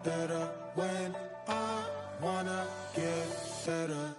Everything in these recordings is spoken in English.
Better when I wanna get better.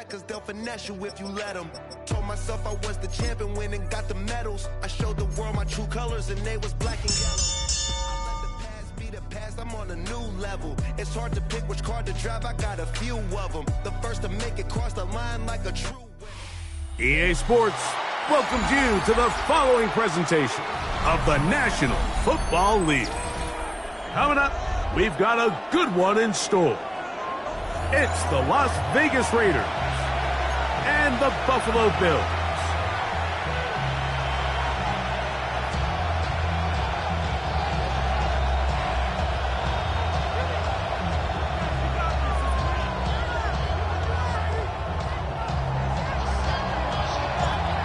Cause they'll finesse you if you let them. Told myself I was the champion, went and got the medals. I showed the world my true colors and they was black and yellow. I let the past be the past, I'm on a new level. It's hard to pick which car to drive, I got a few of them. The first to make it cross the line like a true winner. EA Sports welcomes you to the following presentation of the National Football League. Coming up, we've got a good one in store. It's the Las Vegas Raiders and the Buffalo Bills.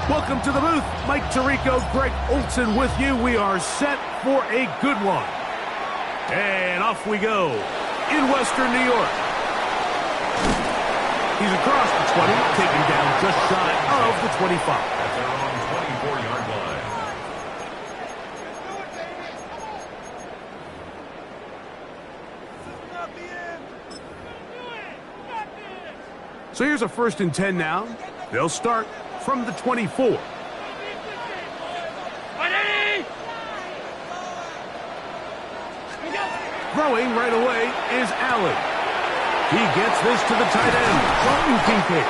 Welcome to the booth. Mike Tirico, Greg Olson with you. We are set for a good one. And off we go in Western New York. He's across the 20, taken down just shy of the 25. At their own 24-yard line. So here's a 1st and 10 now. They'll start from the 24. Throwing right away is Allen. He gets this to the tight end, Dalton Kincaid.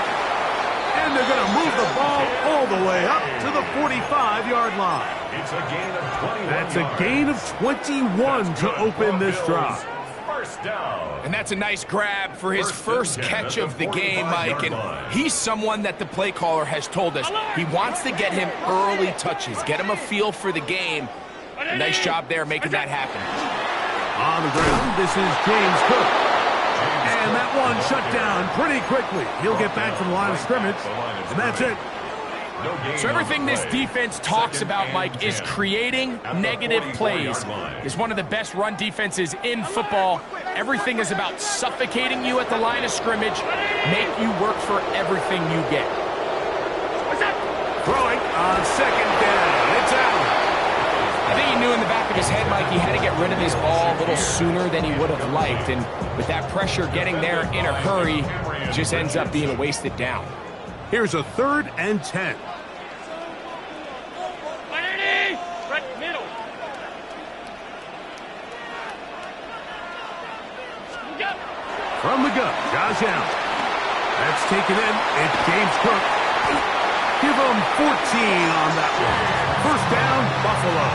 And they're going to move the ball all the way up to the 45-yard line. It's a gain of 21. That's a gain of 21 to open this drive. First down. And that's a nice grab for his first catch of the game, Mike. And he's someone that the play caller has told us he wants to get him early touches, get him a feel for the game. Nice job there making that happen. On the ground, this is James Cook. And that one shut down pretty quickly. He'll get back to the line of scrimmage, and that's it. So everything this defense talks about, Mike, is creating negative plays. It's one of the best run defenses in football. Everything is about suffocating you at the line of scrimmage, make you work for everything you get. Throwing on 2nd down. It's out. I think he knew in the back of his head, Mike, he had to get rid of his ball a little sooner than he would have liked. And with that pressure getting there in a hurry, it just ends up being a wasted down. Here's a 3rd and 10. From the gun, Josh Allen. That's taken in. It's James Cook. Give him 14 on that one. First down, Buffalo.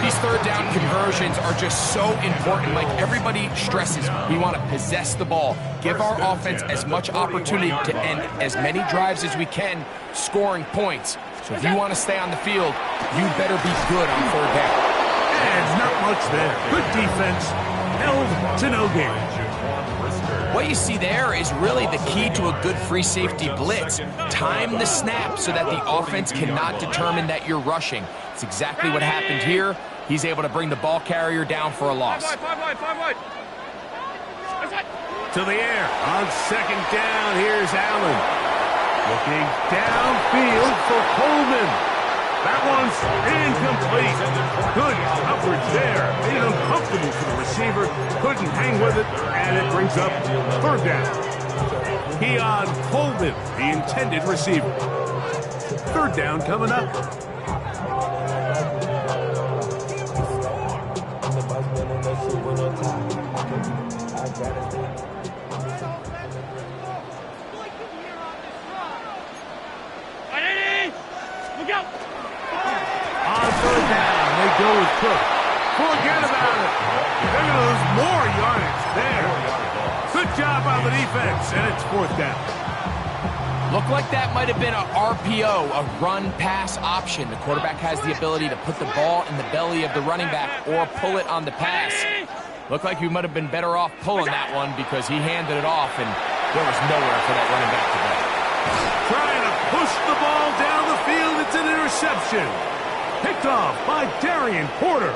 These 3rd down conversions are just so important. Like everybody stresses, we want to possess the ball, give our offense as much opportunity to end as many drives as we can, scoring points. So if you want to stay on the field, you better be good on 3rd down. And not much there. Good defense, held to no gain. What you see there is really the key to a good free safety blitz. Time the snap so that the offense cannot determine that you're rushing. It's exactly what happened here. He's able to bring the ball carrier down for a loss. To the air on 2nd down. Here's Allen. Looking downfield for Coleman. That one's incomplete. Good coverage there. Made it uncomfortable for the receiver. Couldn't hang with it, and it brings up 3rd down. Keon Coleman, the intended receiver. 3rd down coming up. On 3rd down, they go with Cook. Forget about it. They're going to lose more yardage there. Good job on the defense, and it's 4th down. Looked like that might have been a RPO, a run-pass option. The quarterback has the ability to put the ball in the belly of the running back or pull it on the pass. Looked like he might have been better off pulling that one because he handed it off, and There was nowhere for that running back to go. Trying to push the ball down the field. It's an interception. Picked off by Darian Porter.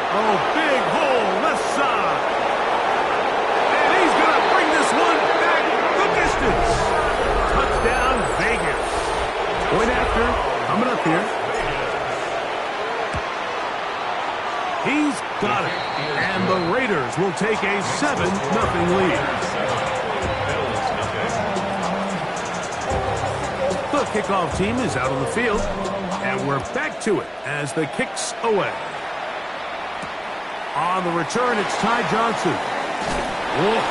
Oh, big hole left side. And he's going to bring this one back the distance. Touchdown, Vegas. Point after, coming up here. He's got it. And the Raiders will take a 7-0 lead. The kickoff team is out on the field. And we're back to it as the kick's away. On the return, it's Ty Johnson. Whoa.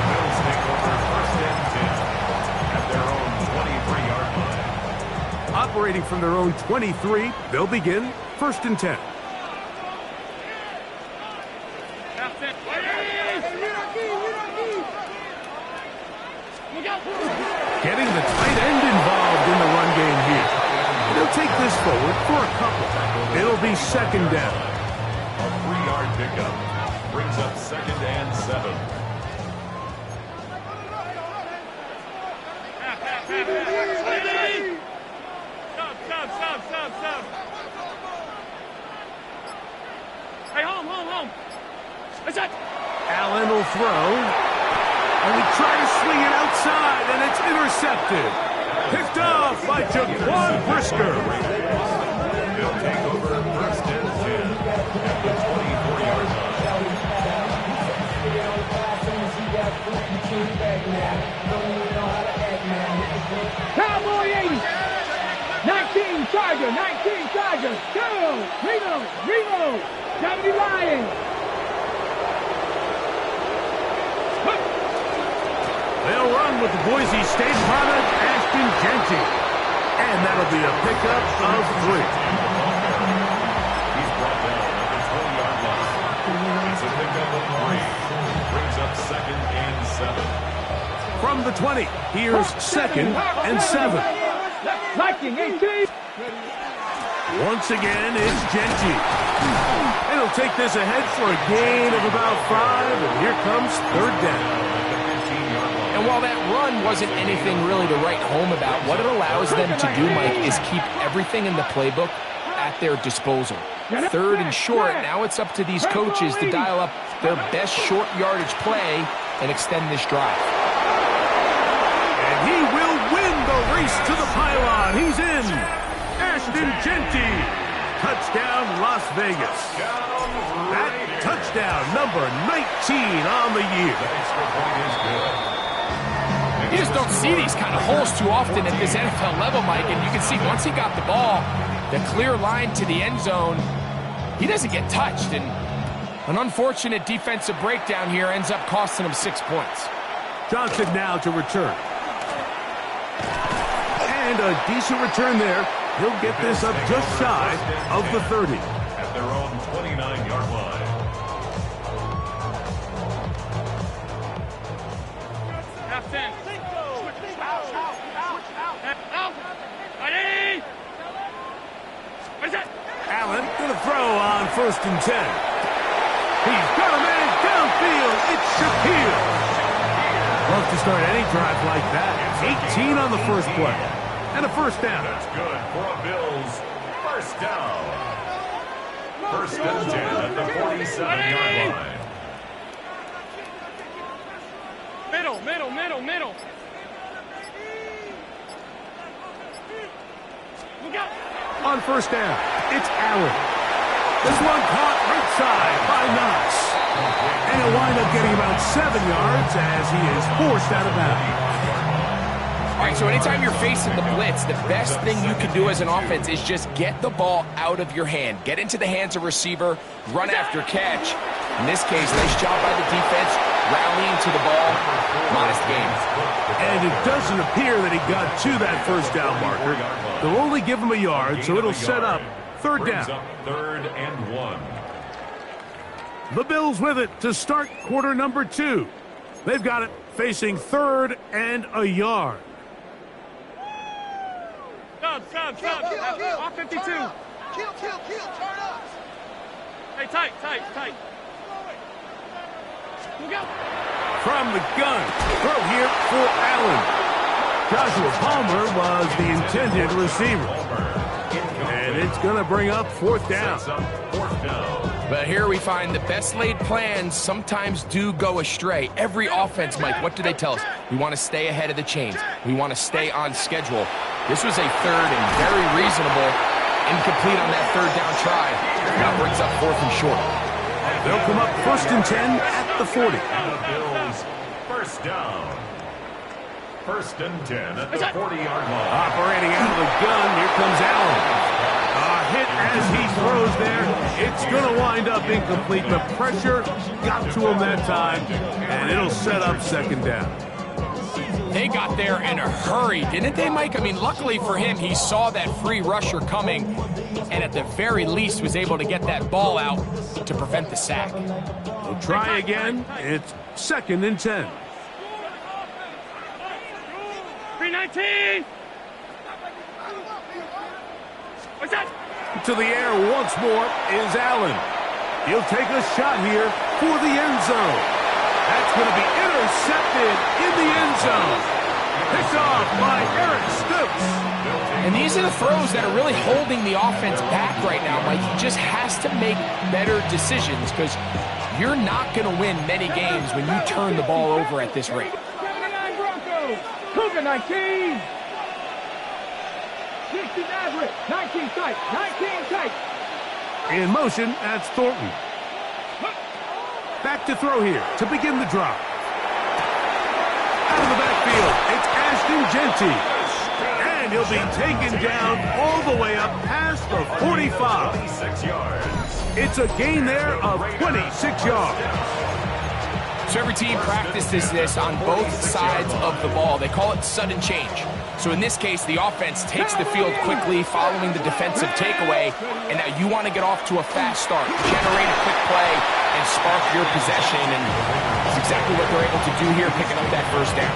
Bills take over 1st and 10 at their own 23-yard line. Operating from their own 23, they'll begin 1st and 10. Getting the tight end involved in the run game here. They'll take this forward for a couple. It'll be 2nd down. A 3-yard pickup brings up 2nd and 7. Hey, home. What's that? Allen will throw. And he tried to swing it outside, and it's intercepted. Picked off by Jaquan Brisker. They'll take over 1st and 10 at the 24-yard line. Cowboy 80. 19 Chargers. Go. Reno. Deputy Lions. They'll run with the Boise State product, Ashton Genty. And that'll be a pickup of 3. He's brought down at the 20-yard line. It's a pickup of 3. Brings up 2nd and 7. From the 20, here's 2nd and 7. Liking 18. Once again, it's Genty. And he'll take this ahead for a gain of about 5, and here comes 3rd down. And while that run wasn't anything really to write home about, what it allows them to do, Mike, is keep everything in the playbook at their disposal. 3rd and short, now it's up to these coaches to dial up their best short yardage play and extend this drive. And he will win the race to the pylon. He's in. Ashton Genty. Touchdown, Las Vegas. That touchdown, number 19 on the year. You just don't see these kind of holes too often at this NFL level, Mike, and you can see once he got the ball, the clear line to the end zone, he doesn't get touched, and an unfortunate defensive breakdown here ends up costing him 6 points. Johnson now to return. And a decent return there. He'll get this up just shy of the 30. At their own 29-yard line. Allen to the throw on 1st and 10. He's got a man downfield. It's Shaquille. Love to start any drive like that. 18 on the first play. And a 1st down. That's good for a Bills 1st down. 1st and 10 at the 47-yard line. Middle. Look out. On 1st down, it's Allen. This one caught right side by Knox. And he'll wind up getting about 7 yards as he is forced out of bounds. All right, so anytime you're facing the blitz, the best thing you can do as an offense is just get the ball out of your hand. Get into the hands of receiver, run after catch. In this case, nice job by the defense, rallying to the ball. Modest gain. And it doesn't appear that he got to that 1st down marker. They'll only give him a yard, so it'll set up 3rd down. 3rd and 1. The Bills with it to start quarter number 2. They've got it facing 3rd and a yard. Stop. Off 52. Kill. Turn up. Hey, tight. From the gun, throw here for Allen. Joshua Palmer was the intended receiver. And it's going to bring up fourth down. But here we find the best laid plans sometimes do go astray. Every offense, Mike, what do they tell us? We want to stay ahead of the chains. We want to stay on schedule. This was a third and very reasonable, incomplete on that third down try. Now brings up fourth and short. They'll come up 1st and 10 at the 40. Bills, first down. 1st and 10 at the 40-yard line. Operating out of the gun, here comes Allen. Hit as he throws there. It's going to wind up incomplete. The pressure got to him that time, and it'll set up 2nd down. They got there in a hurry, didn't they, Mike? I mean, luckily for him, he saw that free rusher coming, and at the very least was able to get that ball out to prevent the sack. We'll try again. It's 2nd and 10. 319. What's that? To the air once more is Allen. He'll take a shot here for the end zone. That's going to be intercepted in the end zone. Picked off by Eric Stokes. And these are the throws that are really holding the offense back right now, Mike. He just has to make better decisions because you're not going to win many games when you turn the ball over at this rate. 79 Broncos. Cougar 19. 60 Nazareth. 19 tight. 19 tight. In motion, that's Thornton. Back to throw here to begin the drop. Out of the backfield, it's Ashton Genty. And he'll be taken down all the way up past the 45. 26 yards. It's a gain there of 26 yards. So every team practices this on both sides of the ball. They call it sudden change. So in this case, the offense takes the field quickly following the defensive takeaway, and now you want to get off to a fast start, generate a quick play, and spark your possession, and that's exactly what they're able to do here, picking up that first down.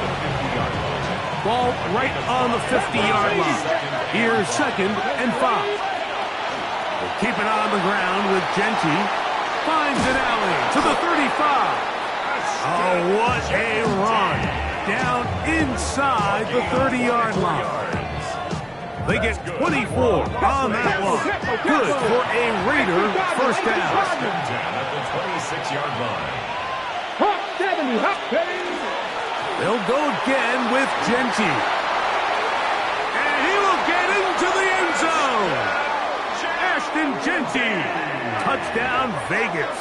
Ball right on the 50-yard line. Here's 2nd and 5. We'll keep it on the ground with Genty. Finds an alley to the 35. Oh, what a run. Down inside the 30-yard line. They get 24 on that one. Good for a Raider first down. 1st and 10 at the 26-yard line. Hop 70. Hop 70. They'll go again with Genty. And he will get into the end zone. Ashton Genty. Touchdown, Vegas.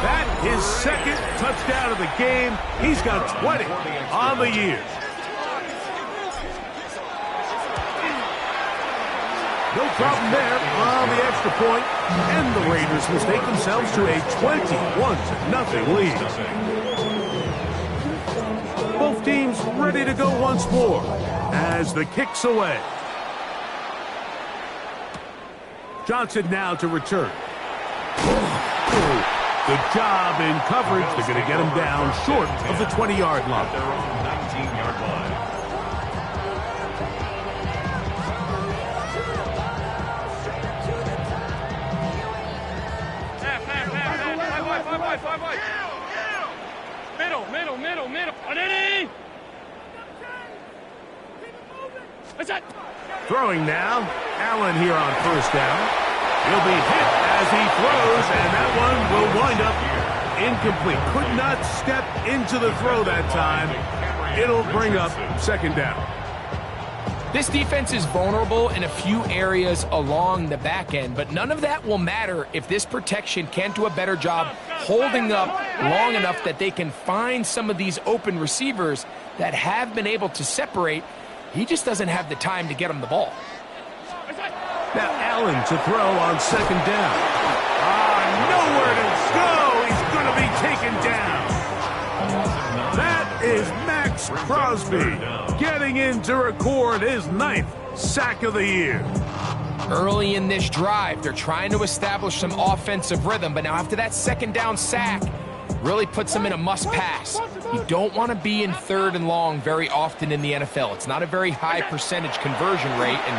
That his 2nd touchdown of the game. He's got 20 on the year. No problem there on the extra point, and the Raiders mistake themselves to a 21-0 lead. Both teams ready to go once more as the kick's away. Johnson now to return. Good job in coverage. They're going to get him down short of the 20-yard line. Their own 19-yard line. Five wide. Middle. Ready? What's that? Throwing now. Allen here on first down. He'll be hit as he throws, and that one will wind up incomplete. Could not step into the throw that time. It'll bring up 2nd down. This defense is vulnerable in a few areas along the back end, but none of that will matter if this protection can't do a better job holding up long enough that they can find some of these open receivers that have been able to separate. He just doesn't have the time to get them the ball. Now Allen to throw on 2nd down. Nowhere to go. He's going to be taken down. That is Max Crosby getting in to record his 9th sack of the year. Early in this drive, they're trying to establish some offensive rhythm, but now after that 2nd down sack, really puts them in a must-pass. You don't want to be in 3rd and long very often in the NFL. It's not a very high percentage conversion rate, and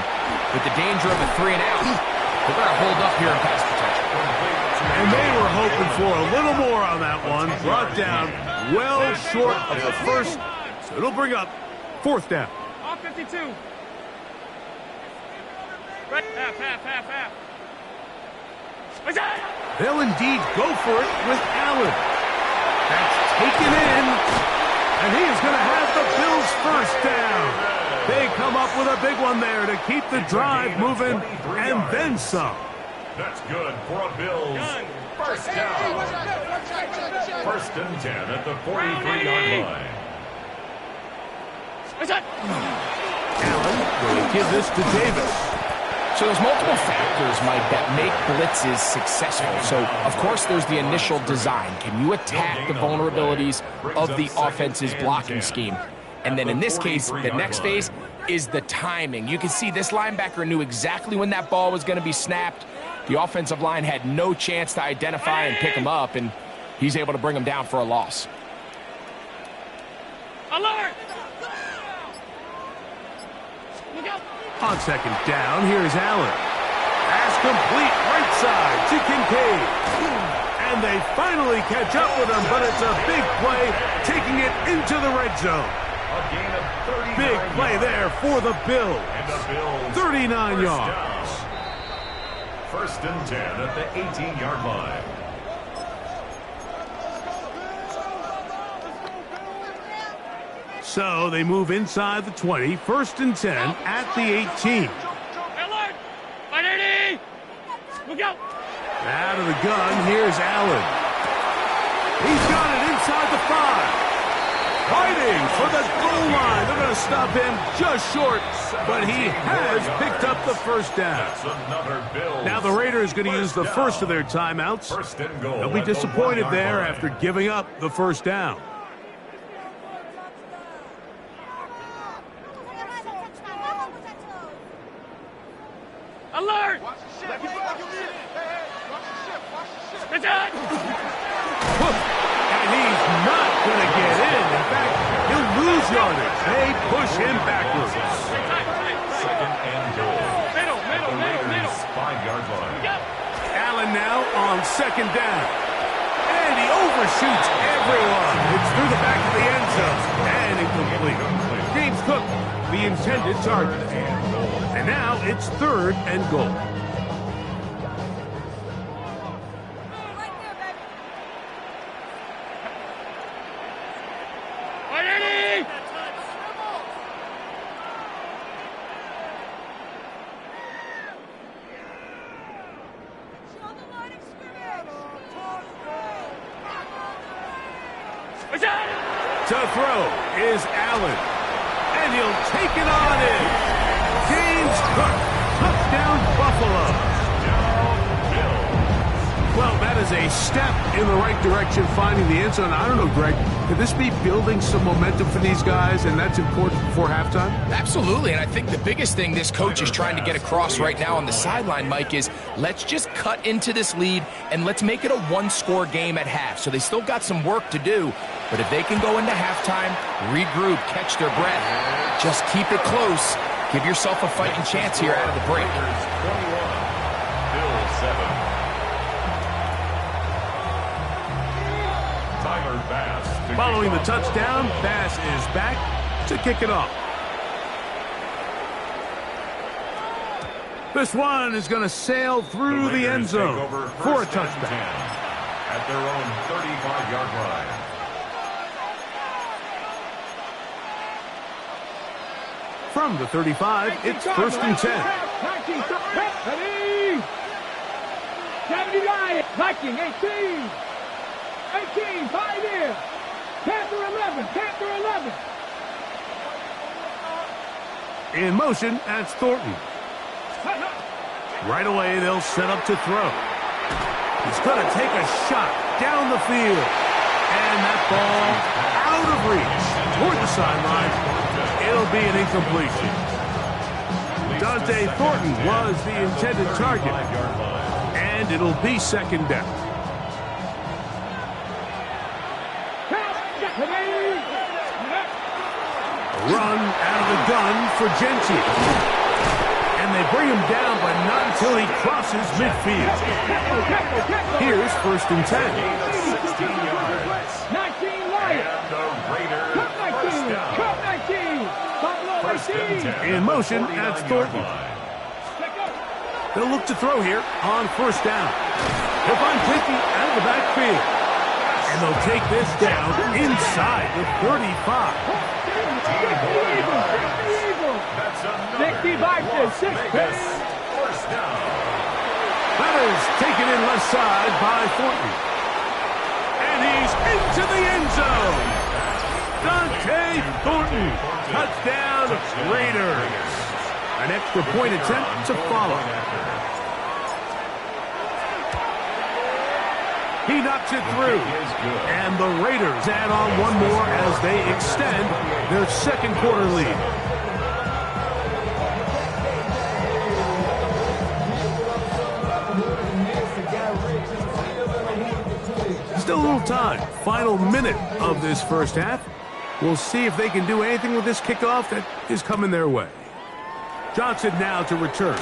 with the danger of a 3-and-out, they're going to hold up here in pass protection. And And they were hoping for a little more on that one. Brought down well short of the first. So it'll bring up 4th down. All 52. Right, half. What's that? They'll indeed go for it with Allen. That's taken in. And he is going to have the Bills' 1st down. They come up with a big one there to keep the drive moving and then some. That's good for a Bills 1st down. 1st and 10 at the 43-yard line. What's that? Allen will give this to Davis. So there's multiple factors, Mike, that make blitzes successful. So, of course, there's the initial design. Can you attack the vulnerabilities of the offense's blocking scheme? And then in this case, the next phase is the timing. You can see this linebacker knew exactly when that ball was going to be snapped. The offensive line had no chance to identify and pick him up, and he's able to bring him down for a loss. Alert! Look out! On 2nd down, here's Allen. Pass complete right side to Kincaid. And they finally catch up with him, but it's a big play, taking it into the red zone. A gain of 39 Big play there for the Bills. And the Bills 39 1st yards. down. 1st and 10 at the 18-yard line. So they move inside the 20, 1st and 10 at the 18. Alert! 180! Look out! Out of the gun, here's Allen. He's got it inside the 5. Fighting for the goal line. They're going to stop him just short, but he has picked up the 1st down. That's another Bills. Now the Raiders going to use the first of their timeouts. 1st and goal. They'll be at the disappointed 1-yard there line. after giving up the 1st down. Alert! What's that? And he's not going to get in. In fact, he'll lose yardage. They push him backwards. 2nd and goal. Middle. 5-yard line. Yep. Allen now on 2nd down. And he overshoots everyone. It's through the back of the end zone. And incomplete. James Cook, the intended target. And now it's 3rd and goal. To throw is Allen. And he'll take it on in. James Cook, touchdown Buffalo. Well, that is a step in the right direction, finding the end zone. I don't know, Greg, could this be building some momentum for these guys, and that's important before halftime? Absolutely, and I think the biggest thing this coach is trying to get across right now on the sideline, Mike, is let's just cut into this lead and let's make it a one-score game at half. So they still got some work to do, but if they can go into halftime, regroup, catch their breath, just keep it close, give yourself a fighting chance here out of the break. 21, Bills 7. Following the touchdown, Bass is back to kick it off. This one is going to sail through the end zone for a touchdown. At their own 35-yard line. From the 35, it's 1st and 10. 79, Viking, 18. 18, 5 in. Panther 11, Panther 11. In motion, that's Thornton. Right away, they'll set up to throw. He's going to take a shot down the field. And that ball out of reach toward the sideline. It'll be an incompletion. Dante Thornton was the intended target. And it'll be 2nd down. Run out of the gun for Genty. And And they bring him down, but not until he crosses midfield. Here's 1st and 10. 16 yards. 19 Lions. And the Raiders Cut 19. first down. Cut 19. Buffalo First and 18. 10. In motion, that's Thornton. They'll look to throw here on 1st down. They'll find Pinky out of the backfield. And they'll take this down inside the 35. 65 to 6. First down. That is taken in left side by Thornton. And he's into the end zone. Dante Thornton. Touchdown, Raiders. An extra point attempt to follow. He knocks it through. And the Raiders add on one more as they extend their 2nd quarter lead. Still a little time. Final minute of this 1st half. We'll see if they can do anything with this kickoff that is coming their way. Johnson now to return.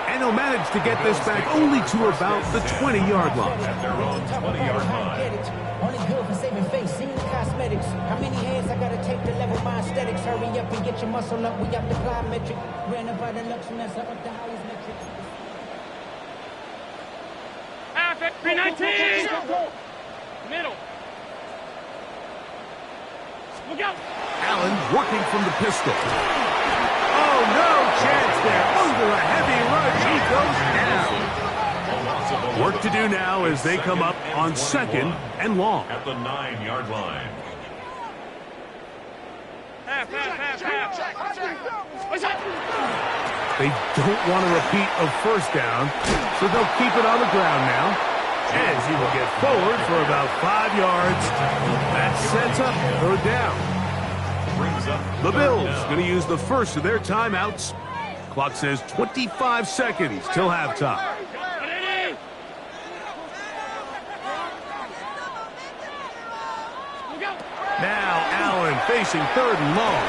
And he'll manage to get this back only to about the 20-yard line. At their own 20-yard line. Only good for saving face, seeing cosmetics. How many hands I gotta take to level my aesthetics? Hurry up and get your muscle up. We got the plyometric. Ran about the Lux Mesa up the highest metric. Half it. 19. Middle. Look out. Allen working from the pistol. Oh, no chance there. Under a heavy rush, he goes down. Work to do now as they come up on 2nd and long. At the 9-yard line. Half. They don't want a repeat of 1st down, so they'll keep it on the ground now. As he will get forward for about 5 yards. That sets up 3rd down. The Bills going to use the first of their timeouts. Clock says 25 seconds till halftime. Now Allen facing 3rd and long.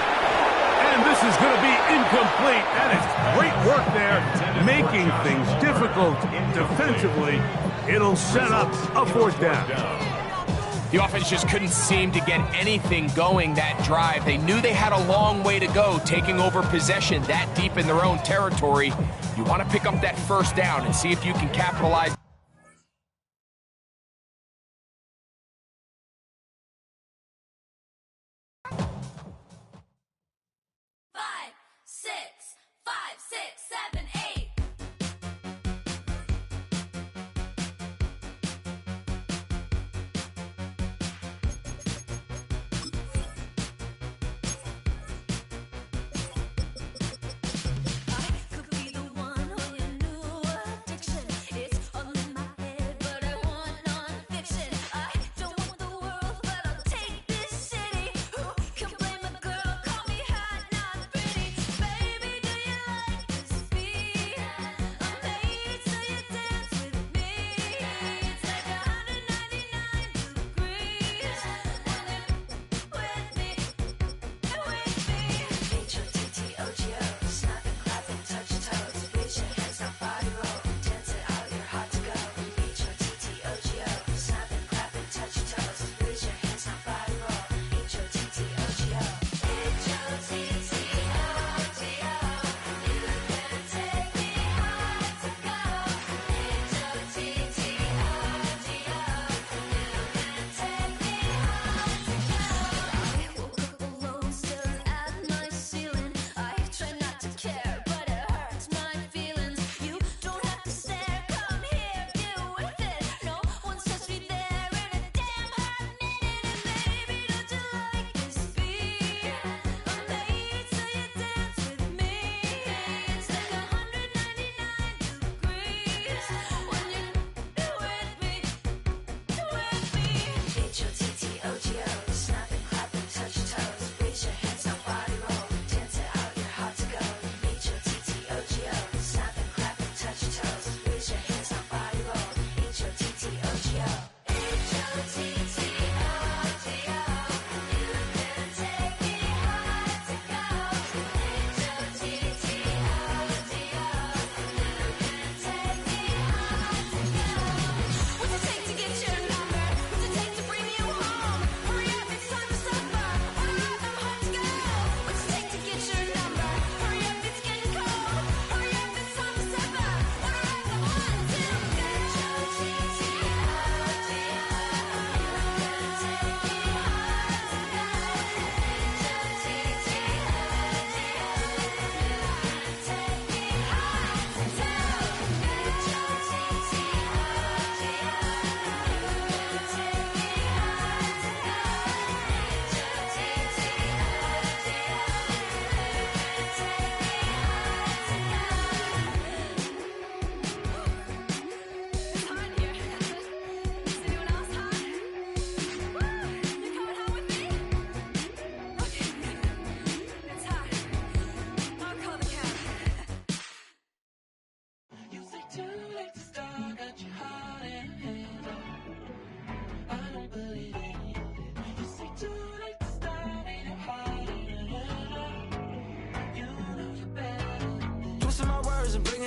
And this is going to be incomplete. That is great work there, making things difficult defensively. It'll set up a 4th down. The offense just couldn't seem to get anything going that drive. They knew they had a long way to go, taking over possession that deep in their own territory. You want to pick up that 1st down and see if you can capitalize.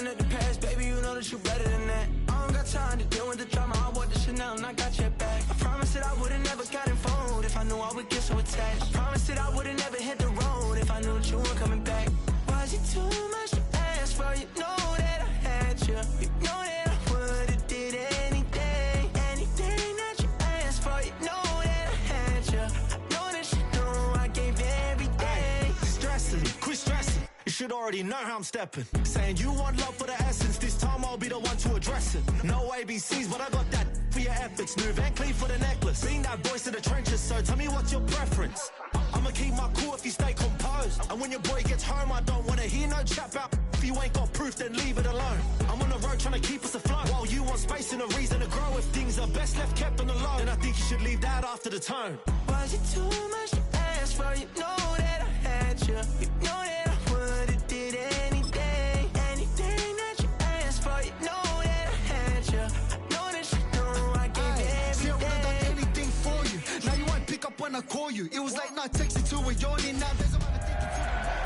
looking at the past, baby, you know that you better than that. I don't got time to deal with the drama. I bought the Chanel and I got your back. I promised that I would've never gotten phoned if I knew I would get so attached. I promised that I would've never hit the road if I knew that you weren't coming back. Was it too much to ask for? You know that I had you. You know that I would've did anything, anything that you asked for. You know that I had you. I know that you know I gave everything. Stressing, quit stressing. You should already know how I'm stepping. Saying you want love for the essence. This time I'll be the one to address it. No ABCs, but I got that for your efforts. New Van Cleef for the necklace. Being that voice of the trenches, so tell me what's your preference. I'ma keep my cool if you stay composed. And when your boy gets home, I don't wanna hear no chat about. If you ain't got proof, then leave it alone. I'm on the road trying to keep us afloat. While you want space and a reason to grow. If things are best left kept on the low, then I think you should leave that after the tone. Was it too much to ask for? You know that I had you. You know that I would've did anything, anything that you asked for. You know that I had you. I know that you know I gave everything. See, I would've done anything for you. Now you won't pick up when I call you. It was late night texting to a yawning. Now there's a man thinking to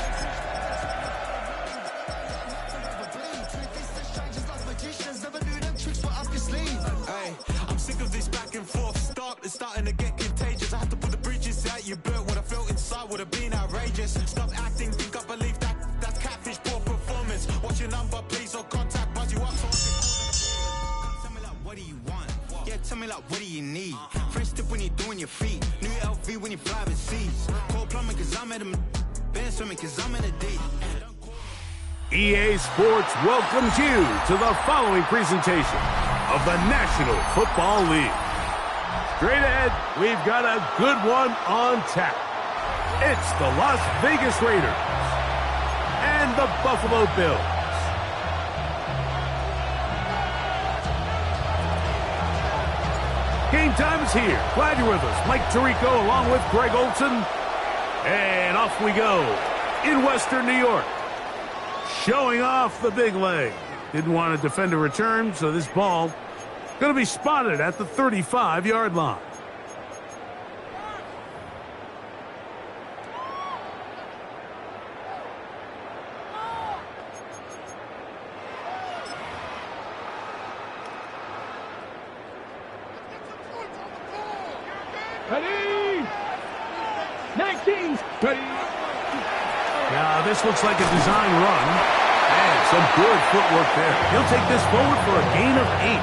never knew them tricks were up your sleeve. Hey, I'm sick of this back and forth. It's starting to get contagious. I have to put the bridges out you built. What I felt inside would have been outrageous. Stop acting, think I believe that. That's catfish, poor performance. What's your number, please, or contact, buzz you up so I can... Tell me like, what do you want? Yeah, tell me like, what do you need? French tip when you're doing your feet. New LV when you fly overseas. Cold plumbing cause I'm at a... Band swimming cause I'm in a deep. EA Sports welcomes you to the following presentation of the National Football League. Straight ahead, we've got a good one on tap. It's the Las Vegas Raiders and the Buffalo Bills. Game time is here. Glad you're with us. Mike Tirico along with Greg Olson. And off we go in Western New York. Showing off the big leg. Didn't want to defend a return, so this ball going to be spotted at the 35-yard line. Ready? 19. Ready? Now, this looks like a design run. And some good footwork there. He'll take this forward for a gain of 8.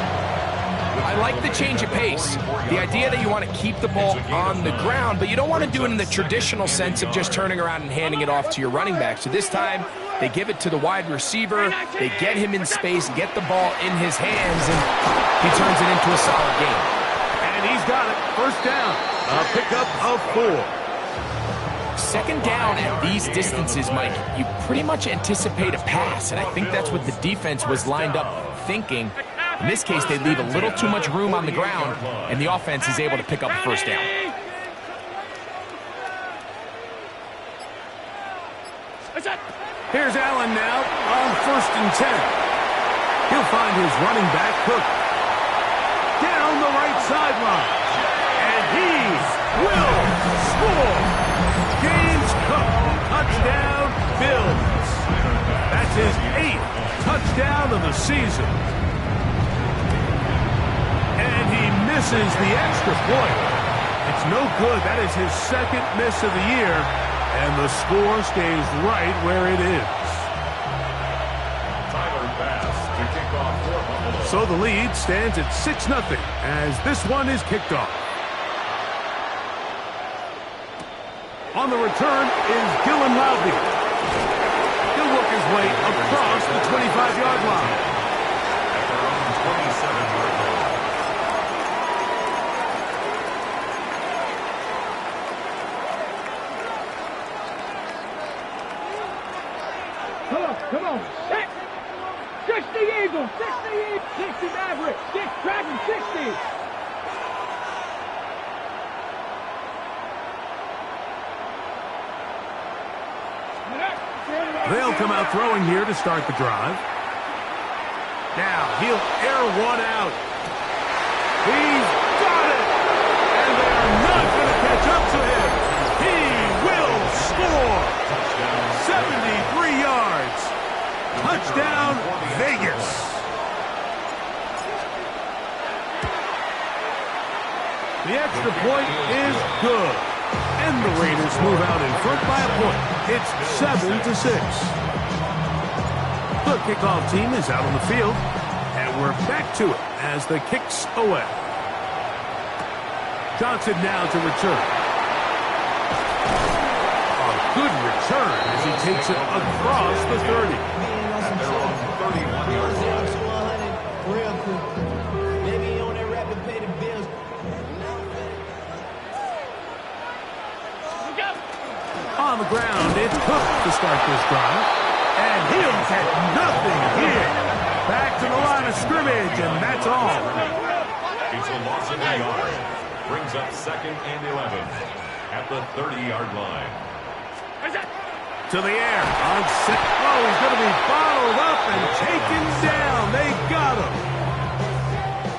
I like the change of pace. The idea that you want to keep the ball on the ground, but you don't want to do it in the traditional sense of just turning around and handing it off to your running back. So this time, they give it to the wide receiver. They get him in space, get the ball in his hands, and he turns it into a solid gain. And he's got it. First down. A pickup of 4. Second down at these distances, Mike, you pretty much anticipate a pass, and I think that's what the defense was lined up thinking. In this case, they leave a little too much room on the ground, and the offense is able to pick up a first down. Here's Allen now on 1st and 10. He'll find his running back, Cook, down the right sideline. And he will score. James Cook, touchdown, Bills. That's his 8th touchdown of the season. And he misses the extra point. It's no good. That is his 2nd miss of the year. And the score stays right where it is. Tyler Bass to kick off for Buffalo. So the lead stands at 6-0 as this one is kicked off. On the return is Dylan Loudby. He'll work his way across the 25-yard line. At their own 27-yard line. Come on. 60 Eagles. 60 Maverick. 6 Dragon. 60. They'll come out throwing here to start the drive. Now he'll air one out. He's got it! And they're not going to catch up to him. He will score! 73 yards. Touchdown, Vegas. The extra point is good. And the Raiders move out in front by a point. It's 7-6. The kickoff team is out on the field. And we're back to it as the kick's away. Johnson now to return. A good return as he takes it across the 30. And they're on 31-yard line. Real quick. Maybe on that rapid pay the bills. On the ground, it took to start this drive. And he'll get nothing here. Back to the line of scrimmage, and that's all. It's a loss of a yard. Brings up 2nd and 11 at the 30-yard line. To the air. On set. Oh, he's going to be bottled up and taken down. They got him.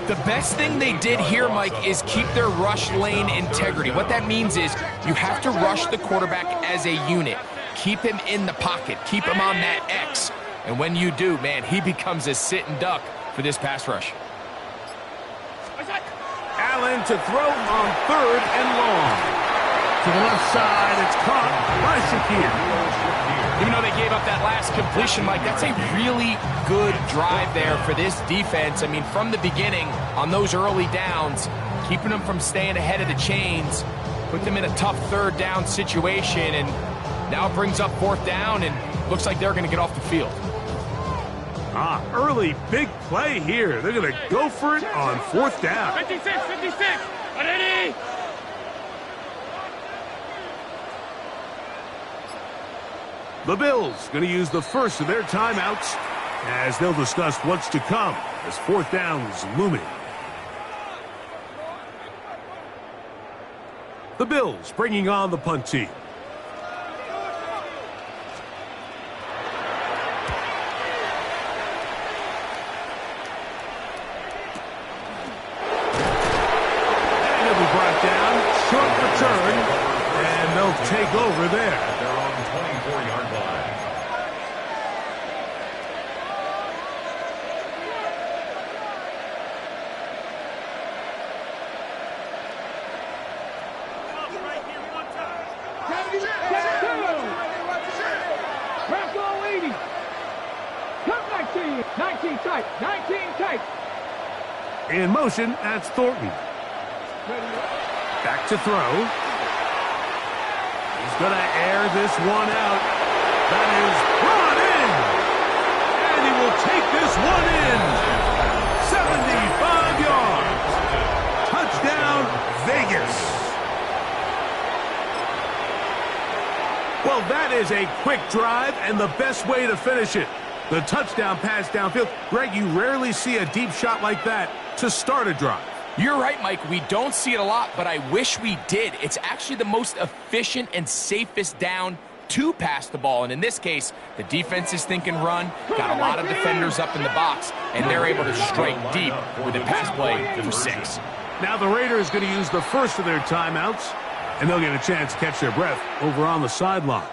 The best thing they did here, Mike, is keep their rush lane integrity. What that means is you have to rush the quarterback as a unit. Keep him in the pocket. Keep him on that X. And when you do, man, he becomes a sitting duck for this pass rush. Allen to throw on 3rd and long. To the left side, it's caught by Shakir. Even though they gave up that last completion, Mike, that's a really good drive there for this defense. I mean, from the beginning, on those early downs, keeping them from staying ahead of the chains, put them in a tough 3rd down situation, and now it brings up 4th down, and looks like they're going to get off the field. Early big play here. They're going to go for it on 4th down. 56. Ready? The Bills going to use the first of their timeouts as they'll discuss what's to come as 4th down is looming. The Bills bringing on the punt team. Short return, and they'll take over there. They're on the 24-yard line. Bronco 80. Come back to you. 19 tight. In motion, that's Thornton. Back to throw. He's going to air this one out. That is brought in. And he will take this one in. 75 yards. Touchdown, Vegas. Well, that is a quick drive and the best way to finish it. The touchdown pass downfield. Greg, you rarely see a deep shot like that to start a drive. You're right, Mike. We don't see it a lot, but I wish we did. It's actually the most efficient and safest down to pass the ball. And in this case, the defense is thinking run, got a lot of defenders up in the box, and they're able to strike deep with a pass play for 6. Now the Raiders going to use the first of their timeouts, and they'll get a chance to catch their breath over on the sideline.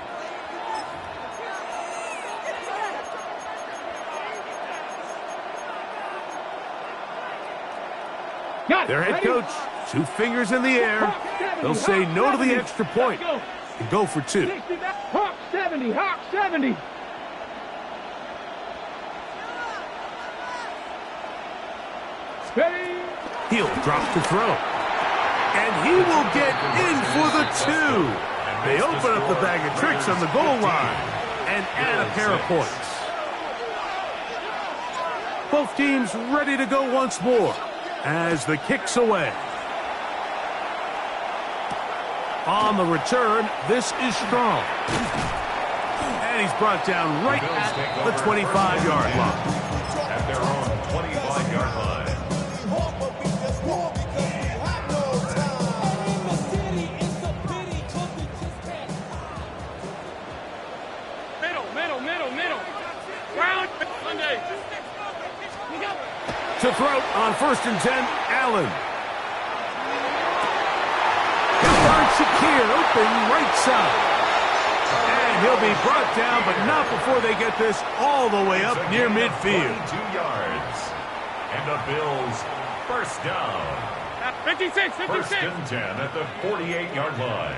Their head coach, 2 fingers in the air. They'll say no to the extra point and go for 2. Hawk 70. Ready? He'll drop to throw. And he will get in for the 2. They open up the bag of tricks on the goal line and add a pair of points. Both teams ready to go once more as the kick's away. On the return, this is strong. And he's brought down right at the 25-yard line. At their own 25-yard line. Middle. Round Monday. To throw on 1st and 10, Allen. He'll find Shakir open right side. And he'll be brought down, but not before they get this all the way up near midfield. 2 yards. And the Bills first down. 56. First and 10 at the 48-yard line.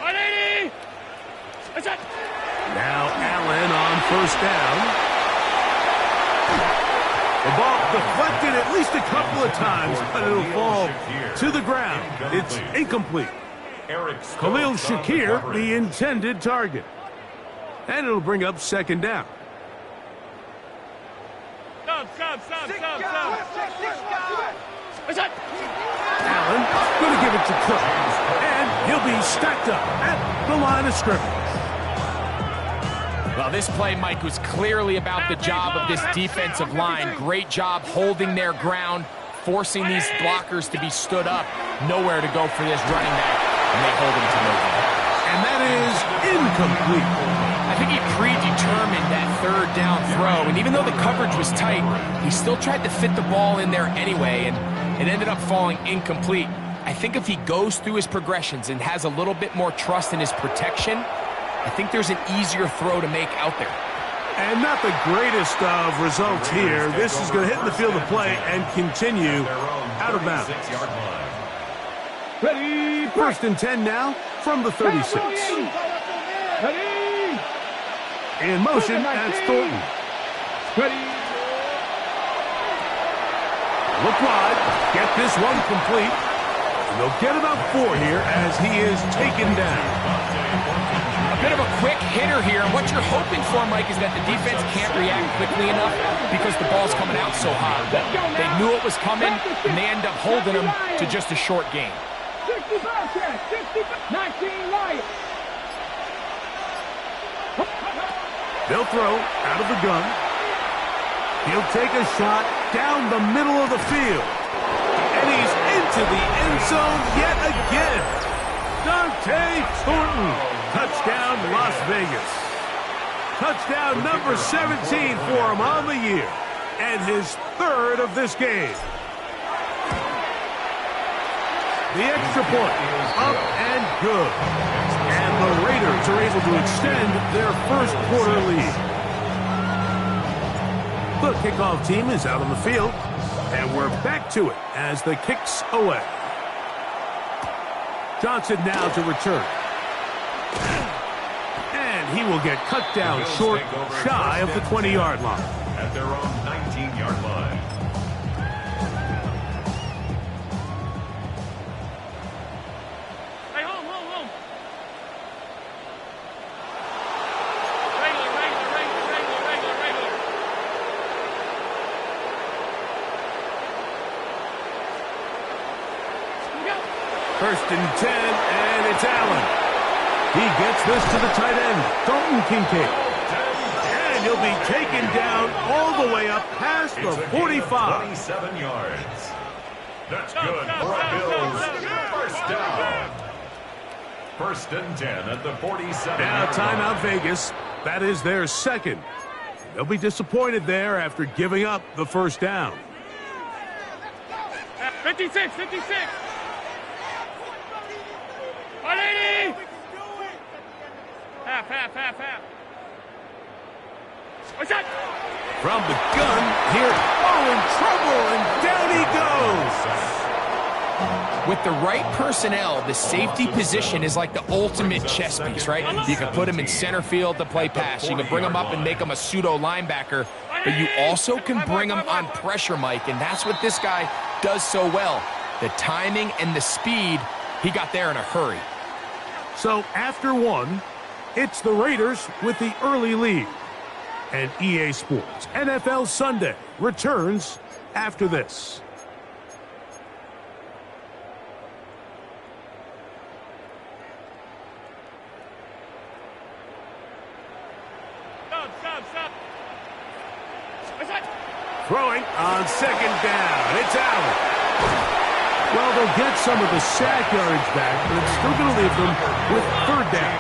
180. Now Allen on first down. The ball deflected at least a couple of times, but it'll fall to the ground. It's incomplete. Khalil Shakir, the intended target. And it'll bring up second down. Stop. Allen going to give it to Cook. And he'll be stacked up at the line of scrimmage. Well, this play, Mike, was clearly about the job of this defensive line. Great job holding their ground, forcing these blockers to be stood up. Nowhere to go for this running back, and they hold him to nowhere. And that is incomplete. I think he predetermined that third down throw, and even though the coverage was tight, he still tried to fit the ball in there anyway, and it ended up falling incomplete. I think if he goes through his progressions and has a little bit more trust in his protection, I think there's an easier throw to make out there. And not the greatest of results here. This is going to hit in the field of play and continue out of bounds. Ready. First and 10 now from the 36. Ready. In motion, that's Thornton. Ready. Look wide. Get this one complete. And they'll get about 4 here as he is taken down. A bit of a quick hitter here. What you're hoping for, Mike, is that the defense can't react quickly enough because the ball's coming out so hard. They knew it was coming, and they end up holding him to just a short gain. 60 Bobcats, 19 Lions. They'll throw out of the gun. He'll take a shot down the middle of the field. And he's into the end zone yet again. Dante Thornton. Touchdown, Las Vegas. Touchdown number 17 for him on the year. And his third of this game. The extra point, up and good. And the Raiders are able to extend their first quarter lead. The kickoff team is out on the field. And we're back to it as the kick's away. Johnson now to return. And he will get cut down short, shy of the 20-yard line. At their own 19-yard line. Hey, home. Regular. First and 10, and it's Allen. He gets this to the tight end, Dalton Kincaid. And he'll be taken down all the way up past the 45. 27 yards. That's good for Bills. First down. First and 10 at the 47. Now timeout Vegas. That is their second. They'll be disappointed there after giving up the first down. 56. 180. Half. What's that? From the gun, here, in trouble, and down he goes. With the right personnel, the safety position is like the ultimate chess piece, right? You can put him in center field to play pass. You can bring him up and make him a pseudo linebacker, but you also can bring him on pressure, Mike, and that's what this guy does so well. The timing and the speed, he got there in a hurry. So after one, it's the Raiders with the early lead. And EA Sports NFL Sunday returns after this. Stop. What's that? Throwing on second down. It's Allen. Well, they'll get some of the sack yardage back, but it's still going to leave them with third down.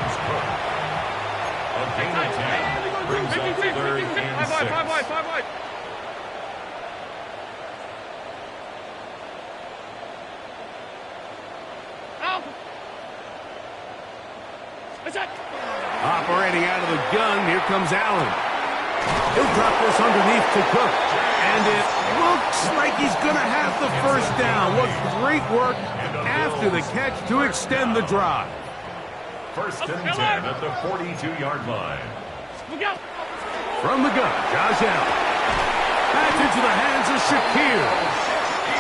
A gain of 10 brings up third and 6. 5 wide. Out. What's that? Operating out of the gun, here comes Allen. He'll drop this underneath to Cook. And it looks like he's going to have the first down. What great work after the catch to extend the drive. First and 10 at the 42-yard line. From the gun, Josh Allen. Back into the hands of Shakir.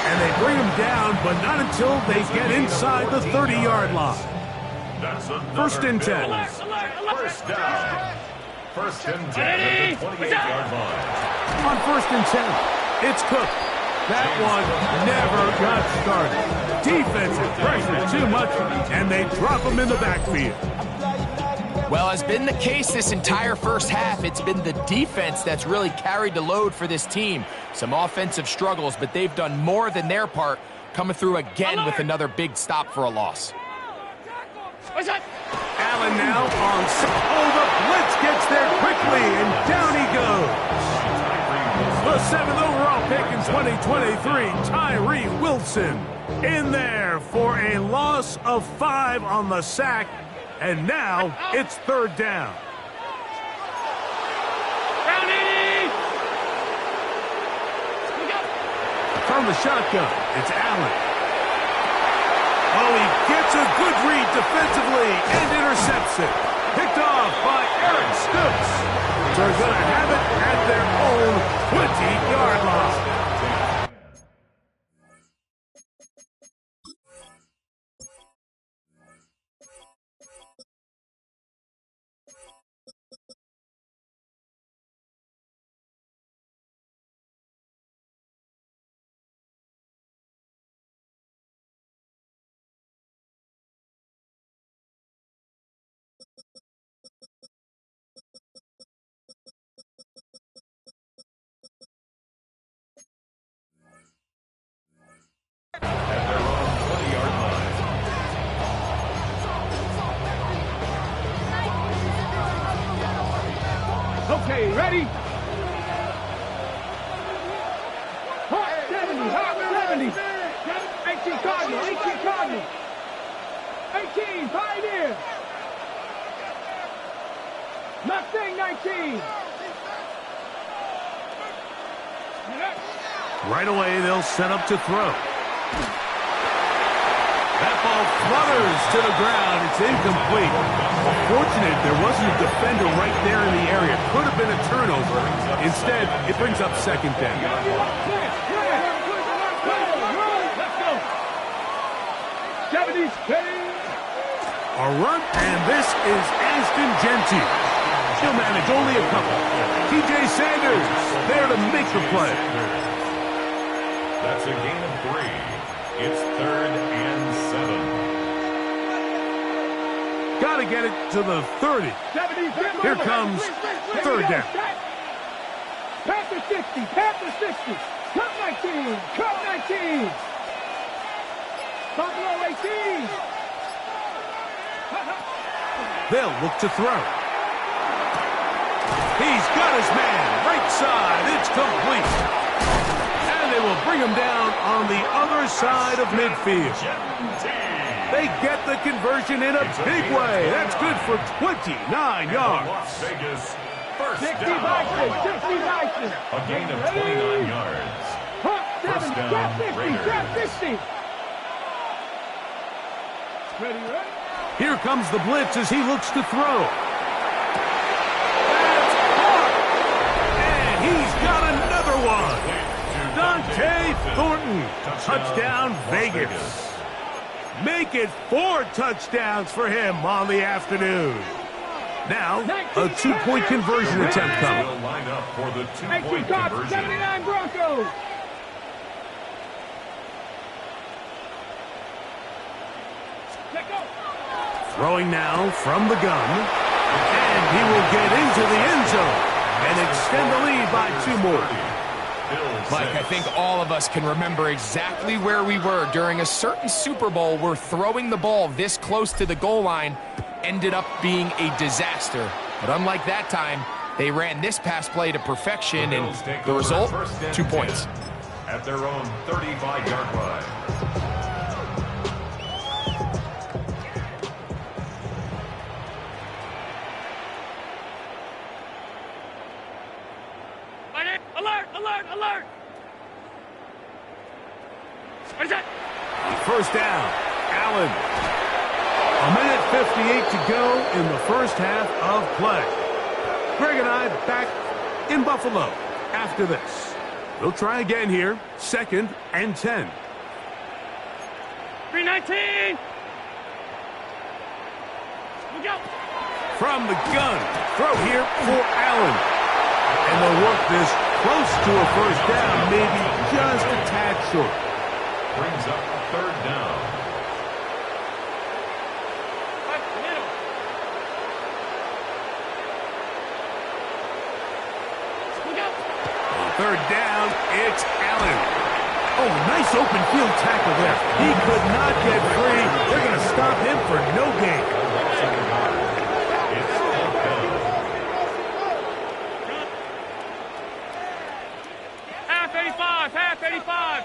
And they bring him down, but not until they get inside the 30-yard line. First and 10. First down. First and 10 at the 28-yard line. On first and 10, it's Cook. That one never got started. Defensive pressure too much, and they drop him in the backfield. Well, has been the case this entire first half. It's been the defense that's really carried the load for this team. Some offensive struggles, but they've done more than their part, coming through again with another big stop for a loss. Allen now on... Oh, the blitz gets there quickly, and down he goes. The 7th overall pick in 2023, Tyree Wilson, in there for a loss of 5 on the sack, and now it's third down. From the shotgun, it's Allen. Oh, he gets a good read defensively and intercepts it. Picked off by Eric Stoops. They're going to have it at their own 20-yard line. Okay, ready? Hot 70, hot 70. 18 Cardinal, 18 Cardinal. 18, Pioneer. Mustang 19. Right away, they'll set up to throw. That ball flutters to the ground. It's incomplete. Fortunate there wasn't a defender right there in the area. Could have been a turnover. Instead, it brings up second down. A run, and this is Ashton Gentile. He'll manage only a couple. TJ Sanders there to make the play. That's a gain of 3. It's 3rd and 7. Got to get it to the 30. Here comes third down. Panther 60, Panther 60. Cut 19, cut 19. Buffalo 18. They'll look to throw. He's got his man. Right side. It's complete. And they will bring him down on the other side of midfield. They get the conversion in a big way. That's good for 29 yards. Las Vegas first 60 down. Bison, 60 Bison. A gain of 29 yards. First down, Raiders. 50. Ready? Here comes the blitz as he looks to throw. That's caught. And he's got another one. Dante Thornton. Touchdown, Vegas. Make it 4 touchdowns for him on the afternoon. Now, a 2-point conversion attempt coming. They'll line up for the 2-point conversion. 79 Broncos. Throwing now from the gun. And he will get into the end zone and extend the lead by 2 more. Mike, I think all of us can remember exactly where we were during a certain Super Bowl where throwing the ball this close to the goal line ended up being a disaster. But unlike that time, they ran this pass play to perfection, and the result, 2 points. At their own 35-yard line. First down, Allen. 1:58 to go in the first half of play. Greg and I back in Buffalo after this. We'll try again here, 2nd and 10. 319. From the gun, throw here for Allen. And they'll work this close to a first down, maybe just a tad short. Brings up 3rd down. On 3rd down, it's Allen. Oh, nice open field tackle there. He could not get free. They're going to stop him for no gain. Half 85.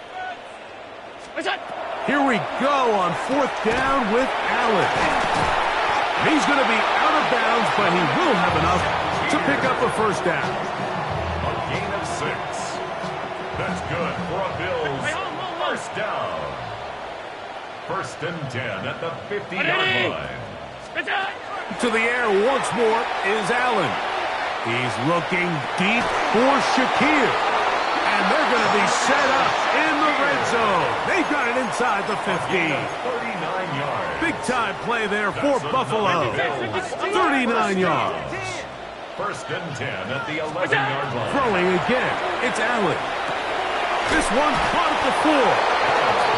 Here we go on 4th down with Allen. He's going to be out of bounds, but he will have enough to pick up a first down. A gain of 6. That's good for a Bills first down. 1st and 10 at the 50-yard line. To the air once more is Allen. He's looking deep for Shakir. And they're going to be set up in the red zone. They've got it inside the 50. 39 yards. Big-time play there for Buffalo. 39 yards. 1st and 10 at the 11-yard line. Throwing again. It's Allen. This one caught at the 4.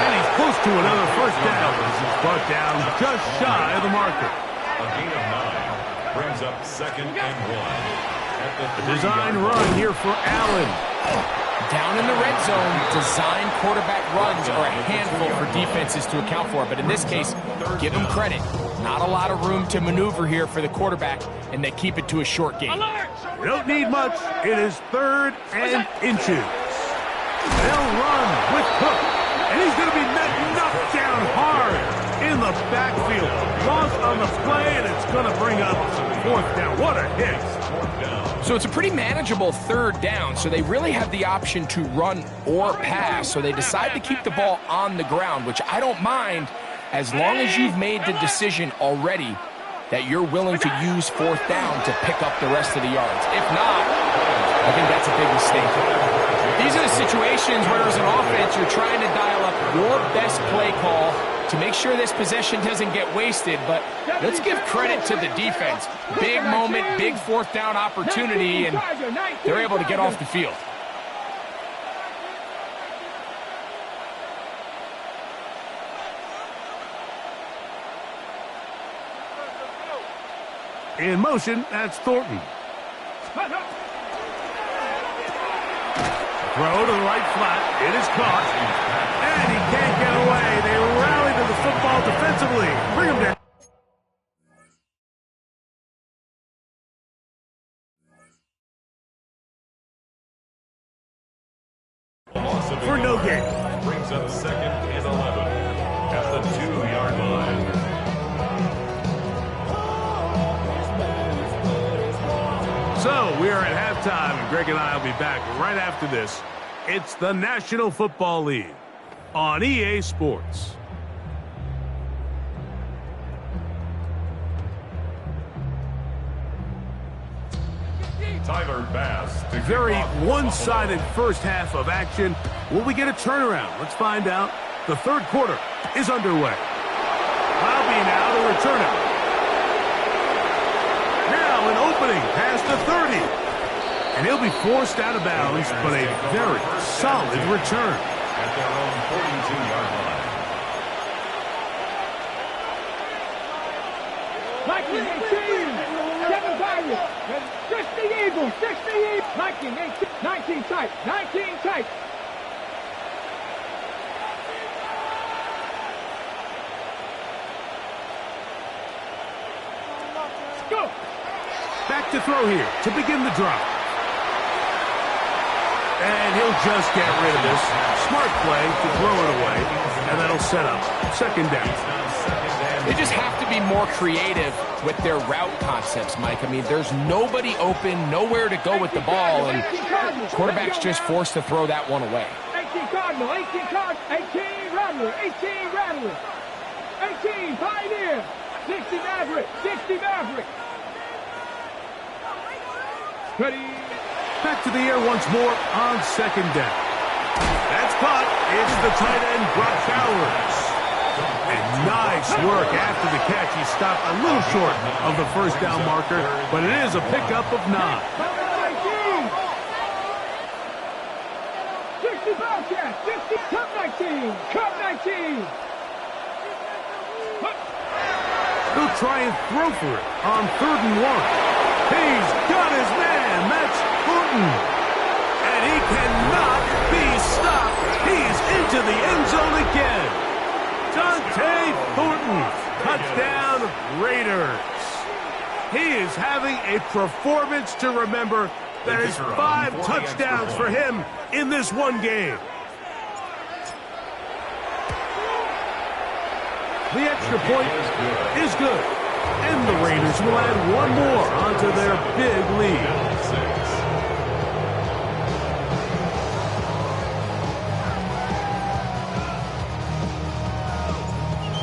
And he's close to another first down. This is brought down just shy of the marker. A gain of 9 brings up 2nd and 1. The design run here for Allen. Down in the red zone, design quarterback runs are a handful for defenses to account for. But in this case, give them credit. Not a lot of room to maneuver here for the quarterback, and they keep it to a short game. They don't need much. It is 3rd and inches. They'll run with Cook, and he's going to be knocked down hard in the backfield. Loss on the play, and it's going to bring up 4th down. What a hit. So it's a pretty manageable 3rd down, so they really have the option to run or pass. So they decide to keep the ball on the ground, which I don't mind as long as you've made the decision already that you're willing to use 4th down to pick up the rest of the yards. If not, I think that's a big mistake. These are the situations where as an offense you're trying to dial up your best play call to make sure this possession doesn't get wasted, but let's give credit to the defense. Big moment, big 4th down opportunity, and they're able to get off the field. In motion, that's Thornton. Throw to the right flat. It is caught. And he can't get away. They rally to the football defensively. Bring him down. For no gain. Brings up 2nd and 11 at the 2-yard line. So we are at halftime, and Greg and I will be back right after this. It's the National Football League on EA Sports. Tyler Bass. Very one-sided first half of action. Will we get a turnaround? Let's find out. The 3rd quarter is underway. Albie now to return it. Now an opening past the 30. And he'll be forced out of bounds, but a very solid return. At their own 42-yard line. Viking 18. 7 Tigers. 60 Eagles. 60 Eagles. Viking 18. 19 tight. 19 tight. Go. Back to throw here to begin the drive. And he'll just get rid of this. Smart play to throw it away. And that'll set up 2nd down. They just have to be more creative with their route concepts, Mike. I mean, there's nobody open, nowhere to go with the ball, and quarterback's just forced to throw that one away. 18 Cardinal, 18 Cardinal, 18 run. Rattler. 18, Rattler. 18, Pioneer. 60, Maverick. 60, Maverick. Ready. Back to the air once more on second down. That's caught. It's the tight end, Brock Bowers. And nice work after the catch. He stopped a little short of the first down marker, but it is a pickup of 9. 60 Bobcat. 60, Cup 19. Cup 19. He'll try and throw for it on 3rd and 1. He's got his man. That's Thornton. And he cannot be stopped. He's into the end zone again. Dante Thornton. Touchdown, Raiders. He is having a performance to remember. That is 5 touchdowns for him in this one game. The extra point is good. And the Raiders will add one more onto their big lead.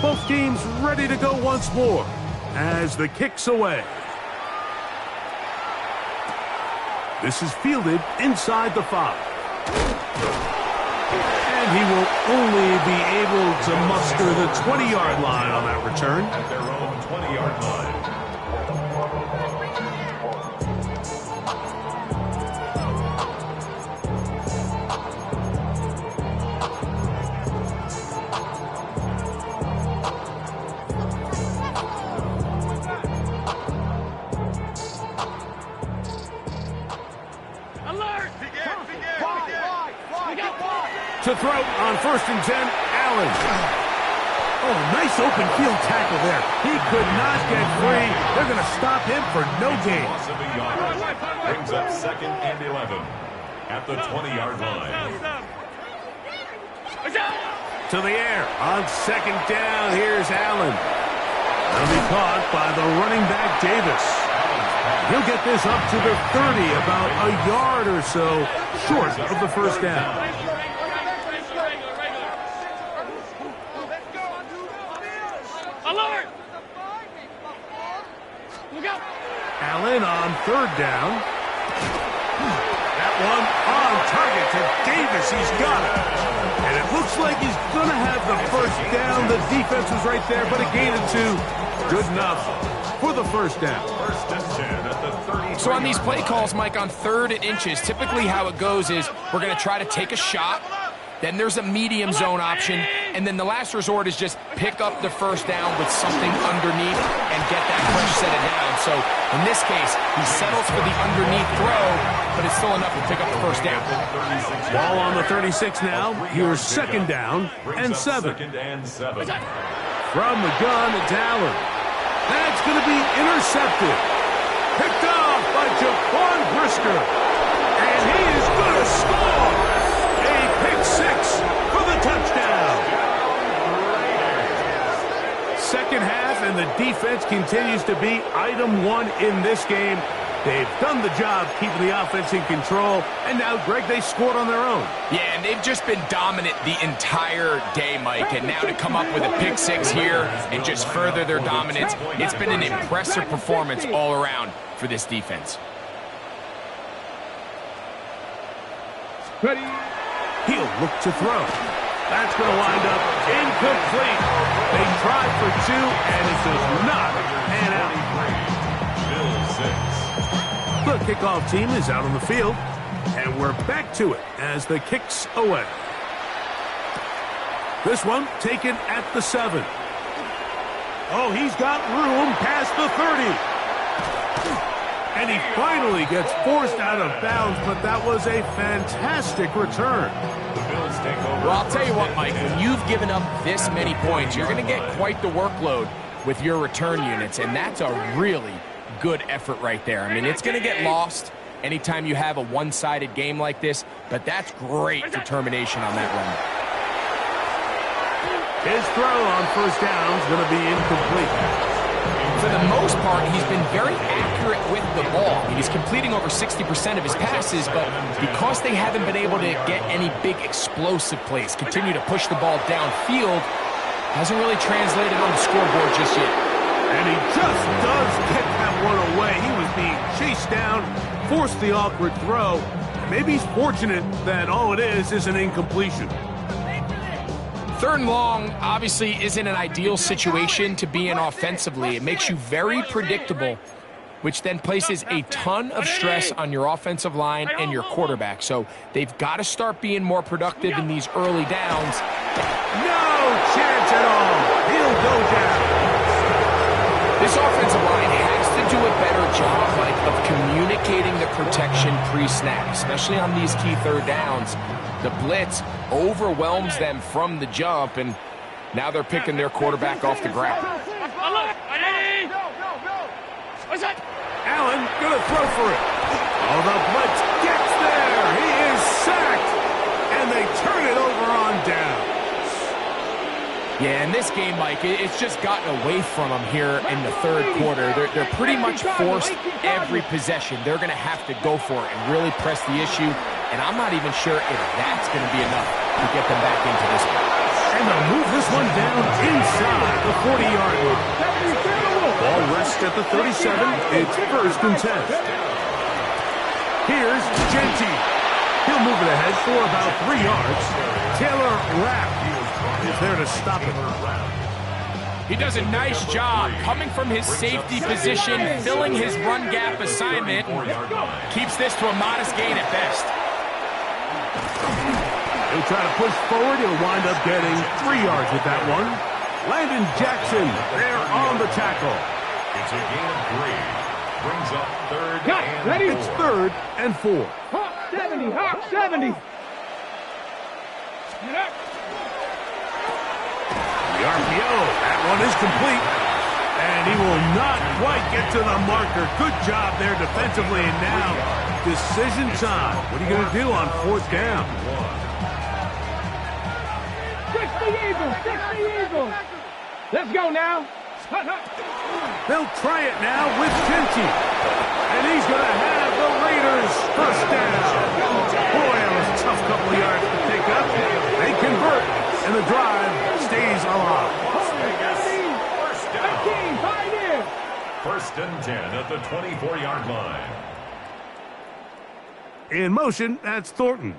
Both teams ready to go once more as the kick's away. This is fielded inside the 5. And he will only be able to muster the 20-yard line on that return. At their own 20-yard line. To throw on 1st and 10, Allen. Oh, nice open field tackle there. He could not get free. They're going to stop him for no gain. Loss of a yard. Brings up 2nd and 11 at the 20-yard line. To the air on 2nd down. Here's Allen. That'll be caught by the running back, Davis. He'll get this up to the 30, about a yard or so short of the first down. Allen on 3rd down. That one on target to Davis. He's got it. And it looks like he's going to have the first down. The defense was right there, but a gain of 2. Good enough for the first down. 1st and 10 at the 30. So on these play calls, Mike, on 3rd and inches, typically how it goes is we're going to try to take a shot. Then there's a medium zone option, and then the last resort is just pick up the first down with something underneath and get that fresh set of down. So in this case, he settles for the underneath throw, but it's still enough to pick up the first down. Ball on the 36 now. Here's 2nd down and 7. From the gun, it's Allen. That's going to be intercepted. Picked off by Jaquan Brisker. And he is going to score. Pick 6 for the touchdown. Second half, and the defense continues to be item 1 in this game. They've done the job keeping the offense in control, and now, Greg, they scored on their own. Yeah, and they've just been dominant the entire day, Mike, and now to come up with a pick 6 here and just further their dominance, it's been an impressive performance all around for this defense. Ready. He'll look to throw. That's going to wind up incomplete. They tried for 2, and it does not pan out. The kickoff team is out on the field, and we're back to it as the kick's away. This one taken at the 7. Oh, he's got room past the 30. And he finally gets forced out of bounds, but that was a fantastic return. Well, I'll tell you what, Mike, when you've given up this many points, you're going to get quite the workload with your return units, and that's a really good effort right there. I mean, it's going to get lost anytime you have a one-sided game like this, but that's great determination on that run. His throw on first down is going to be incomplete. For the most part, he's been very accurate with the ball. I mean, he's completing over 60% of his passes, but because they haven't been able to get any big explosive plays, continue to push the ball downfield, hasn't really translated on the scoreboard just yet. And he just does get that one away. He was being chased down, forced the awkward throw. Maybe he's fortunate that all it is an incompletion. 3rd and long obviously isn't an ideal situation to be in offensively. It makes you very predictable, which then places a ton of stress on your offensive line and your quarterback. So they've got to start being more productive in these early downs. No chance at all. He'll go down. This offensive line has to do a better job, Mike, of communicating the protection pre-snap, especially on these key 3rd downs. The blitz overwhelms them from the jump, and now they're picking their quarterback off the ground. Allen gonna throw for it. Oh, the blitz gets there. He is sacked, and they turn it over on down. Yeah, in this game, Mike, it's just gotten away from them here in the 3rd quarter. They're pretty much forced every possession. They're going to have to go for it and really press the issue, and I'm not even sure if that's going to be enough to get them back into this one. And they'll move this one down inside the 40-yard line. Ball rests at the 37. It's 1st and 10. Here's Genty. He'll move it ahead for about 3 yards. Taylor Rapp is there to stop it. He does a nice job coming from his safety position, filling his run gap assignment, and keeps this to a modest gain at best. He'll try to push forward. He'll wind up getting 3 yards with that one. Landon Jackson there on the tackle. It's a gain of 3. Brings up 3rd and 4. It's 3rd and 4. Hawk 70, Hawk 70. The RPO, that one is complete. And he will not quite get to the marker. Good job there defensively. And now, decision time. What are you going to do on 4th down? 60 Eagles, 60 Eagles. Let's go now. They'll try it now with Genty. And he's going to have the Raiders 1st down. Boy, that was a tough couple of yards to pick up. They convert, and the drive stays alive. 1st and 10 at the 24-yard line. In motion, that's Thornton.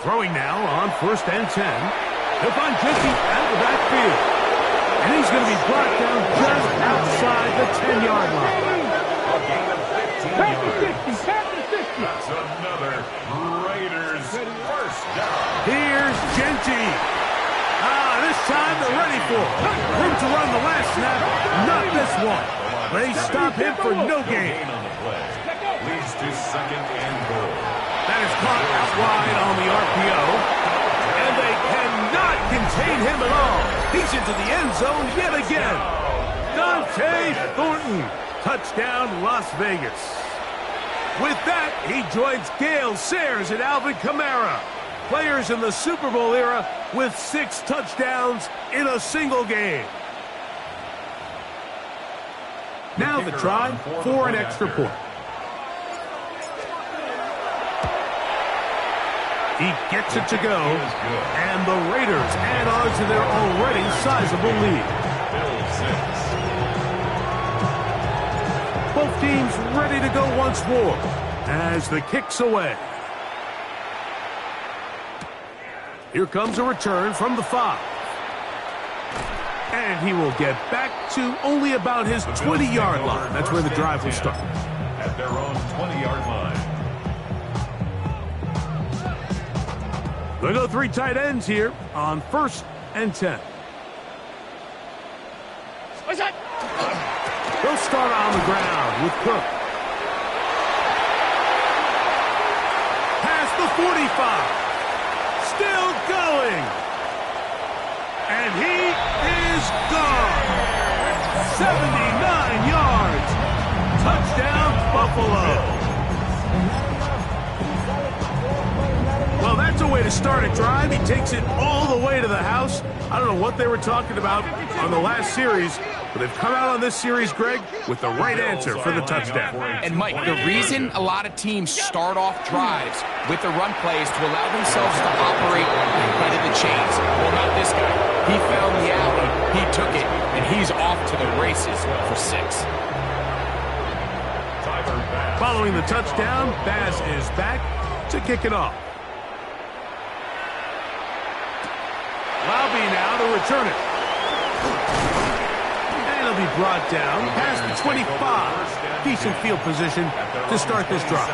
Throwing now on 1st and 10. He'll find Genty out of the backfield. And he's going to be brought down just outside the 10-yard line. A gain of 15 yards. That's another Raiders 1st down. Here's Genty. This time they're ready for it. Room to run the last snap. Not this one. They stop him for no gain. On the play. Leads to 2nd and goal. That is caught out wide on the RPO. And they cannot contain him at all. He's into the end zone yet again. Dante Thornton. Touchdown, Las Vegas. With that, he joins Gale Sayers and Alvin Kamara. Players in the Super Bowl era with 6 touchdowns in a single game. Now the try for an extra point. He gets it to go, and the Raiders add on to their already sizable lead. Both teams ready to go once more as the kick's away. Here comes a return from the 5. And he will get back to only about his 20-yard line. That's where the drive will start. At their own 20-yard line. They'll go 3 tight ends here on 1st and 10. They'll start on the ground with Cook. Past the 45. Still going. And he is gone. 79 yards. Touchdown, Buffalo. Well, that That's a way to start a drive. He takes it all the way to the house. I don't know what they were talking about on the last series, but they've come out on this series, Greg, with the right answer for the touchdown. And, Mike, the reason a lot of teams start off drives with the run play is to allow themselves to operate ahead of the chains. Well, not this guy. He found the alley, he took it, and he's off to the races for 6. Following the touchdown, Baz is back to kick it off. Laube now to return it. And it'll be brought down past the 25. Decent field position to start this drive.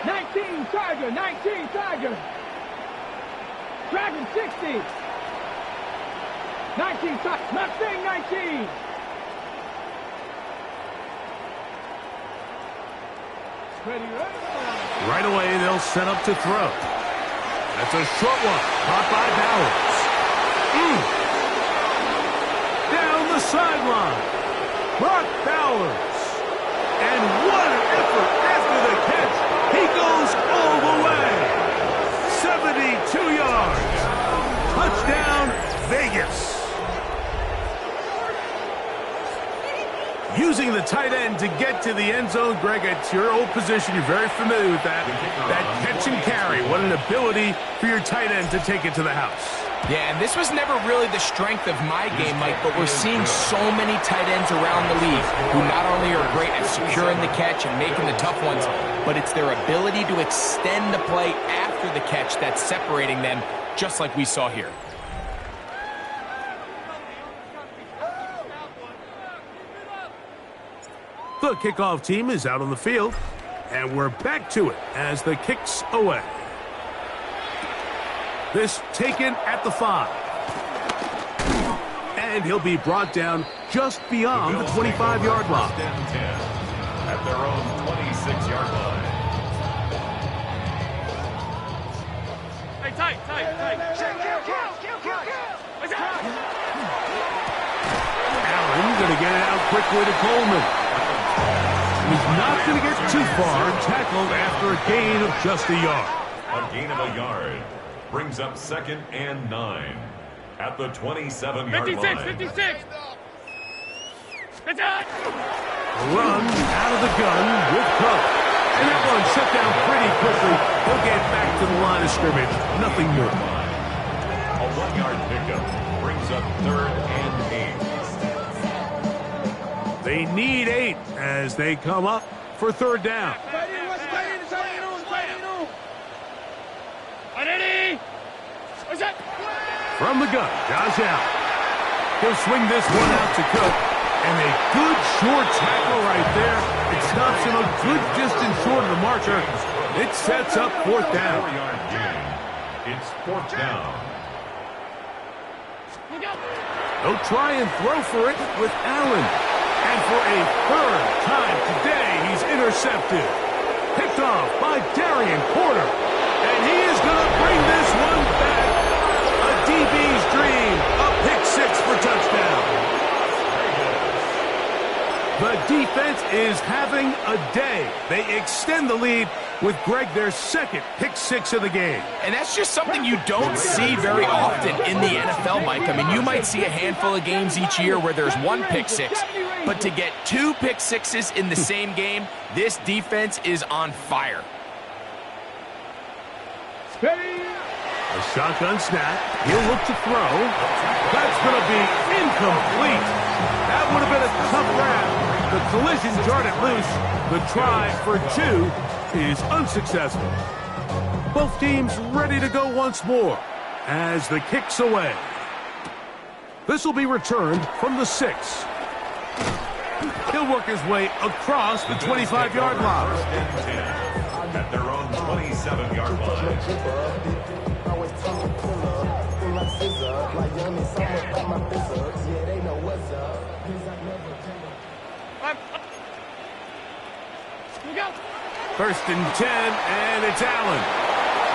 19 Tiger, 19 Tiger. Dragon 60. 19 Tiger, Mustang 19. Right away, they'll set up to throw. That's a short one, caught by Bowers. Down the sideline, Brock Bowers. And what an effort after the catch. He goes all the way. 72 yards. Touchdown, Vegas. Using the tight end to get to the end zone, Greg, it's your old position. You're very familiar with that. That catch and carry. What an ability for your tight end to take it to the house. Yeah, and this was never really the strength of my game, Mike, but we're seeing so many tight ends around the league who not only are great at securing the catch and making the tough ones, but it's their ability to extend the play after the catch that's separating them, just like we saw here. The kickoff team is out on the field, and we're back to it as the kick's away. This taken at the 5. And he'll be brought down just beyond the 25-yard line. At their own 26-yard line. Hey, tight. Allen going to get it out quickly to Coleman. He's not going to get too far, tackled after a gain of just a yard. A gain of a yard brings up 2nd and 9 at the 27-yard line. 56. A run out of the gun with cover. And that one shut down pretty quickly. He'll get back to the line of scrimmage. Nothing more. A 1-yard pickup brings up 3rd and 8. They need 8 as they come up for 3rd down. From the gun, Josh Allen. He'll swing this one out to Cook. And a good short tackle right there. It stops him a good distance short of the marker. It sets up 4th down. 4-yard gain. It's 4th down. They'll try and throw for it with Allen. And for a 3rd time today, he's intercepted. Picked off by Darian Porter. And he is going to bring this one back. A DB's dream. A pick 6 for touchdown. The defense is having a day. They extend the lead with, Greg, their 2nd pick 6 of the game. And that's just something you don't see very often in the NFL, Mike. I mean, you might see a handful of games each year where there's 1 pick 6, but to get 2 pick 6s in the same game, this defense is on fire. A shotgun snap. He'll look to throw. That's going to be incomplete. That would have been a tough grab. The collision jarred it loose. The try for 2 is unsuccessful. Both teams ready to go once more as the kick's away. This will be returned from the 6. He'll work his way across the 25-yard line. At their own 27-yard line. First and 10, and it's Allen.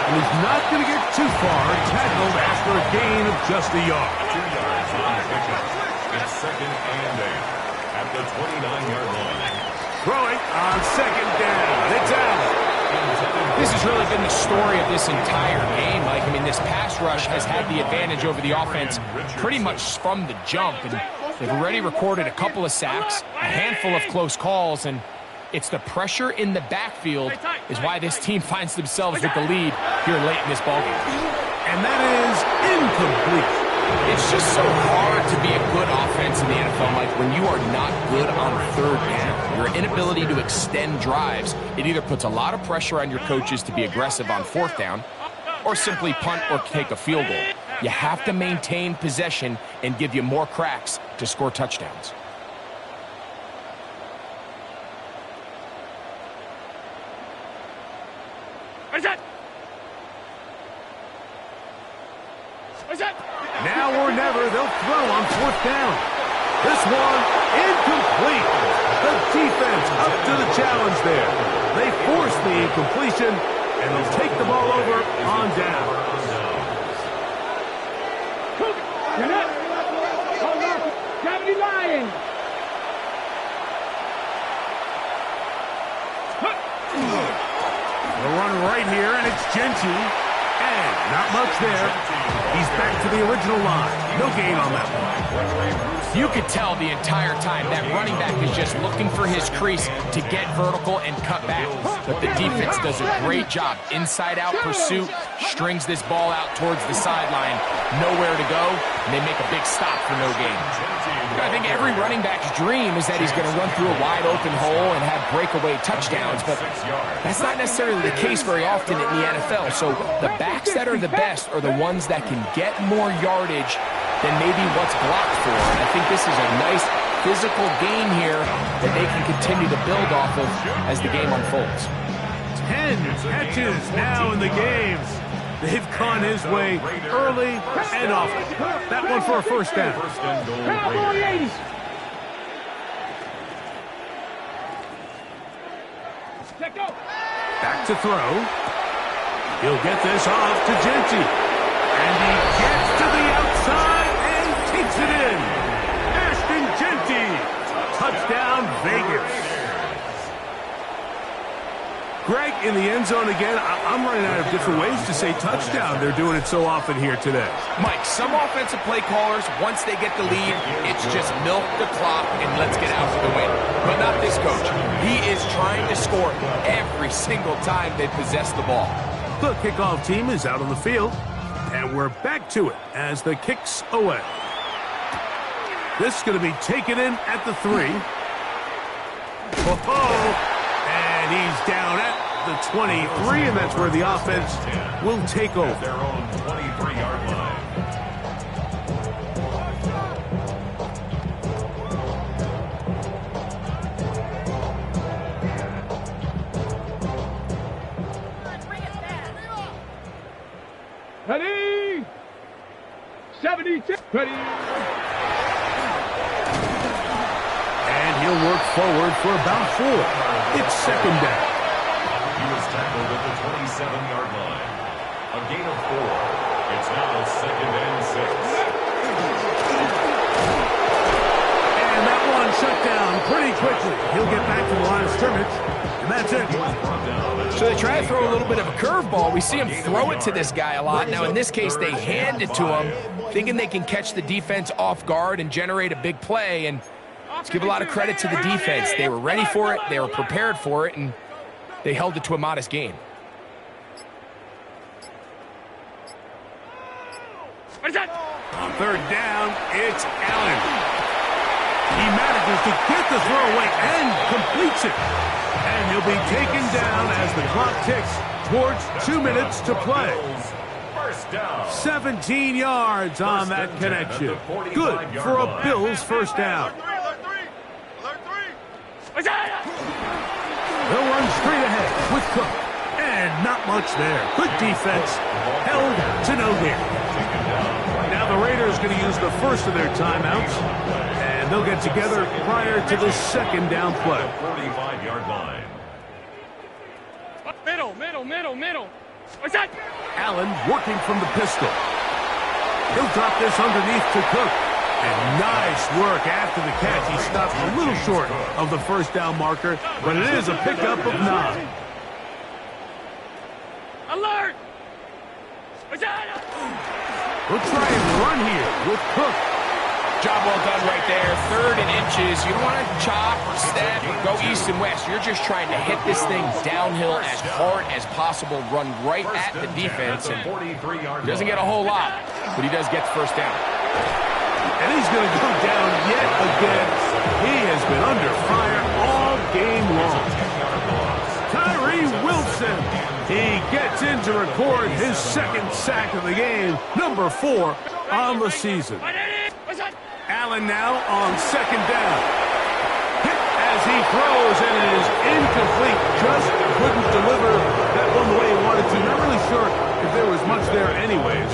And he's not going to get too far. Tackled after a gain of just a yard. 2 yards on the pickup. It's 2nd and 8 at the 29-yard line. Throwing on 2nd down. It's Allen. This has really been the story of this entire game. Like, I mean, this pass rush has had the advantage over the offense pretty much from the jump. And they've already recorded a couple of sacks, a handful of close calls, and it's the pressure in the backfield is why this team finds themselves with the lead here late in this ballgame. And that is incomplete. It's just so hard to be a good offense in the NFL, Mike, when you are not good on 3rd down. Your inability to extend drives, it either puts a lot of pressure on your coaches to be aggressive on 4th down or simply punt or take a field goal. You have to maintain possession and give you more cracks to score touchdowns. Now or never, they'll throw on 4th down. This one, incomplete. The defense up to the challenge there. They force the incompletion, and they'll take the ball over on down. Get up. Hold on. Gravity Lions. The run right here, and it's Genty. And not much there. He's back to the original line. No gain on that one. You could tell the entire time that running back is just looking for his crease to get vertical and cut back. But the defense does a great job. Inside-out pursuit, strings this ball out towards the sideline. Nowhere to go, and they make a big stop for no gain. I think every running back's dream is that he's going to run through a wide-open hole and have breakaway touchdowns, but that's not necessarily the case very often in the NFL. So the backs that are the best are the ones that can get more yardage than maybe what's blocked for. And I think this is a nice physical gain here that they can continue to build off of as the game unfolds. 10 catches now in the game. They've gone his way early and often. That one for a 1st down. Cowboy 80s. Let go. Back to throw. He'll get this off to Genty. And he gets to the outside and takes it in. Ashton Genty. Touchdown, Vegas. Greg, in the end zone again, I'm running out of different ways to say touchdown. They're doing it so often here today. Mike, some offensive play callers, once they get the lead, it's just milk the clock and let's get out for the win. But not this coach. He is trying to score every single time they possess the ball. The kickoff team is out on the field, and we're back to it as the kick's away. This is going to be taken in at the 3. And he's down at the 23, and that's where the offense will take over. Their own 23-yard line. Ready? 72. Ready? And he'll work forward for about 4. It's 2nd down. He was tackled at the 27-yard line. A gain of 4. It's now 2nd and 6. And that one shut down pretty quickly. He'll get back to the line of scrimmage. And that's it. So they try to throw a little bit of a curveball. We see him throw it to this guy a lot. Now, in this case, they hand it to him, thinking they can catch the defense off guard and generate a big play. And let's give a lot of credit to the defense. They were ready for it, they were prepared for it, and they held it to a modest gain. On 3rd down, it's Allen. He manages to get the throw away and completes it. And he'll be taken down as the clock ticks towards 2 minutes to play. 17 yards on that connection. Good for a Bills 1st down. They'll run straight ahead with Cook. And not much there. Good defense. Held to no gain. Now the Raiders going to use the first of their timeouts. And they'll get together prior to the 2nd down play. 45-yard line. Middle. What's that? Allen working from the pistol. He'll drop this underneath to Cook. And nice work after the catch. He stopped a little short of the first down marker, but it is a pickup of 9. Alert! What's that? We'll try and run here with Cook. Job well done right there. 3rd and inches. You don't want to chop or step or go east and west. You're just trying to hit this thing downhill as hard as possible, run right at the defense. And he doesn't get a whole lot, but he does get the first down. And he's going to go down yet again. He has been under fire all game long. Tyree Wilson. He gets in to record his 2nd sack of the game, number 4 on the season. Allen now on 2nd down. Hit as he throws, and it is incomplete. Just couldn't deliver that one the way he wanted to. Not really sure if there was much there anyways.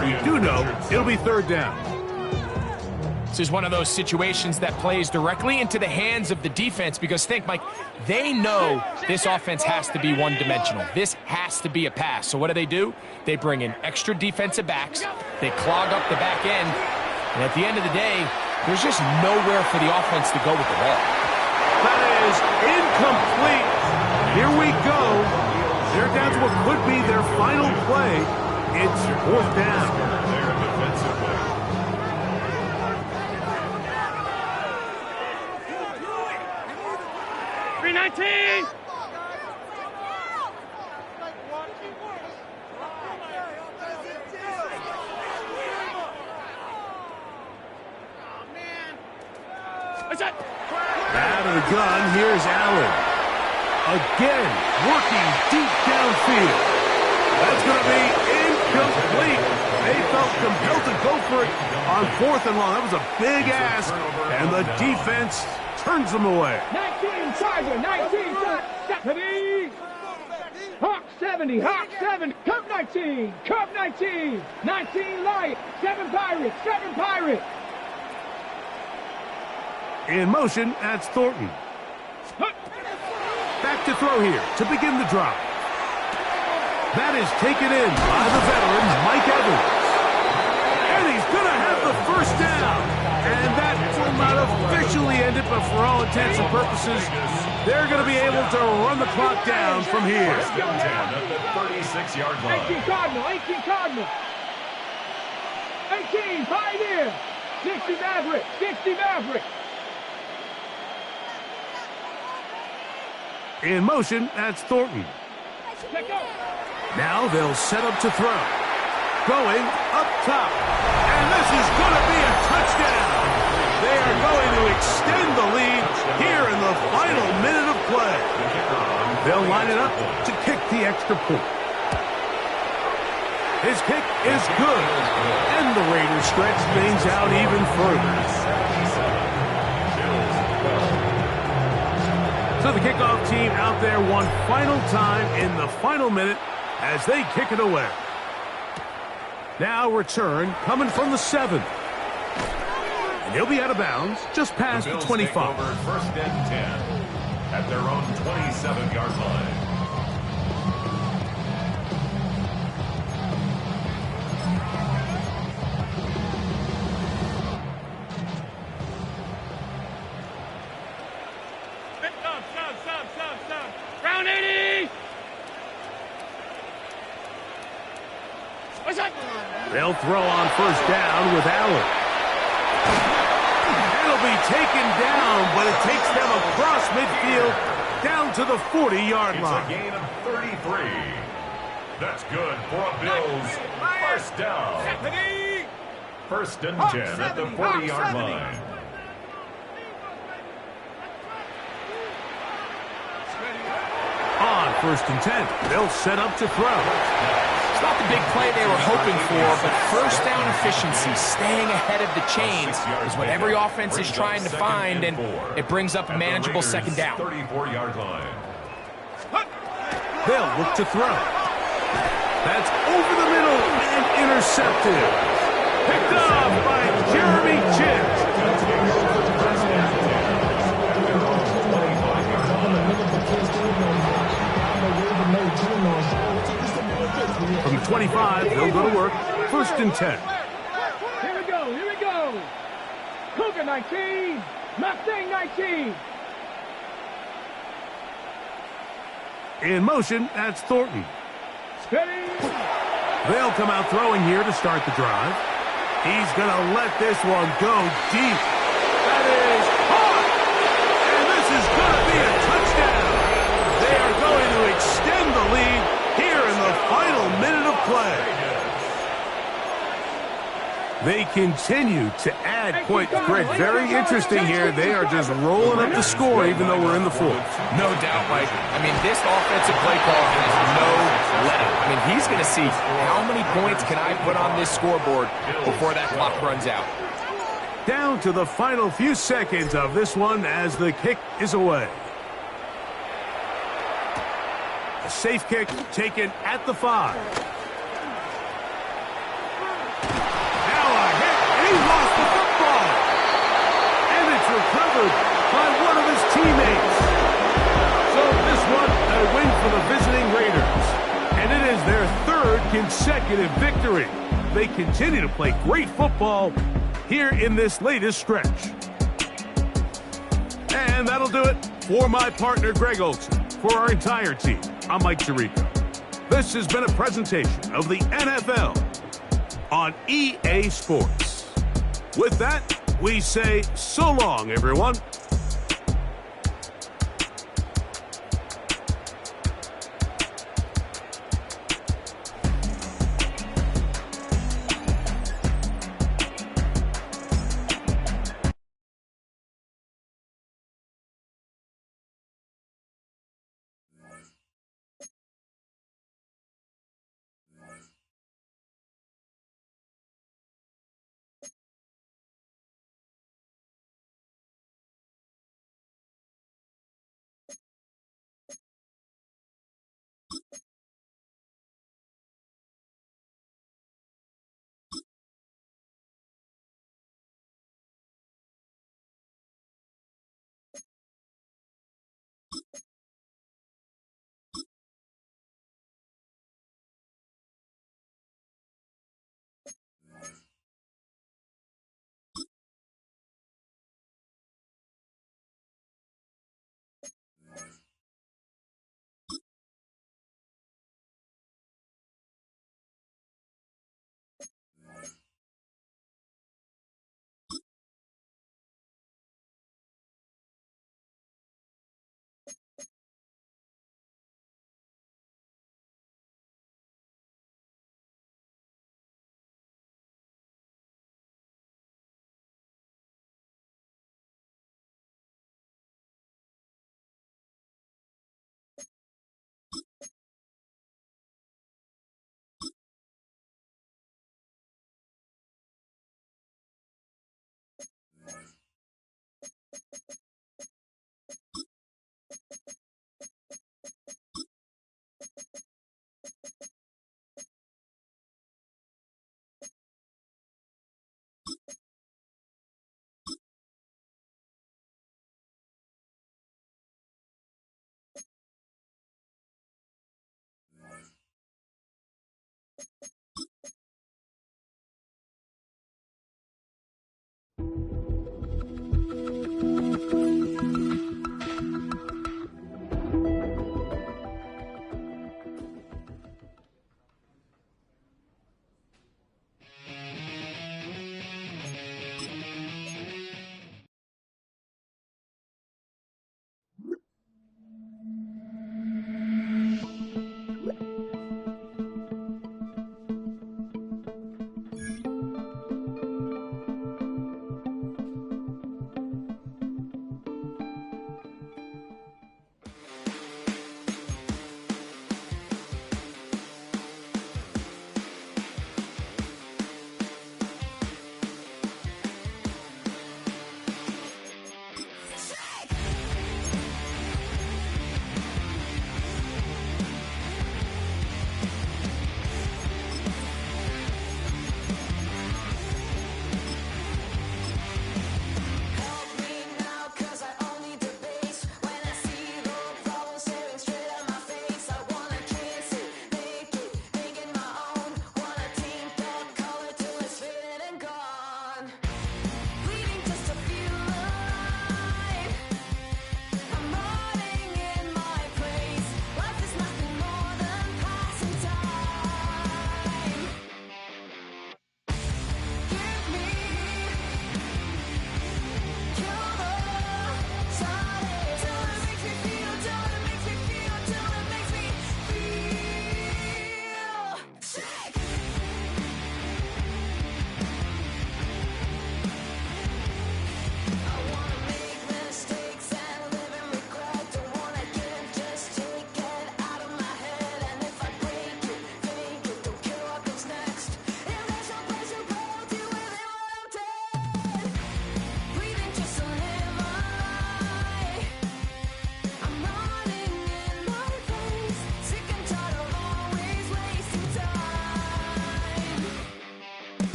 We do know it'll be 3rd down. This is one of those situations that plays directly into the hands of the defense because think, Mike, they know this offense has to be one-dimensional. This has to be a pass. So what do? They bring in extra defensive backs. They clog up the back end. And at the end of the day, there's just nowhere for the offense to go with the ball. That is incomplete. Here we go. They're down to what could be their final play. It's 4th down. 319! Out of the gun, here's Allen. Again, working deep downfield. That's going to be incomplete. They felt compelled to go for it on 4th and long. That was a big ask, and the defense turns them away. 19 Charger, 19 70. Hawk 70, Hawk 7, Cub 19, Cub 19, 19 Lion, 7 Pirates, 7 Pirates. In motion, that's Thornton. Back to throw here to begin the drop. That is taken in by the veteran, Mike Evans. And he's going to have the first down. And that will not officially end it, but for all intents and purposes, they're going to be able to run the clock down from here. 10 at the 36-yard line. 18 Cardinal, 18 Cardinal. 18 Pioneer. 60 Maverick, 60 Maverick. In motion, that's Thornton. Now they'll set up to throw. Going up top. And this is going to be a touchdown. They are going to extend the lead here in the final minute of play. They'll line it up to kick the extra point. His kick is good. And the Raiders stretch things out even further. So the kickoff team out there one final time in the final minute as they kick it away. Now return coming from the 7. And he'll be out of bounds just past the 25. Over 1st and 10 at their own 27-yard line. Round 80! They'll throw on 1st down with Allen. It'll be taken down, but it takes them across midfield down to the 40-yard line. It's a gain of 33. That's good for a Bills 1st down. 1st and 10 at the 40-yard line. On 1st and 10, they'll set up to throw. It's not the big play they were hoping for, but 1st down efficiency, staying ahead of the chains, is what every offense is trying to find, and it brings up a manageable 2nd down. 34-yard line. They'll look to throw. That's over the middle and intercepted. Picked off by Jeremy Chint. the 25. They'll go to work. 1st and 10. Here we go, here we go. Cougar 19, Mustang 19. In motion, that's Thornton. Steady. They'll come out throwing here to start the drive. He's going to let this one go deep. That is hot. And this is going to be a touchdown. They are going to extend the lead here in the final minute of play. They continue to add points. Greg, very interesting here. They are just rolling up the score even though we're in the 4th. No doubt, Mike. I mean, this offensive play call has no let-up. I mean, he's going to see how many points can I put on this scoreboard before that clock runs out. Down to the final few seconds of this one as the kick is away. A safe kick taken at the 5. He lost the football. And it's recovered by one of his teammates. So this one, a win for the visiting Raiders. And it is their 3rd consecutive victory. They continue to play great football here in this latest stretch. And that'll do it for my partner, Greg Olson. For our entire team, I'm Mike Tirico. This has been a presentation of the NFL on EA Sports. With that, we say so long, everyone.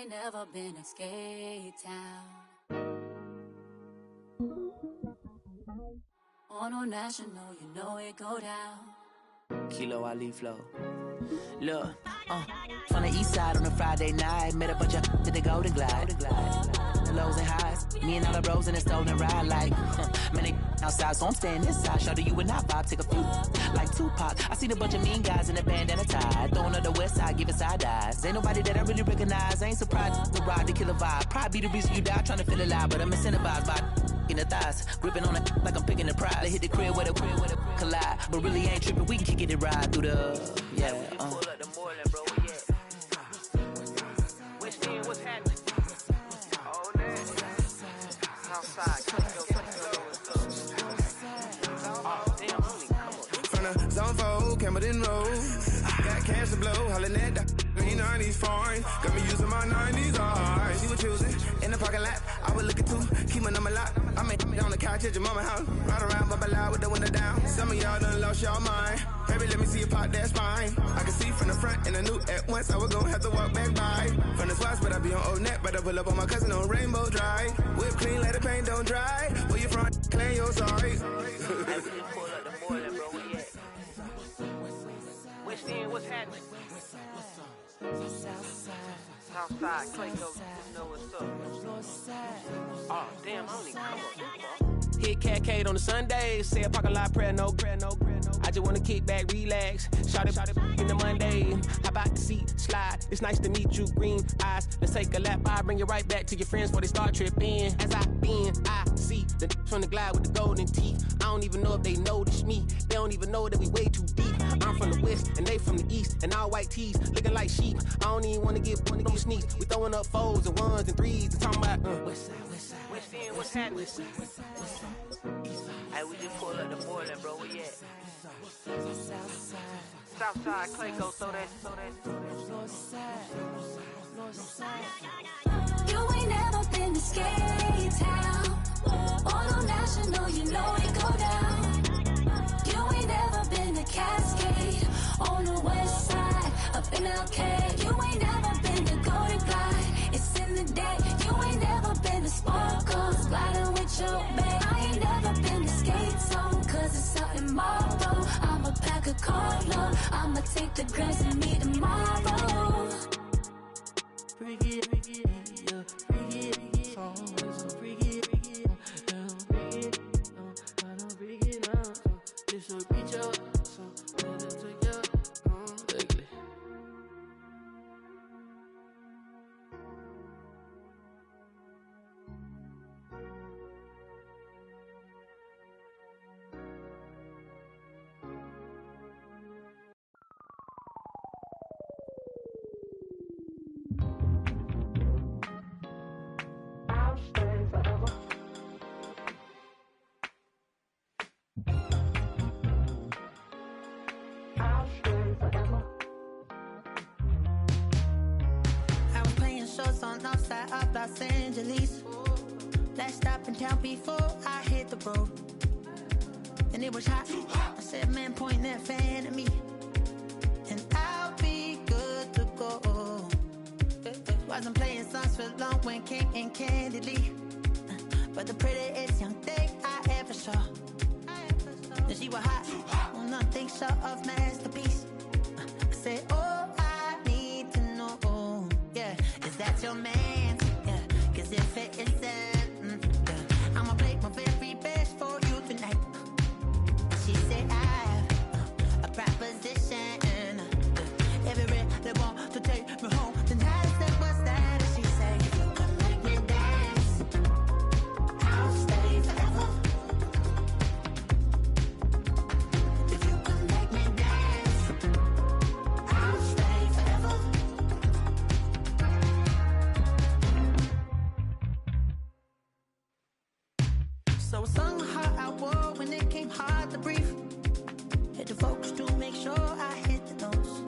ain't never been a skate town. On no national, you know it go down. Kilo Ali Flow. Look, from the east side on a Friday night, met a bunch of to the Golden Glide. The lows and highs, me and all the bros in a stolen ride like, man, they outside, so I'm staying inside. Show you and I vibe, take a few like Tupac. I seen a bunch of mean guys in a bandana tie, throwing up the west side, giving side eyes. Ain't nobody that I really recognize. I ain't surprised to ride the killer vibe. Probably be the reason you die trying to feel alive, but I'm incentivized by in the thighs, gripping on it like I'm picking the prize. They hit the crib with a collide, but really ain't tripping. We can kick it and ride through the Pull up the Moreland, bro. Where you at? West End, what's happening? All that. Southside, damn, homie, come on. From the zone 4, Campbellton Road. Got cash to blow, hollin' at the green 90s foreign. Got me using my 90s, alright. She was choosing in the parking lot. I was looking too, keep my number locked. I make me on the couch at your mama house. Ride around, bubble loud with the window down. Some of y'all done lost y'all mind. Baby, let me see you pop that spine. I can see from the front and I knew at once I was gonna have to walk back by. From the spots, but I be on Old Neck. But I pull up on my cousin on Rainbow Drive. Whip clean, let the paint don't dry. Where you from? Claim your sorry. Pull up the Moreland, bro. Where you at? West End, what's happening? Southside, Clayco, just know what's up. Oh, damn, homie, come on. Hit Cat on the Sundays, say a parking lot prayer, no. I just wanna kick back, relax, shout it in the Monday. How about the seat slide? It's nice to meet you, green eyes. Let's take a lap by, bring you right back to your friends before they start tripping. As I see the from the glide with the golden teeth. I don't even know if they notice me. They don't even know that we way too deep. I'm from the west and they from the east, and all white tees looking like sheep. I don't even wanna get one of these sneaks. We throwing up 4s and 1s and 3s and talking about West End, what's happening? Hey, we just pull up the Moreland, bro. Where you at? Southside, Clayco, throw that. You ain't never been to skate town. On no national, you know it go down. You ain't never been to Cascade. On the west side, up in LK. You ain't never been to Golden Glide. It's in the day. You ain't never been to Sparkles, gliding with your babe. I ain't never been to Skate Zone, cause it's out in Marlboro. I'ma pack a carload. I'ma take the grams and meet tomorrow. Bring it, yeah, bring it, so bring it, I don't bring it now. This will reach out, so let it take you, ugly. Of Los Angeles. Last stop in town before I hit the road. And it was hot. I said, man, point that fan at me, and I'll be good to go. Wasn't playing songs for long when came in candidly, but the prettiest young thing I ever saw. And she was hot. Well, nothing short of masterpiece. I said, oh, I need to know, yeah, is that your man? Cause if it isn't, I'ma play my very best for you tonight. She said I have a proposition. Every they want to take me home tonight. I said, what's that? And she said, if you can make me dance, I'll stay forever. If you can make me dance, I'll stay forever. So I sung how I wore when it came hard to breathe. Hit the focus to make sure I hit the notes.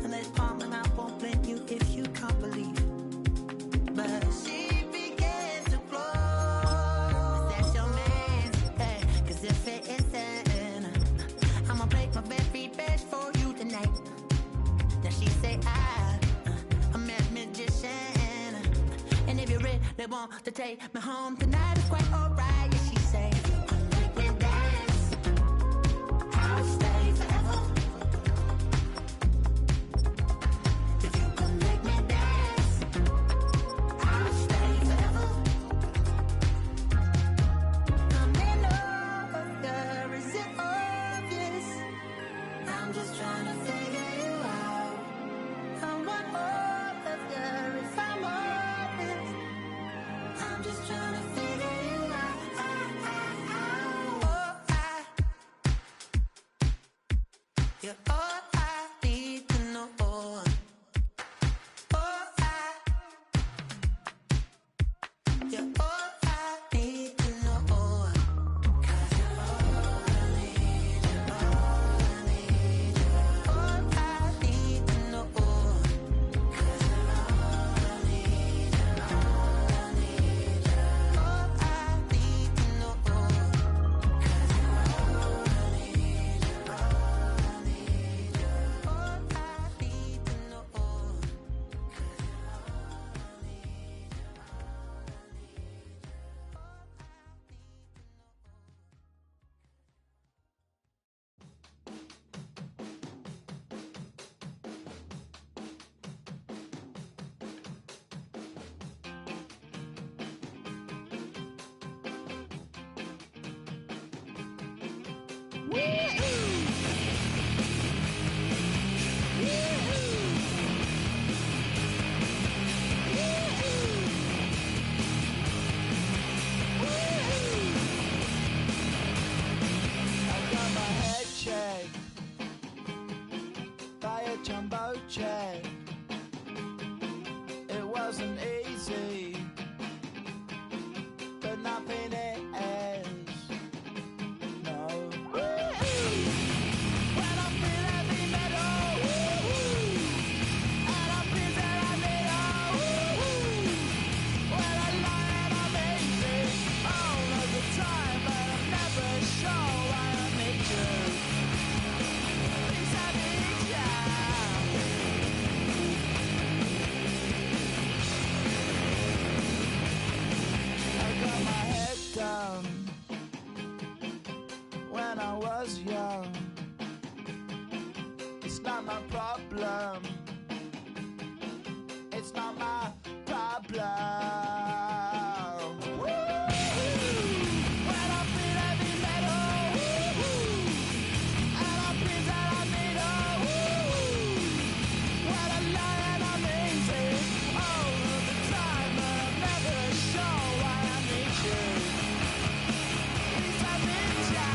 And let's palm and I won't blame you if you can't believe. But she began to flow. That's your man, hey, cause if it isn't, I'ma play my very best for you tonight. Then she say I'm a magician. they want to take me home tonight. It's quite alright, yeah, she say. Make me dance, I'll stay forever. If you can make me dance, I'll stay forever. I'm in order, is it obvious? I'm just trying to figure you out. I want all of you if I'm honest. I'm just trying to figure you out. You're all I need to know. You're all I need to know. 'Cause you're all I need, you're all I need, you're all I need to know. 'Cause you're all I need, you're all I need, you're all I need to know. 'Cause you're all I need, you're all I need, you're all I need to know. 'Cause you're all I need, you're all I need, you're all I need, you're all I need to know. I got my head checked by a jumbo jet. It wasn't easy, but nothing is. No. When I feel heavy metal, and I feel that I need when I lie and I'm easy all of the time, but I'm never sure why I need you. Please, I need you. I got my head down when I was young. It's not my problem. It's not my problem. When I feel heavy metal, and I feel that I need when I lie and I'm easy all of the time, but I'm never sure why I need you. Please, I need you.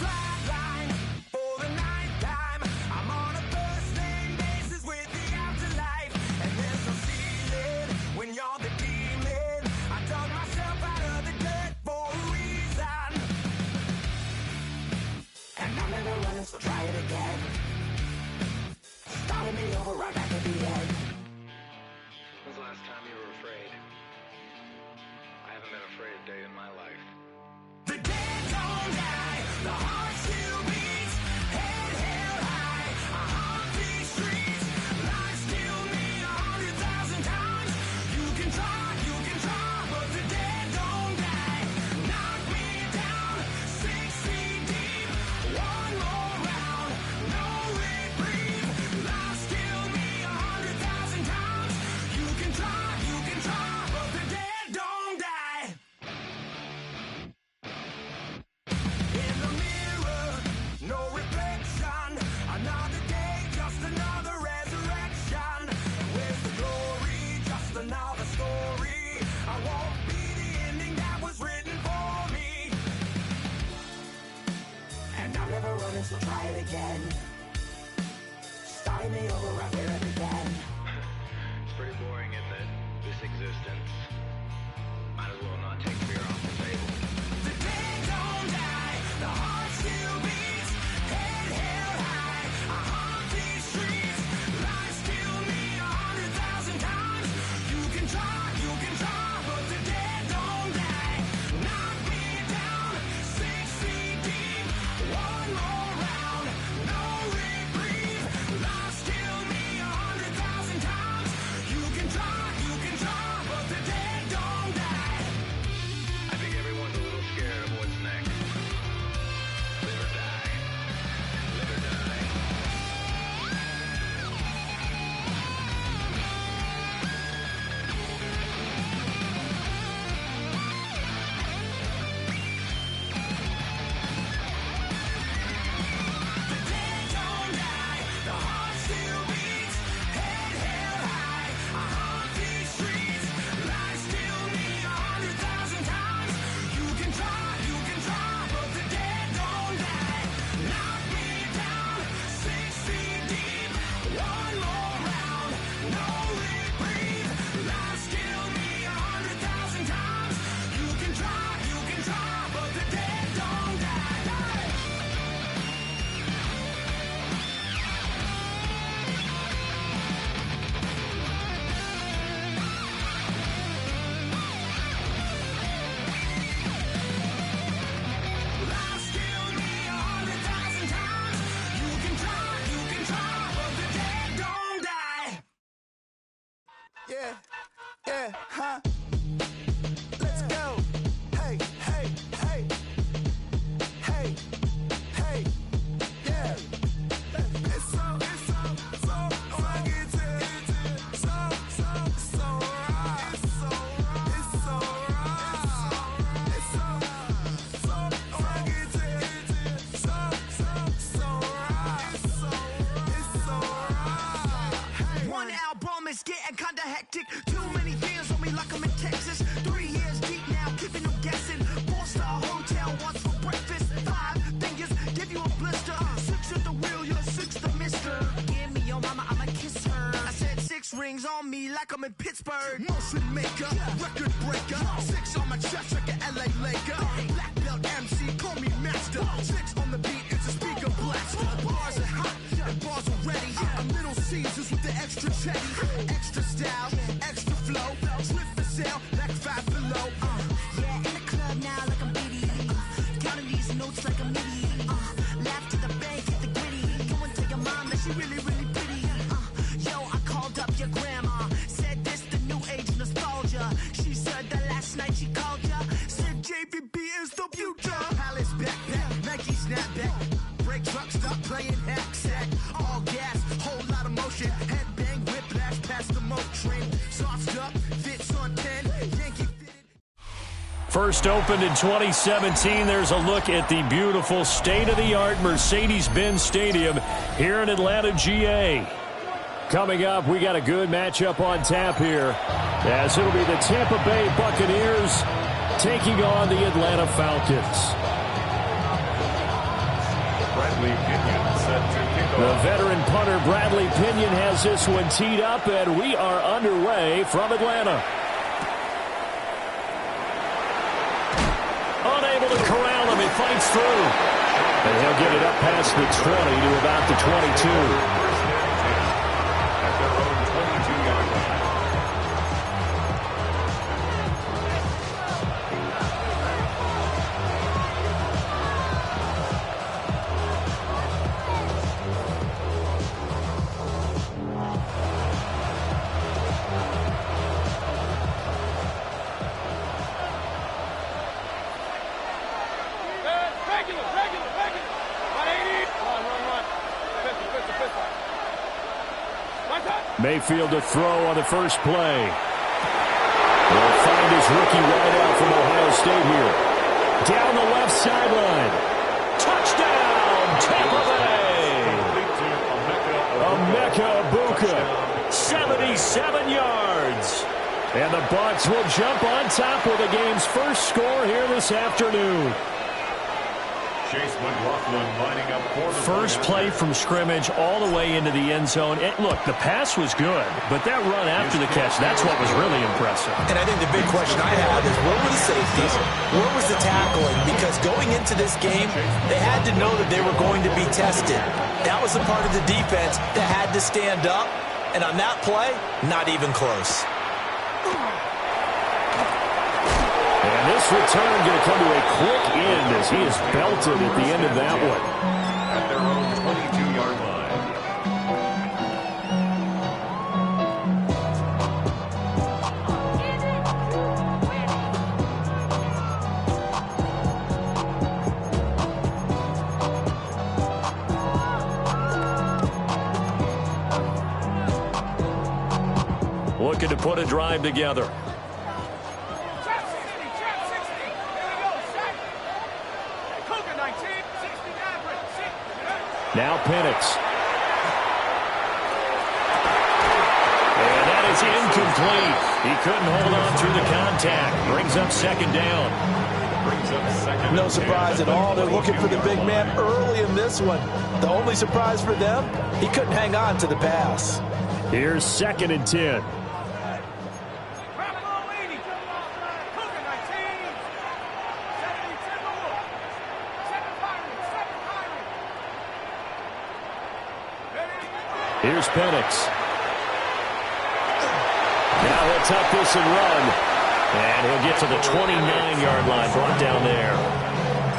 Flatline for the ninth time. I'm on a first name basis with the afterlife, and there's no ceiling when you're the demon. I dug myself out of the dirt for a reason, and I'm never running, so try it again. Starting me over right back at the end. When's the last time you were afraid? I haven't been afraid a day in my life. The dead don't die, the heart still beats, head held high, I haunt these streets, lies kill me 100,000 times. You can try, but the dead don't die. Knock me down, 6 feet deep, one more round, no reprieve. Lies kill me 100,000 times. You can try, but the dead don't die. In the mirror, no reflection. Another day, just another resurrection. Where's the glory? Just another story. I won't be the ending that was written for me. And I'm never running, so try it again. Starting me over right there at the end. It's pretty boring, isn't it? This existence. Might as well not take fear off the table. The dead don't die, the heart still beats, head Yeah, yeah, huh? Let's go. Hey, hey, hey. Hey, hey, yeah. It's so rugged. So right. It's so rugged. It's so right. One album is getting kinda hectic. Too many fans on me like I'm in Texas. 3 years deep now, keeping them guessing. 4-star hotel, what's for breakfast? 5 fingers, give you a blister. 6 at the wheel, you're 6 the mister. Give me your mama, I'ma kiss her. I said 6 rings on me like I'm in Pittsburgh. Motion maker, record breaker. 6 on my chest like an LA Laker. Black belt MC, call me master. 6 on the beat, it's a speaker blaster. Bars are hot, and bars are ready. A Little Caesars with the extra chetty. Extra style, extra flow. Drift for sale, like 5 below. Yeah, in the club now like I'm Biddy. Counting these notes like a MIDI. Laugh to the bank, hit the gritty. Go and tell your mom that she really, really pretty. Yo, I called up your grandma. Said this the new age nostalgia. She said that last night she called ya. Said JVB is the future. Palace backpack, Nike snapback. Break truck, stop playing hack sack. All gas, whole lot of motion. Head bang, whiplash past the moat train. Sauced up, fits on 10. Yankee fitted. First opened in 2017. There's a look at the beautiful state-of-the-art Mercedes-Benz Stadium here in Atlanta, GA. Coming up, we got a good matchup on tap here, as it'll be the Tampa Bay Buccaneers taking on the Atlanta Falcons. Bradley Pinion set to kick The off. veteran punter Bradley Pinion has this one teed up, and we are underway from Atlanta. Unable to corral him, he fights through. And he'll get it up past the 20 to about the 22. At their own 22-yard line. Regular. 180. Run. Pistol. One time. Mayfield to throw on the first play. He'll find his rookie wideout from Ohio State here. Down the left sideline. Touchdown, Tampa Bay! Emeka Egbuka, 77 yards. And the Bucs will jump on top with the game's first score here this afternoon. Chase McLaughlin lining up for the First play from scrimmage all the way into the end zone. And look, the pass was good, but that run after the catch, that's what was really impressive. And I think the big question I have is, where were the safeties? Where was the tackling? Because going into this game, they had to know that they were going to be tested. That was the part of the defense that had to stand up. And on that play, not even close. And this return going to come to a quick end as he is belted at the end of that one. At their own 22-yard line. Looking to put a drive together. Now Penix. And that is incomplete. He couldn't hold on through the contact. Brings up second down. No surprise at all. They're looking for the big man early in this one. The only surprise for them, he couldn't hang on to the pass. Here's 2nd and 10. Here's Penix. Now he'll tuck this and run. And he'll get to the 29-yard line, brought down there.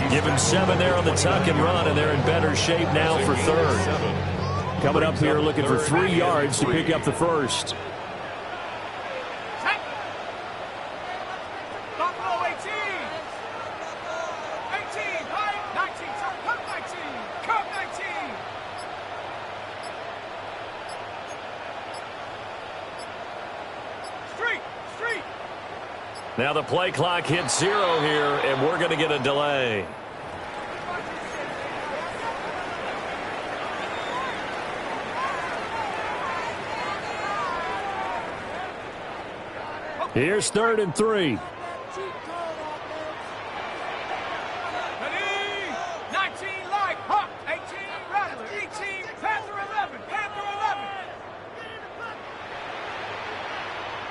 Give him 7 there on the tuck and run, and they're in better shape now for 3rd. Coming up here looking for 3 yards to pick up the first. Now the play clock hits 0 here, and we're going to get a delay. Here's 3rd and 3. 19 light, Hawk, 18 Rattler, 18 Panther 11, Panther 11.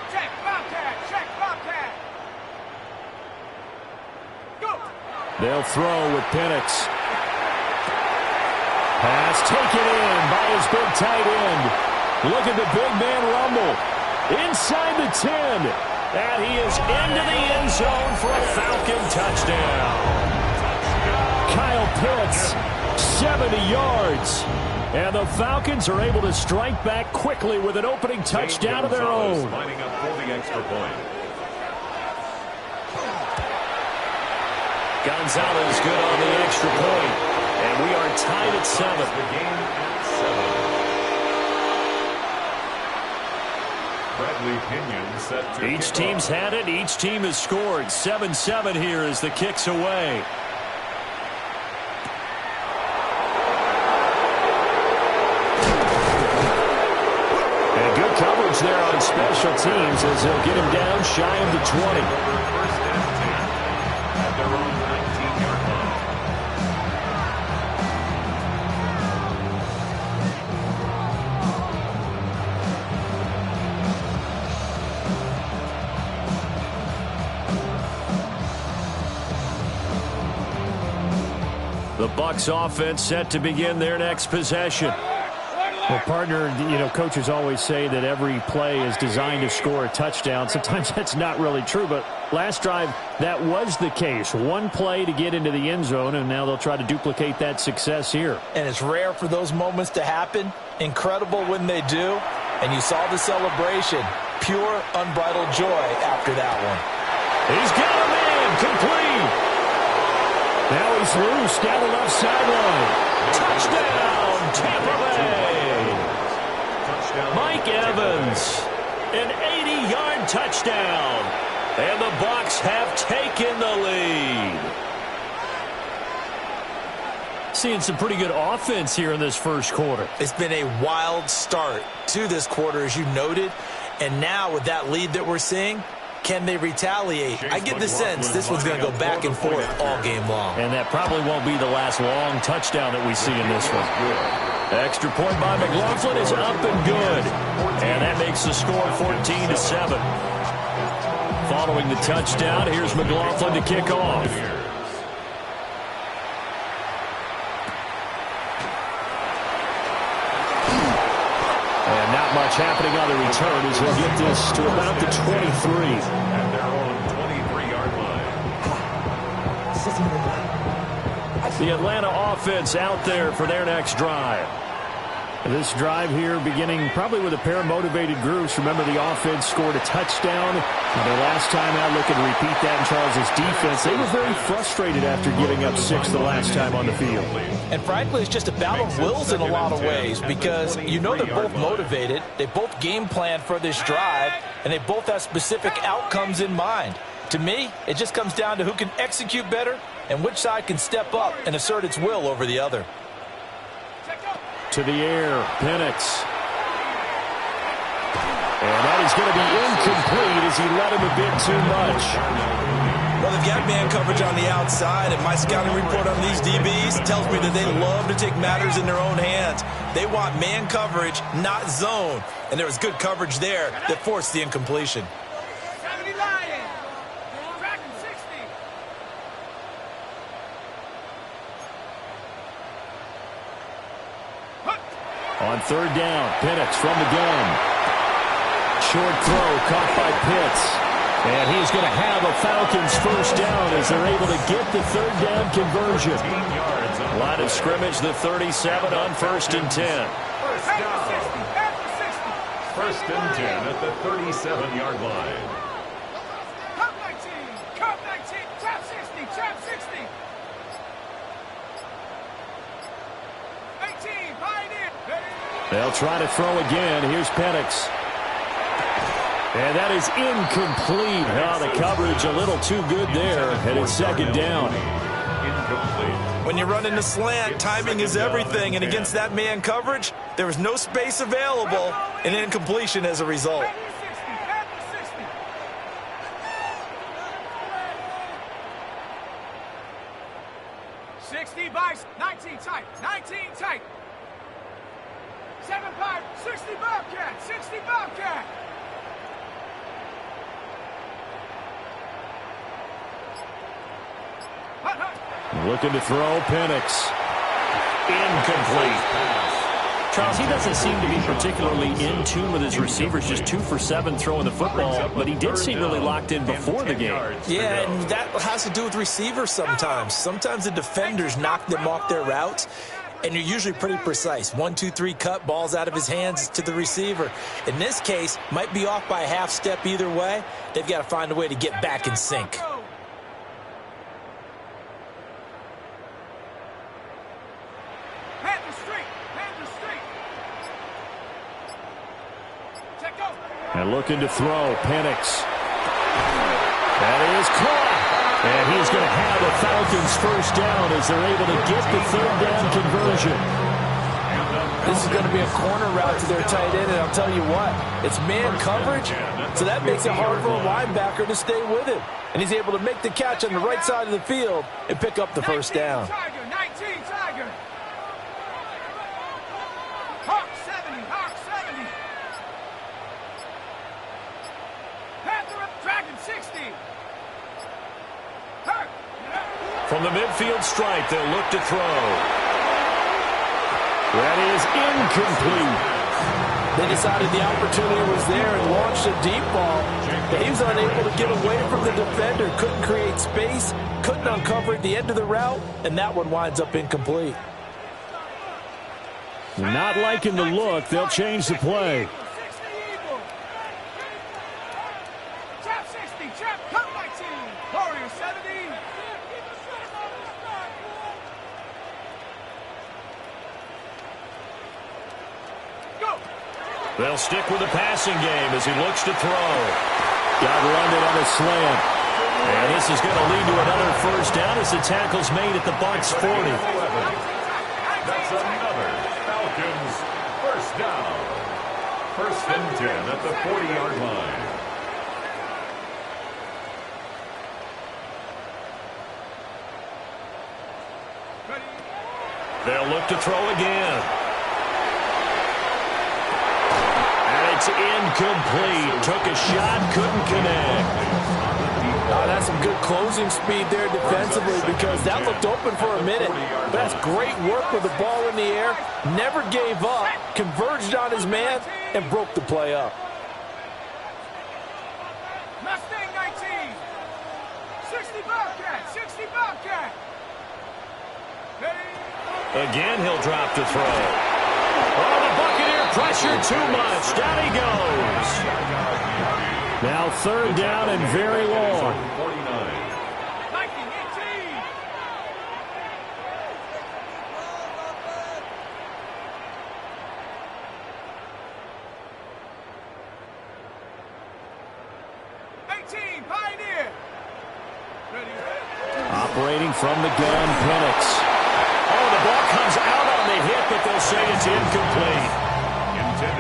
Check Bobcat. Go. They'll throw with Penix. Pass taken in by his big tight end. Look at the big man rumble. Inside the 10. And he is into the end zone for a Falcon touchdown. Kyle Pitts, 70 yards. And the Falcons are able to strike back quickly with an opening touchdown of their own. Lining up for the extra point. Gonzalez good on the extra point. And we are tied at 7. The game at 7. Each team's had it. Each team has scored. 7-7 here as the kick's away. And good coverage there on special teams as they'll get him down shy of the 20. First and 10 at their own 19-yard line. The Bucs offense set to begin their next possession. Well, partner, coaches always say that every play is designed to score a touchdown. Sometimes that's not really true, but last drive, that was the case. One play to get into the end zone, and now they'll try to duplicate that success here. And it's rare for those moments to happen. Incredible when they do. And you saw the celebration. Pure, unbridled joy after that one. He's got a man complete. Now he's loose down the left sideline. Touchdown, Tampa Bay. Mike Evans, an 80-yard touchdown. And the Bucs have taken the lead. Seeing some pretty good offense here in this first quarter. It's been a wild start to this quarter, as you noted. And now with that lead that we're seeing, can they retaliate? I get the sense this one's going to go back and forth all game long. And that probably won't be the last long touchdown that we see in this one. Extra point by McLaughlin is up and good. And that makes the score 14-7. Following the touchdown, here's McLaughlin to kick off. And not much happening on the return as he'll get this to about the 23. At their own 23-yard line. The Atlanta offense out there for their next drive. This drive here beginning probably with a pair of motivated groups. Remember, the offense scored a touchdown. Their last time out, looking to repeat that in Charles' defense. They were very frustrated after giving up 6 the last time on the field. And frankly, it's just a battle of wills in a lot of ways because they're both motivated. They both game planned for this drive, and they both have specific outcomes in mind. To me, it just comes down to who can execute better and which side can step up and assert its will over the other. To the air, Penix. And that is going to be incomplete as he let him a bit too much. Well, they've got man coverage on the outside, and my scouting report on these DBs tells me that they love to take matters in their own hands. They want man coverage, not zone. And there was good coverage there that forced the incompletion. 70 Lions. Tracking 60. On third down, Penix from the gun. Short throw caught by Pitts. And he's going to have a Falcons first down as they're able to get the third down conversion. Line of scrimmage, the 37 on 1st and 10. First and 10 at the 37-yard line. Cup 19, Cup 19, trap 60, trap 60. 18, Pioneer. They'll try to throw again. Here's Penix. And that is incomplete. Oh, the coverage a little too good there, and it's second down. When you run into slant, timing is everything, and against that man coverage, there was no space available, and incompletion as a result. By 19 tight, 19 tight. 7-5, 60 Bobcat, 60 Bobcat. Looking to throw, Penix. Incomplete. Charles, he doesn't seem to be particularly in tune with his receivers, just 2 for 7 throwing the football, but he did seem really locked in before the game. Yeah, and that has to do with receivers sometimes. Sometimes the defenders knock them off their routes, and you're usually pretty precise. 1, 2, 3 cut, balls out of his hands to the receiver. In this case, might be off by a half step either way. They've got to find a way to get back in sync. And looking to throw, Penix. That is caught. And he's going to have the Falcons first down as they're able to get the third down conversion. This is going to be a corner route to their tight end, and I'll tell you what, it's man coverage, so that makes it hard for a linebacker to stay with him. And he's able to make the catch on the right side of the field and pick up the first down. 19 Tiger. Hawk 70, Hawk 70. Panther up, Dragon 60. Hurt. From the midfield stripe, they'll look to throw. That is incomplete. They decided the opportunity was there and launched a deep ball. He was unable to get away from the defender, couldn't create space, couldn't uncover at the end of the route, and that one winds up incomplete. Not liking the look, they'll change the play. Trap 60, trap, come 19. Warrior 70. They'll stick with the passing game as he looks to throw. Got London on a slant. And this is going to lead to another first down as the tackle's made at the Bucs 40. That's another Falcons first down. 1st and 10 at the 40-yard line. They'll look to throw again. It's incomplete. Took a shot, couldn't connect. That's some good closing speed there defensively because that looked open for a minute. But that's great work with the ball in the air. Never gave up, converged on his man, and broke the play up. Mustang 19. 60 Bobcat, 60 Bobcat. Again, he'll drop to throw. Oh, the Buccaneer pressure too much. Down he goes. Now 3rd down and very long. 18, Pioneer. Operating from the gun, Penix. Oh, the ball comes out on the hit, but they'll say it's incomplete.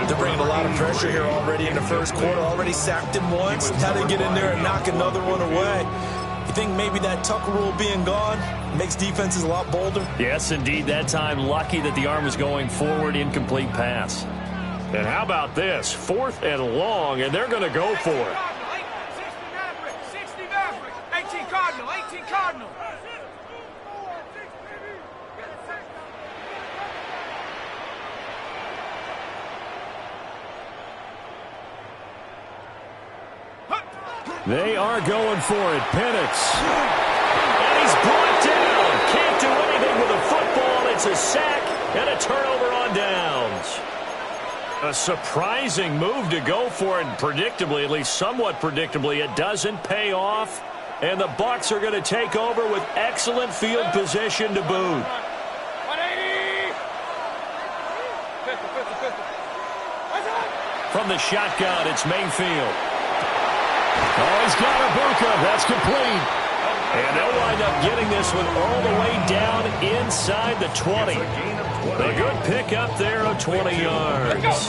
They're bringing a lot of pressure here already in the first quarter. Already sacked him once. Had to get in there and knock another one away. You think maybe that Tucker rule being gone makes defenses a lot bolder? Yes, indeed. That time, lucky that the arm was going forward, incomplete pass. And how about this? 4th and long, and they're going to go for it. 60 Maverick, 18 Cardinal, 18 Cardinal. They are going for it. Penix. And he's brought down. Can't do anything with the football. It's a sack and a turnover on downs. A surprising move to go for it. Predictably, at least somewhat predictably, it doesn't pay off. And the Bucs are going to take over with excellent field position to boot. 180. Pistol. From the shotgun, it's Mayfield. Oh, he's got Ibuka. That's complete. And they'll wind up getting this one all the way down inside the 20. A good pick up there of 20 yards.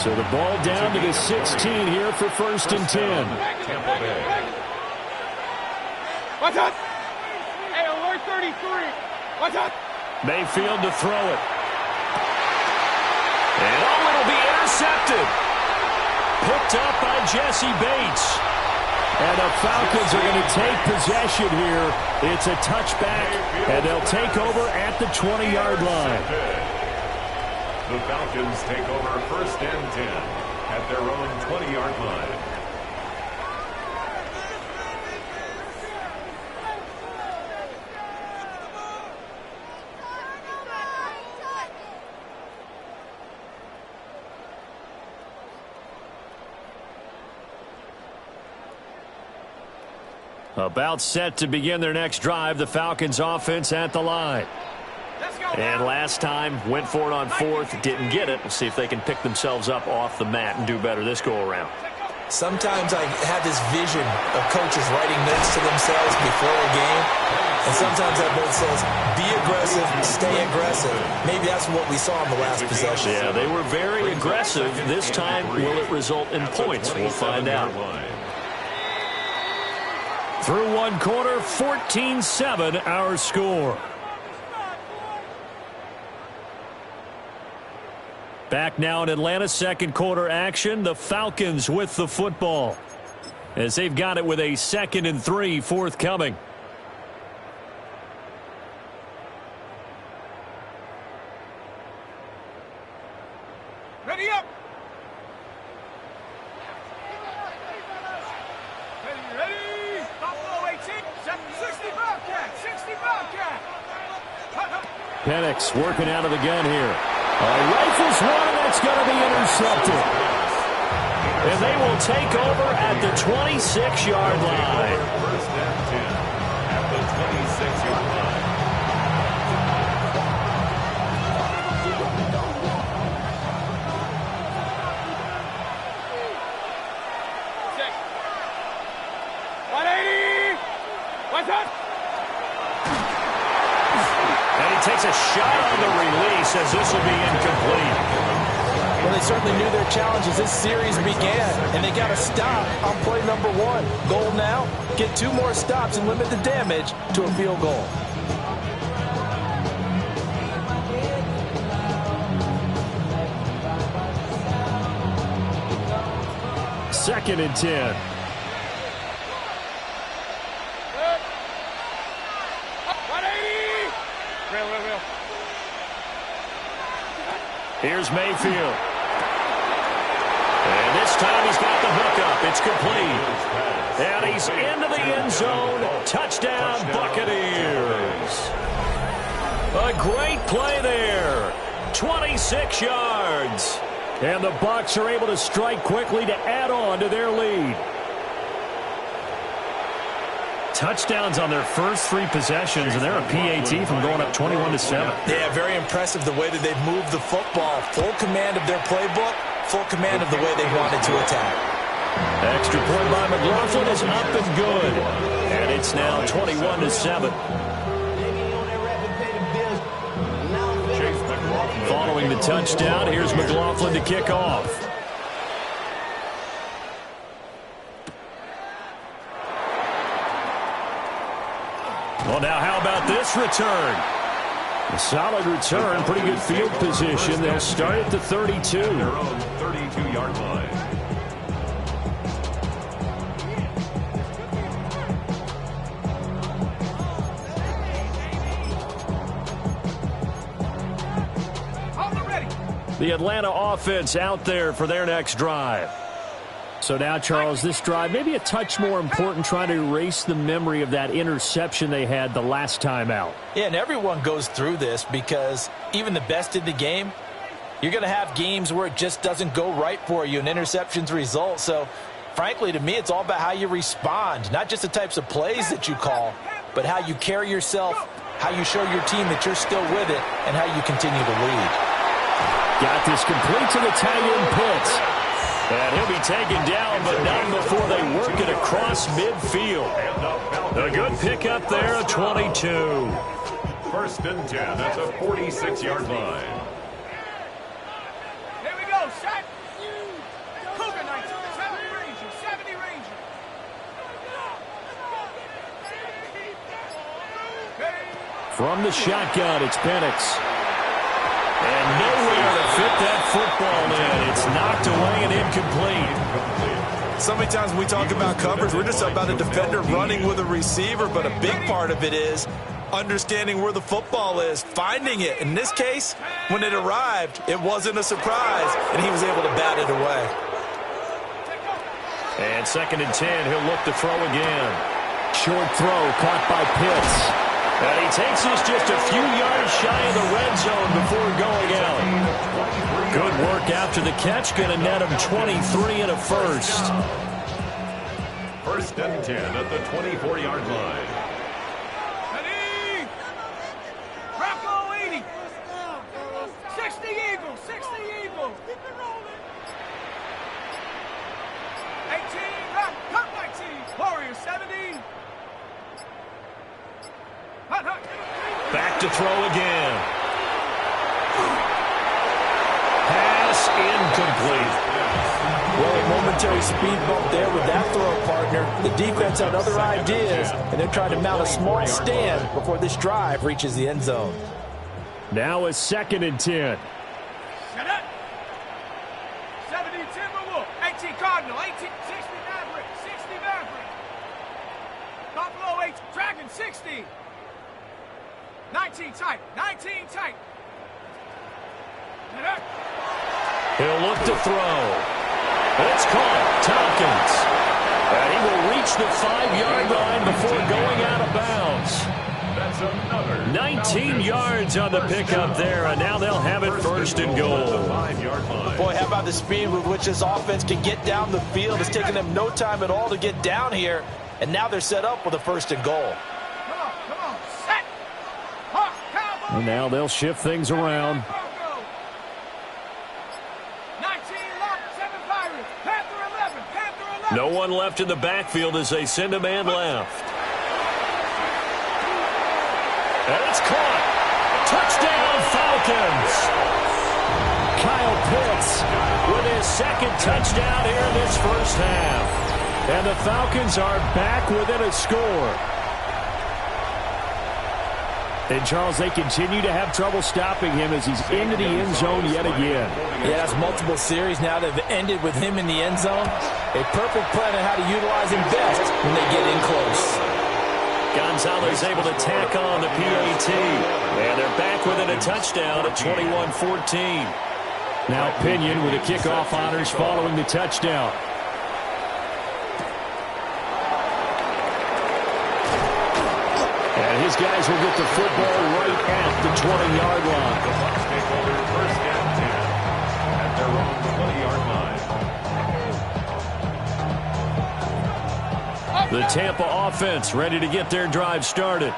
So the ball down to the 16 here for 1st and 10. Watch out! Hey, alert 33. Watch out! Mayfield to throw it. And oh, it'll be intercepted. Picked up by Jesse Bates. And the Falcons are going to take possession here. It's a touchback, and they'll take over at the 20-yard line. The Falcons take over 1st and 10 at their own 20-yard line. About set to begin their next drive, the Falcons offense at the line. And last time, went for it on 4th, didn't get it. We'll see if they can pick themselves up off the mat and do better this go-around. Sometimes I have this vision of coaches writing notes to themselves before a game. And sometimes that note says, be aggressive, stay aggressive. Maybe that's what we saw in the last possession. Yeah, they were very aggressive. This time, will it result in points? We'll find out. Through one quarter, 14-7 our score. Back now in Atlanta, second quarter action. The Falcons with the football as they've got it with a 2nd and 3 forthcoming. Ready up! Ready! Buffalo 18, 60 Bobcat, 60 Bobcat! Penix working out of the gun here. Rifles one, and that's going to be intercepted. And they will take over at the 26-yard line. 1st and 10 at the 26-yard line. Takes a shot on the release as this will be incomplete. Well, they certainly knew their challenge as this series began, and they got a stop on play number 1. Goal now, get 2 more stops and limit the damage to a field goal. Second and 10. Here's Mayfield. And this time he's got the hook up. It's complete. And he's into the end zone. Touchdown, Buccaneers. A great play there. 26 yards. And the Bucs are able to strike quickly to add on to their lead. Touchdowns on their first 3 possessions, and they're a PAT from going up 21-7. Yeah, very impressive the way that they've moved the football. Full command of their playbook, full command of the way they wanted to attack. Extra point by McLaughlin is up and good. And it's now 21-7. Following the touchdown, here's McLaughlin to kick off. Well, now how about this return? A solid return, pretty good field position. They'll start at the 32. Their own 32-yard line. The Atlanta offense out there for their next drive. So now, Charles, this drive maybe a touch more important, trying to erase the memory of that interception they had the last time out. Yeah, and everyone goes through this because even the best in the game, you're going to have games where it just doesn't go right for you and interceptions result. So, frankly, to me, it's all about how you respond, not just the types of plays that you call, but how you carry yourself, how you show your team that you're still with it, and how you continue to lead. Got this complete to the tight end Pitts. And he'll be taken down, but not before they work it across midfield. A good pickup there, a 22. First and 10 at the 46-yard line. Here we go, set. Cougar 19, 70 Ranger, 70 Ranger. From the shotgun, it's Penix. And nowhere to fit that football in. It's knocked away and incomplete. So many times when we talk about coverage, we're just about a defender running with a receiver, but a big part of it is understanding where the football is, finding it. In this case, when it arrived, it wasn't a surprise, and he was able to bat it away. And 2nd and 10, he'll look to throw again. Short throw caught by Pitts. And he takes us just a few yards shy of the red zone before going out. Good work after the catch. Going to net him 23 and a first. First and 10 at the 24-yard line. Ready? Rocco 80. 60 Eagles, 60 Eagles. Keep it rolling. 18, cut 19. Warriors 70. Back to throw again. Pass incomplete. Well, a momentary speed bump there with that throw, partner. The defense had other ideas, and they're trying to mount a small stand before this drive reaches the end zone. Now a 2nd and 10. Set up. 70 Timberwolf. 18 Cardinal. 18, 60 Maverick. 60 Maverick. Buffalo 8. Dragon 60. 19 tight. 19 tight. He'll look to throw. It's caught. Tompkins. And he will reach the 5-yard line before going out of bounds. That's another 19 yards on the pickup there, and now they'll have it 1st and goal. Boy, how about the speed with which this offense can get down the field? It's taken them no time at all to get down here, and now they're set up with a 1st and goal. Come on, set. And now they'll shift things around. 19 lock, 7 Pirates. Panther 11, Panther 11. No one left in the backfield as they send a man left. And it's caught. Touchdown, Falcons. Kyle Pitts with his 2nd touchdown here in this first half. And the Falcons are back within a score. And, Charles, they continue to have trouble stopping him as he's into the end zone yet again. Yeah, that's multiple series now that have ended with him in the end zone. A perfect plan on how to utilize him best when they get in close. Gonzalez able to tack on the PAT. And they're back within a touchdown at 21-14. Now Pinion with the kickoff honors following the touchdown. And his guys will get the football right at the 20-yard line. The Bucs take over 1st and 10 at their own 20-yard line. The Tampa offense ready to get their drive started.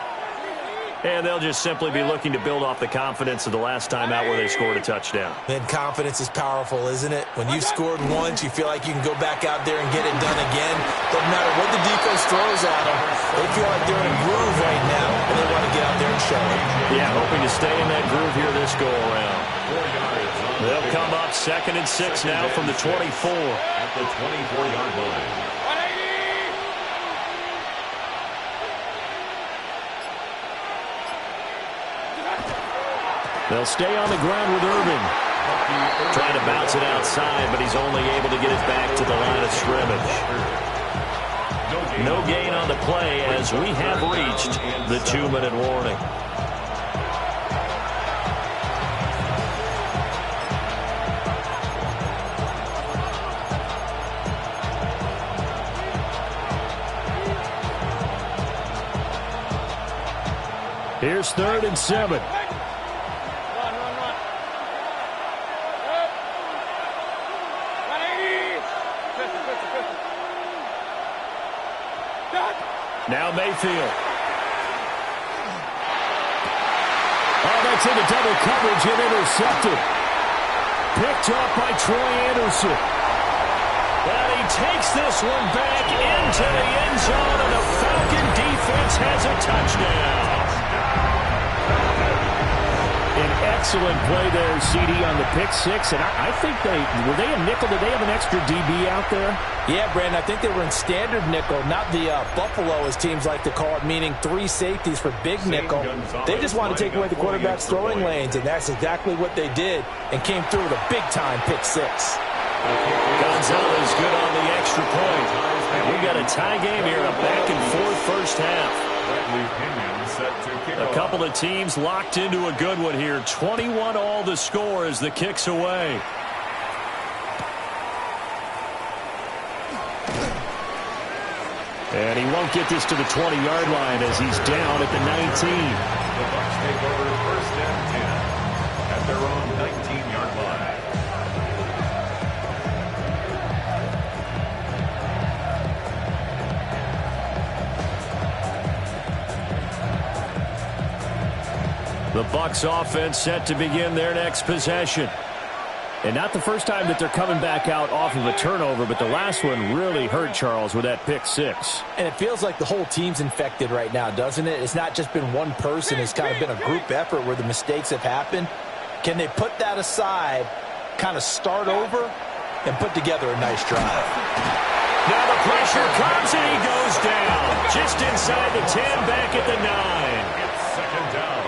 And they'll just simply be looking to build off the confidence of the last time out where they scored a touchdown. And confidence is powerful, isn't it? When you've scored once, you feel like you can go back out there and get it done again. Doesn't matter what the defense throws at them. They feel like they're in a groove right now, and they want to get out there and show it. Yeah, hoping to stay in that groove here this go-around. They'll come up 2nd and 6 now from the 24. At the 24-yard line. They'll stay on the ground with Irving. Trying to bounce it outside, but he's only able to get it back to the line of scrimmage. No gain on the play as we have reached the 2-minute warning. Here's 3rd and 7. Now Mayfield. Oh, that's into double coverage and intercepted. Picked up by Troy Anderson. And he takes this one back into the end zone, and the Falcon defense has a touchdown. An excellent play there, CD, on the pick six. And I think were they a nickel? Did they have an extra DB out there? Yeah, Brandon, I think they were in standard nickel, not the Buffalo, as teams like to call it, meaning 3 safeties for big nickel. They just wanted to take away the quarterback's throwing lanes, and that's exactly what they did, and came through with a big-time pick six. Gonzalez good on the extra point. And we got a tie game here in a back-and-forth first half. A couple of teams locked into a good one here. 21-all the score as the kick's away. And he won't get this to the 20-yard line as he's down at the 19. The Bucs take over first and 10 at their own 19-yard line. The Bucs offense set to begin their next possession. And not the first time that they're coming back out off of a turnover, but the last one really hurt Charles with that pick six. And it feels like the whole team's infected right now, doesn't it? It's not just been one person. It's kind of been a group effort where the mistakes have happened. Can they put that aside, kind of start over, and put together a nice drive? Now the pressure comes, and he goes down. Just inside the 10, back at the 9. It's second down.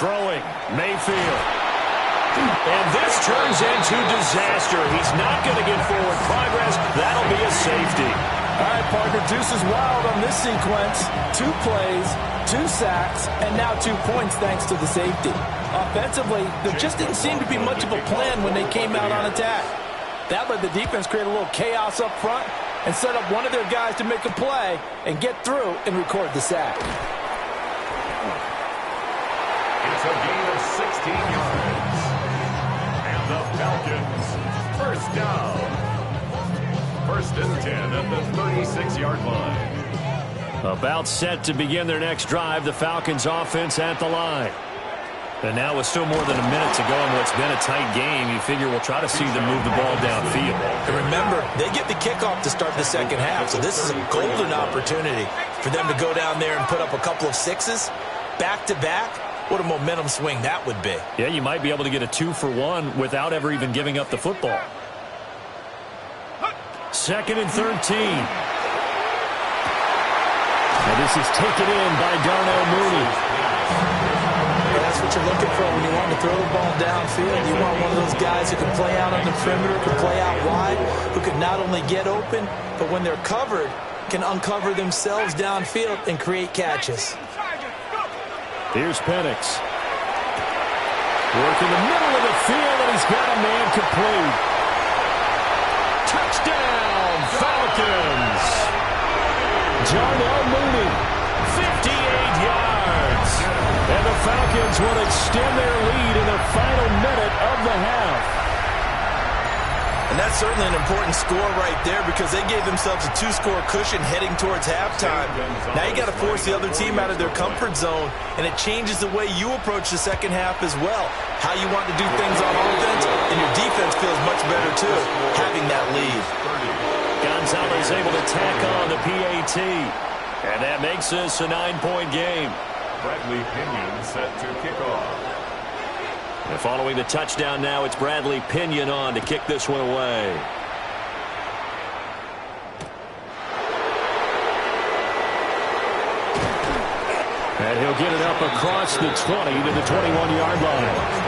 Throwing, Mayfield. And this turns into disaster. He's not going to get forward progress. That'll be a safety. All right, partner, deuce is wild on this sequence. 2 plays, 2 sacks, and now 2 points thanks to the safety. Offensively, there just didn't seem to be much of a plan when they came out on attack. That let the defense create a little chaos up front and set up one of their guys to make a play and get through and record the sack. It's a gain of 16 yards. And the Falcons, first down. First and 10 at the 36-yard line. About set to begin their next drive, the Falcons offense at the line. And now with still more than a minute to go in what's been a tight game, you figure we'll try to see them move the ball downfield. And remember, they get the kickoff to start the second half, so this is a golden opportunity for them to go down there and put up a couple of sixes back-to-back. What a momentum swing that would be. Yeah, you might be able to get a 2-for-1 without ever even giving up the football. Second and 13. And this is taken in by Darnell Mooney. That's what you're looking for when you want to throw the ball downfield. You want one of those guys who can play out on the perimeter, can play out wide, who can not only get open, but when they're covered, can uncover themselves downfield and create catches. Here's Penix. Work in the middle of the field, and he's got a man complete. Touchdown, Falcons. Darnell Mooney, 58 yards. And the Falcons will extend their lead in the final minute of the half. And that's certainly an important score right there because they gave themselves a 2-score cushion heading towards halftime. Now you got to force the other team out of their comfort zone, and it changes the way you approach the second half as well. How you want to do things on offense, and your defense feels much better too, having that lead. Gonzalez able to tack on the PAT, and that makes this a 9-point game. Bradley Pinion set to kick off. And following the touchdown now, it's Bradley Pinion on to kick this one away. And he'll get it up across the 20 to the 21-yard line.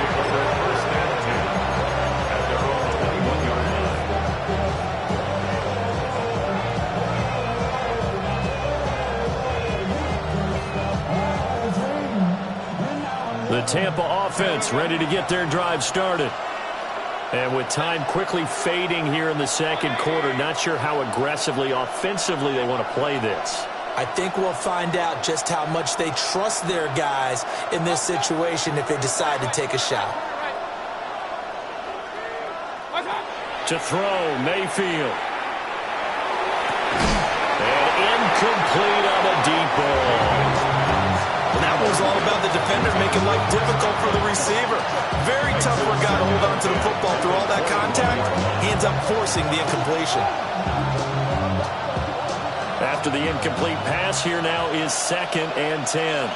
The Tampa offense ready to get their drive started. And with time quickly fading here in the second quarter, not sure how aggressively, offensively they want to play this. I think we'll find out just how much they trust their guys in this situation if they decide to take a shot. To throw, Mayfield. And incomplete on a deep ball. defender, making life difficult for the receiver. Very tough for a guy to hold on to the football through all that contact. He ends up forcing the incompletion. After the incomplete pass, here now is 2nd and 10.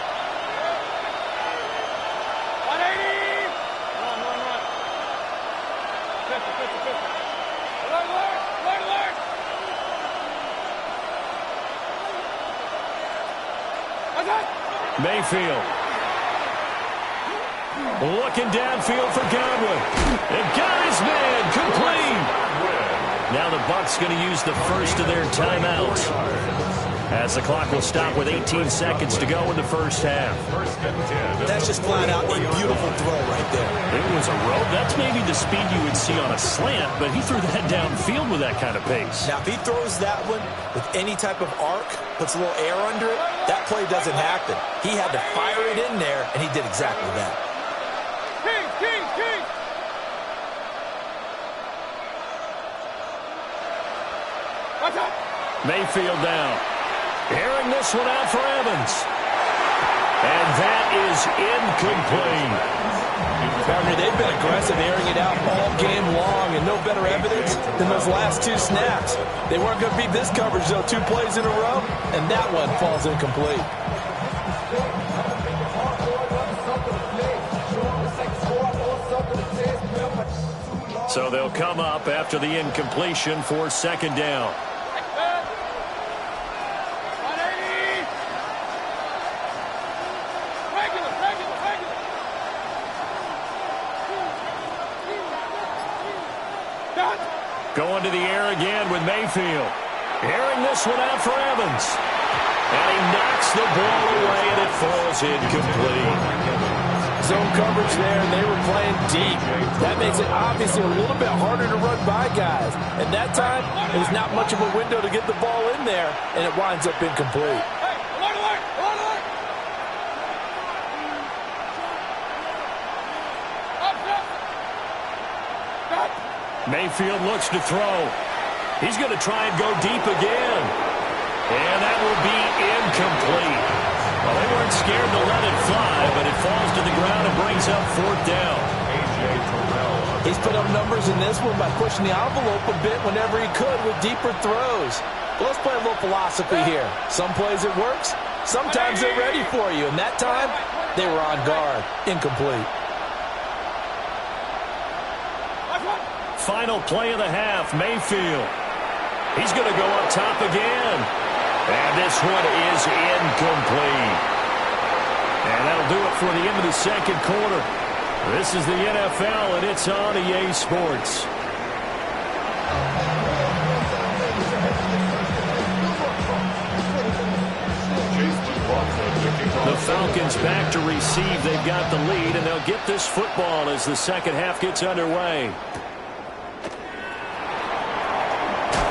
Mayfield. Looking downfield for Godwin. And got his man complete. Now the Bucs going to use the first of their timeouts, as the clock will stop with 18 seconds to go in the first half. That's just flat out a beautiful throw right there. It was a rope. That's maybe the speed you would see on a slant, but he threw that downfield with that kind of pace. Now, if he throws that one with any type of arc, puts a little air under it, that play doesn't happen. He had to fire it in there, and he did exactly that. Mayfield down. Airing this one out for Evans. And that is incomplete. Partner, they've been aggressive airing it out all game long, and no better evidence than those last 2 snaps. They weren't going to beat this coverage, though, 2 plays in a row, and that one falls incomplete. So they'll come up after the incompletion for 2nd down. Going to the air again with Mayfield. Airing this one out for Evans. And he knocks the ball away, and it falls incomplete. Zone coverage there, and they were playing deep. That makes it obviously a little bit harder to run by guys. And that time, there's not much of a window to get the ball in there, and it winds up incomplete. Mayfield looks to throw. He's going to try and go deep again. And that will be incomplete. Well, they weren't scared to let it fly, but it falls to the ground and brings up 4th down. He's put up numbers in this one by pushing the envelope a bit whenever he could with deeper throws. Well, let's play a little philosophy here. Some plays it works. Sometimes they're ready for you. And that time, they were on guard. Incomplete. Final play of the half, Mayfield. He's going to go up top again. And this one is incomplete. And that'll do it for the end of the 2nd quarter. This is the NFL, and it's on EA Sports. The Falcons back to receive. They've got the lead, and they'll get this football as the 2nd half gets underway.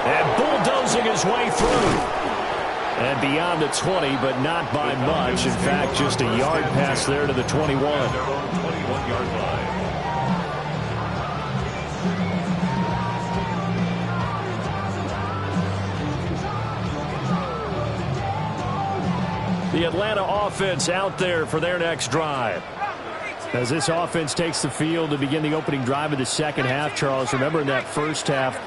And bulldozing his way through. And beyond the 20, but not by much. In fact, just a yard pass there to the 21. 21-yard line. The Atlanta offense out there for their next drive. As this offense takes the field to begin the opening drive of the 2nd half, Charles, remember in that first half,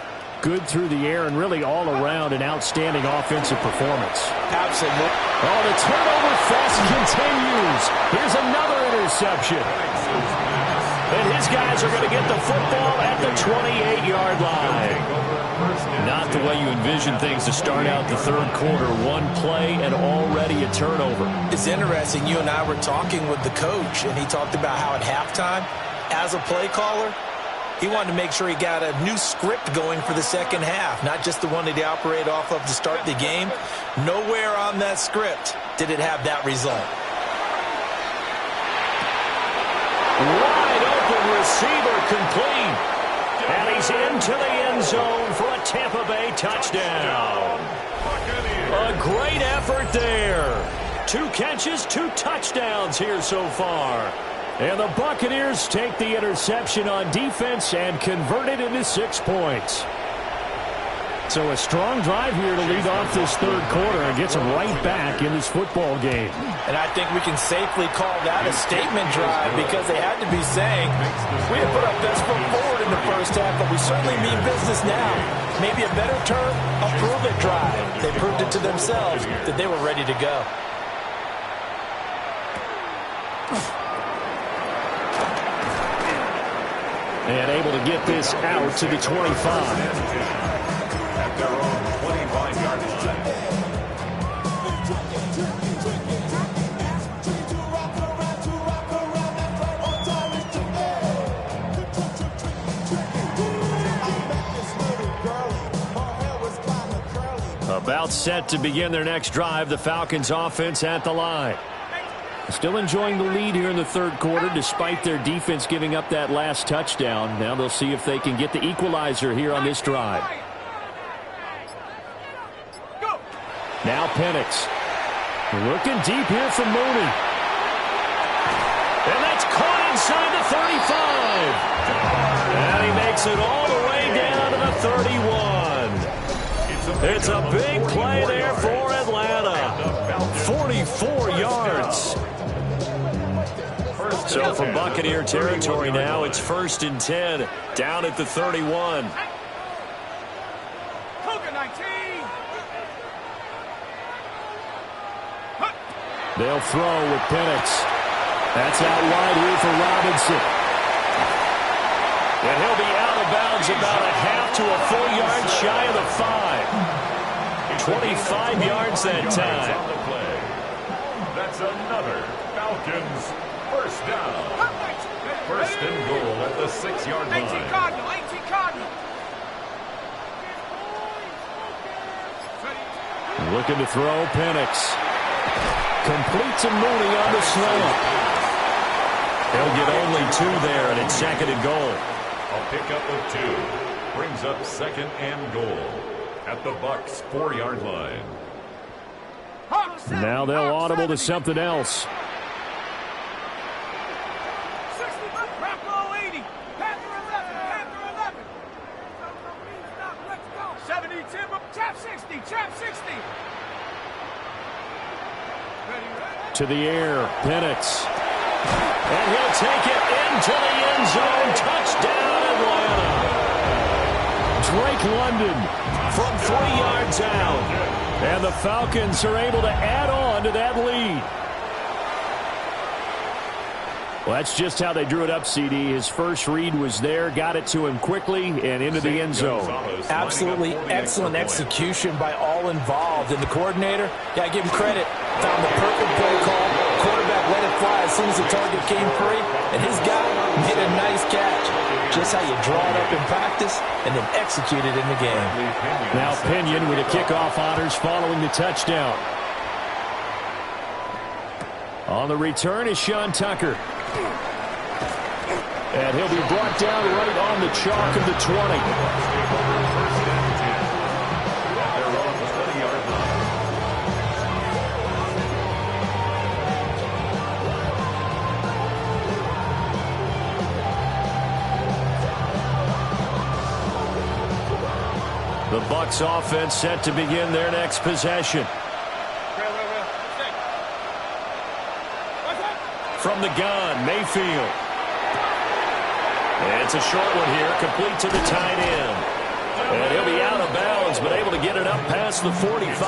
good through the air and really all around an outstanding offensive performance. Absolutely. Oh, the turnover fest continues. Here's another interception. And his guys are going to get the football at the 28-yard line. Not the way you envision things to start out the 3rd quarter. One play and already a turnover. It's interesting. You and I were talking with the coach, and he talked about how at halftime, as a play caller, he wanted to make sure he got a new script going for the 2nd half, not just the one that he operated off of to start the game. Nowhere on that script did it have that result. Wide open receiver complete. And he's into the end zone for a Tampa Bay touchdown. A great effort there. 2 catches, 2 touchdowns here so far. And the Buccaneers take the interception on defense and convert it into 6 points. So a strong drive here to lead off this third quarter and gets them right back in this football game. And I think we can safely call that a statement drive because they had to be saying, we have put our best foot forward in the first half, but we certainly mean business now. Maybe a better term, a prove-it drive. They proved it to themselves that they were ready to go. And able to get this out to the 25. At their own 25-yard line. About set to begin their next drive, the Falcons offense at the line. Still enjoying the lead here in the third quarter despite their defense giving up that last touchdown. Now they'll see if they can get the equalizer here on this drive. Now Penix. Looking deep here from Mooney. And that's caught inside the 35. And he makes it all the way down to the 31. It's a big play there for Atlanta. 44 yards. So from Buccaneer territory now, it's 1st and 10 down at the 31. They'll throw with Penix. That's out wide here for Robinson. And he'll be out of bounds about a half to a full yard shy of the 5. 25 yards that time. That's another Falcons first down. 1st and goal at the 6-yard line. 18 Cardinal. Looking to throw Penix. Complete to Mooney on the slant. He'll get only 2 there, and it's 2nd and goal. A pickup of 2 brings up 2nd and goal at the Bucs 4-yard line. Now they'll audible to something else. 60. To the air, Penix. And he'll take it into the end zone. Touchdown, Atlanta. Drake London from 3 yards out. And the Falcons are able to add on to that lead. Well, that's just how they drew it up, CD. His first read was there, got it to him quickly, and into the end zone. Absolutely excellent execution by all involved. And the coordinator, got to give him credit, found the perfect play call. Quarterback let it fly as soon as the target came free, and his guy made a nice catch. Just how you draw it up in practice and then execute it in the game. Now Pinion with the kickoff honors following the touchdown. On the return is Sean Tucker. And he'll be brought down right on the chalk of the 20. The Bucs offense set to begin their next possession. From the gun, Mayfield. It's a short one here, complete to the tight end. And he'll be out of bounds, but able to get it up past the 45.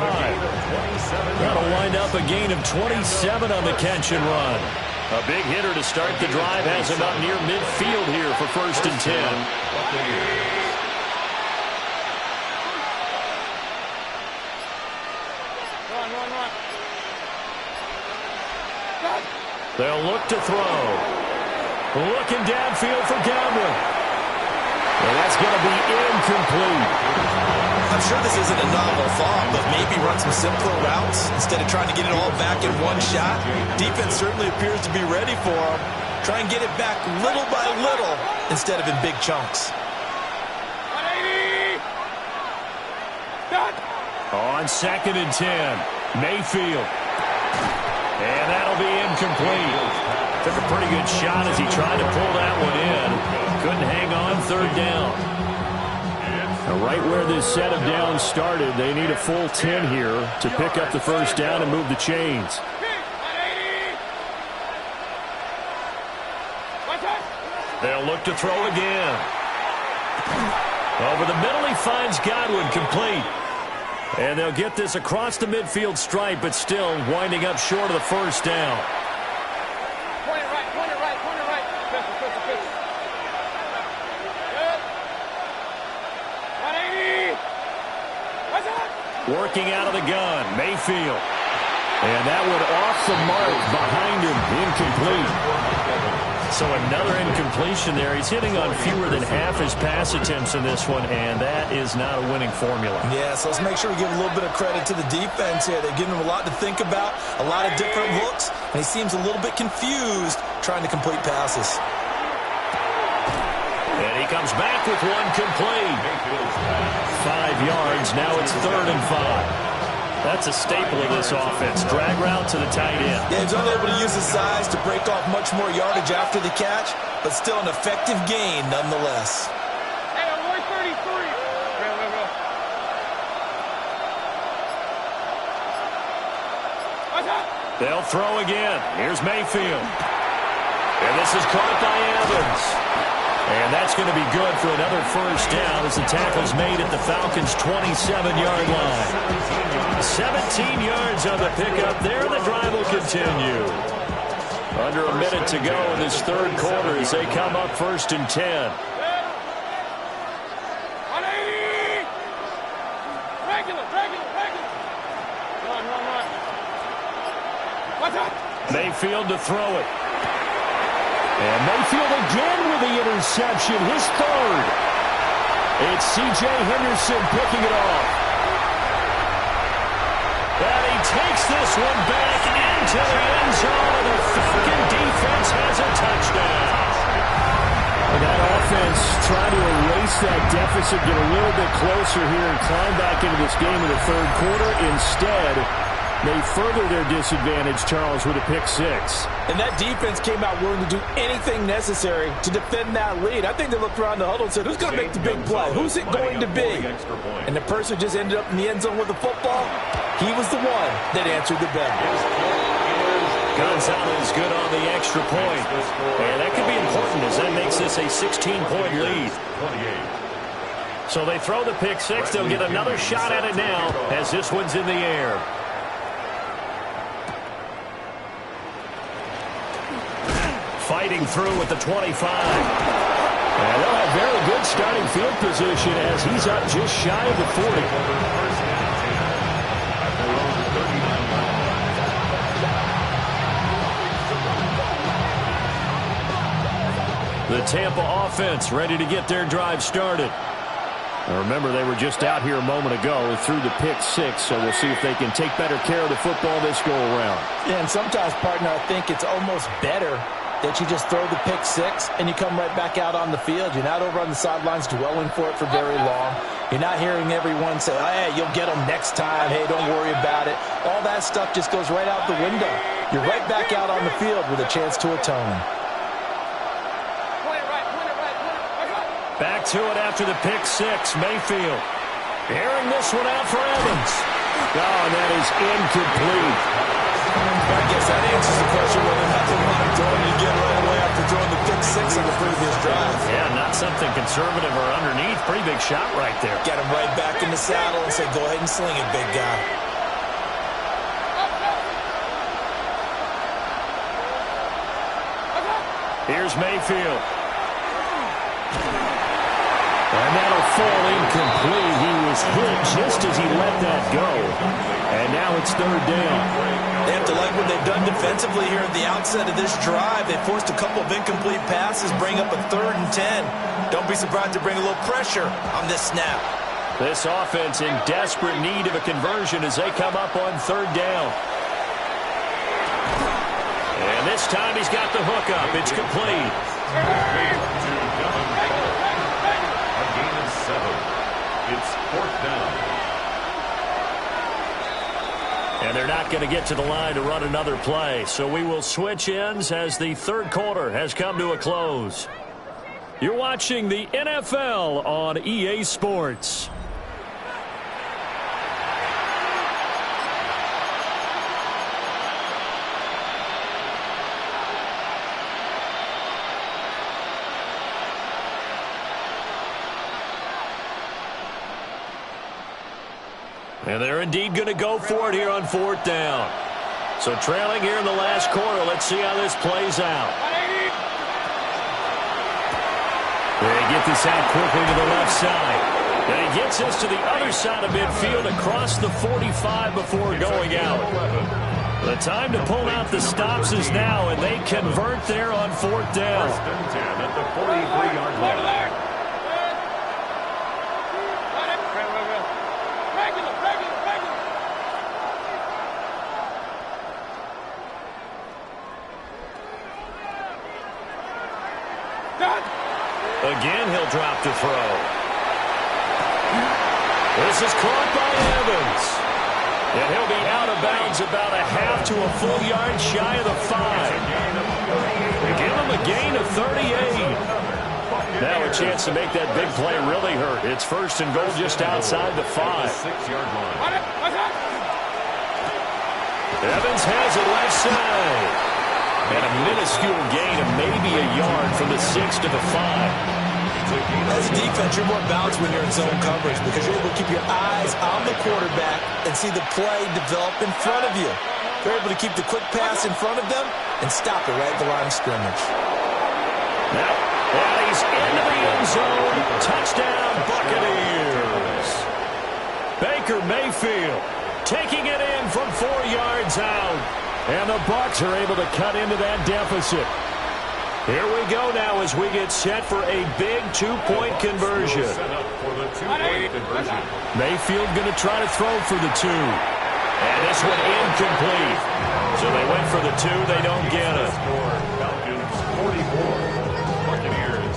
That'll wind up a gain of 27 on the catch and run. A big hitter to start the drive has him up near midfield here for 1st and 10. They'll look to throw. Looking downfield for Gamble. And that's going to be incomplete. I'm sure this isn't a novel thought, but maybe run some simpler routes instead of trying to get it all back in one shot. Defense certainly appears to be ready for him. Try and get it back little by little instead of in big chunks. 180. On 2nd and 10, Mayfield. And that'll be incomplete. Took a pretty good shot as he tried to pull that one in. Couldn't hang on 3rd down. Right where this set of downs started, they need a full 10 here to pick up the first down and move the chains. They'll look to throw again. Over the middle, he finds Godwin, complete. And they'll get this across the midfield stripe, but still winding up short of the first down. Point it right. Pistol. Good. 180. What's up? Working out of the gun, Mayfield. And that one off the mark behind him, incomplete. So another incompletion there. He's hitting on fewer than half his pass attempts in this one, and that is not a winning formula. Yeah, so let's make sure we give a little bit of credit to the defense here. They're giving him a lot to think about, a lot of different looks, and he seems a little bit confused trying to complete passes. And he comes back with one complete. 5 yards. Now it's 3rd and 5. That's a staple of this offense. Drag route to the tight end. Yeah, he's only able to use his size to break off much more yardage after the catch, but still an effective gain nonetheless. Hey, I'm 133. Go. What's up? They'll throw again. Here's Mayfield. And this is caught by Evans. And that's going to be good for another first down as the tackle's made at the Falcons' 27-yard line. 17 yards on the pickup there. The drive will continue. Under a minute to go in this third quarter as they come up 1st and 10. 180. Regular. Run. What's up? Mayfield to throw it. And Mayfield again with the interception, his 3rd. It's C.J. Henderson picking it off. And he takes this one back into the end zone, and the Falcon defense has a touchdown. And that offense trying to erase that deficit, get a little bit closer here and climb back into this game in the third quarter. Instead, they further their disadvantage, Charles, with a pick 6. And that defense came out willing to do anything necessary to defend that lead. I think they looked around the huddle and said, who's going to make the big play? Who's it going to be? And the person just ended up in the end zone with the football. He was the one that answered the bell. Gonzalez good on the extra point. And that could be important as that makes this a 16-point lead. So they throw the pick 6. They'll get another shot at it now as this one's in the air. Fighting through with the 25. And they'll have very good starting field position as he's up just shy of the 40. The Tampa offense ready to get their drive started. Now remember, they were just out here a moment ago through the pick 6, so we'll see if they can take better care of the football this go-around. Yeah, and sometimes, partner, I think it's almost better that you just throw the pick 6 and you come right back out on the field. You're not over on the sidelines dwelling for it for very long. You're not hearing everyone say, oh, hey, you'll get them next time. Hey, don't worry about it. All that stuff just goes right out the window. You're right back out on the field with a chance to atone. Back to it after the pick 6, Mayfield. Airing this one out for Evans. Oh, and that is incomplete. I guess that answers the question whether or not they want to throw it again right away after throwing the pick 6 on the previous drive. Yeah, not something conservative or underneath. Pretty big shot right there. Get him right back in the saddle and say, go ahead and sling it, big guy. Here's Mayfield. And that'll fall incomplete. He was hit just as he let that go. And now it's 3rd down. They have to like what they've done defensively here at the outset of this drive. They forced a couple of incomplete passes, bring up a 3rd and 10. Don't be surprised to bring a little pressure on this snap. This offense in desperate need of a conversion as they come up on 3rd down. And this time he's got the hook up. It's complete. A gain of 7. It's 4th down. And they're not going to get to the line to run another play. So we will switch ends as the third quarter has come to a close. You're watching the NFL on EA Sports. And they're indeed going to go for it here on 4th down. So trailing here in the last quarter. Let's see how this plays out. They get this out quickly to the left side. And he gets this to the other side of midfield across the 45 before going out. The time to pull out the stops is now, and they convert there on 4th down. 1st and 10 at the 43-yard line. Again, he'll drop to throw. This is caught by Evans. And he'll be out of bounds about a half to a full yard shy of the 5. They give him a gain of 38. Now a chance to make that big play really hurt. It's 1st and goal just outside the 5. 6-yard line. Evans has it left side. And a minuscule gain of maybe a yard from the 6 to the 5. As a defense, you're more balanced when you're in zone coverage because you're able to keep your eyes on the quarterback and see the play develop in front of you. You're able to keep the quick pass in front of them and stop it right at the line of scrimmage. Now, he's into the end zone. Touchdown, Buccaneers. Baker Mayfield taking it in from 4 yards out. And the Bucs are able to cut into that deficit. Here we go now as we get set for a big 2-point conversion. Mayfield going to try to throw for the 2. And this one incomplete. So they went for the 2. They don't get it. Falcons 44. Buccaneers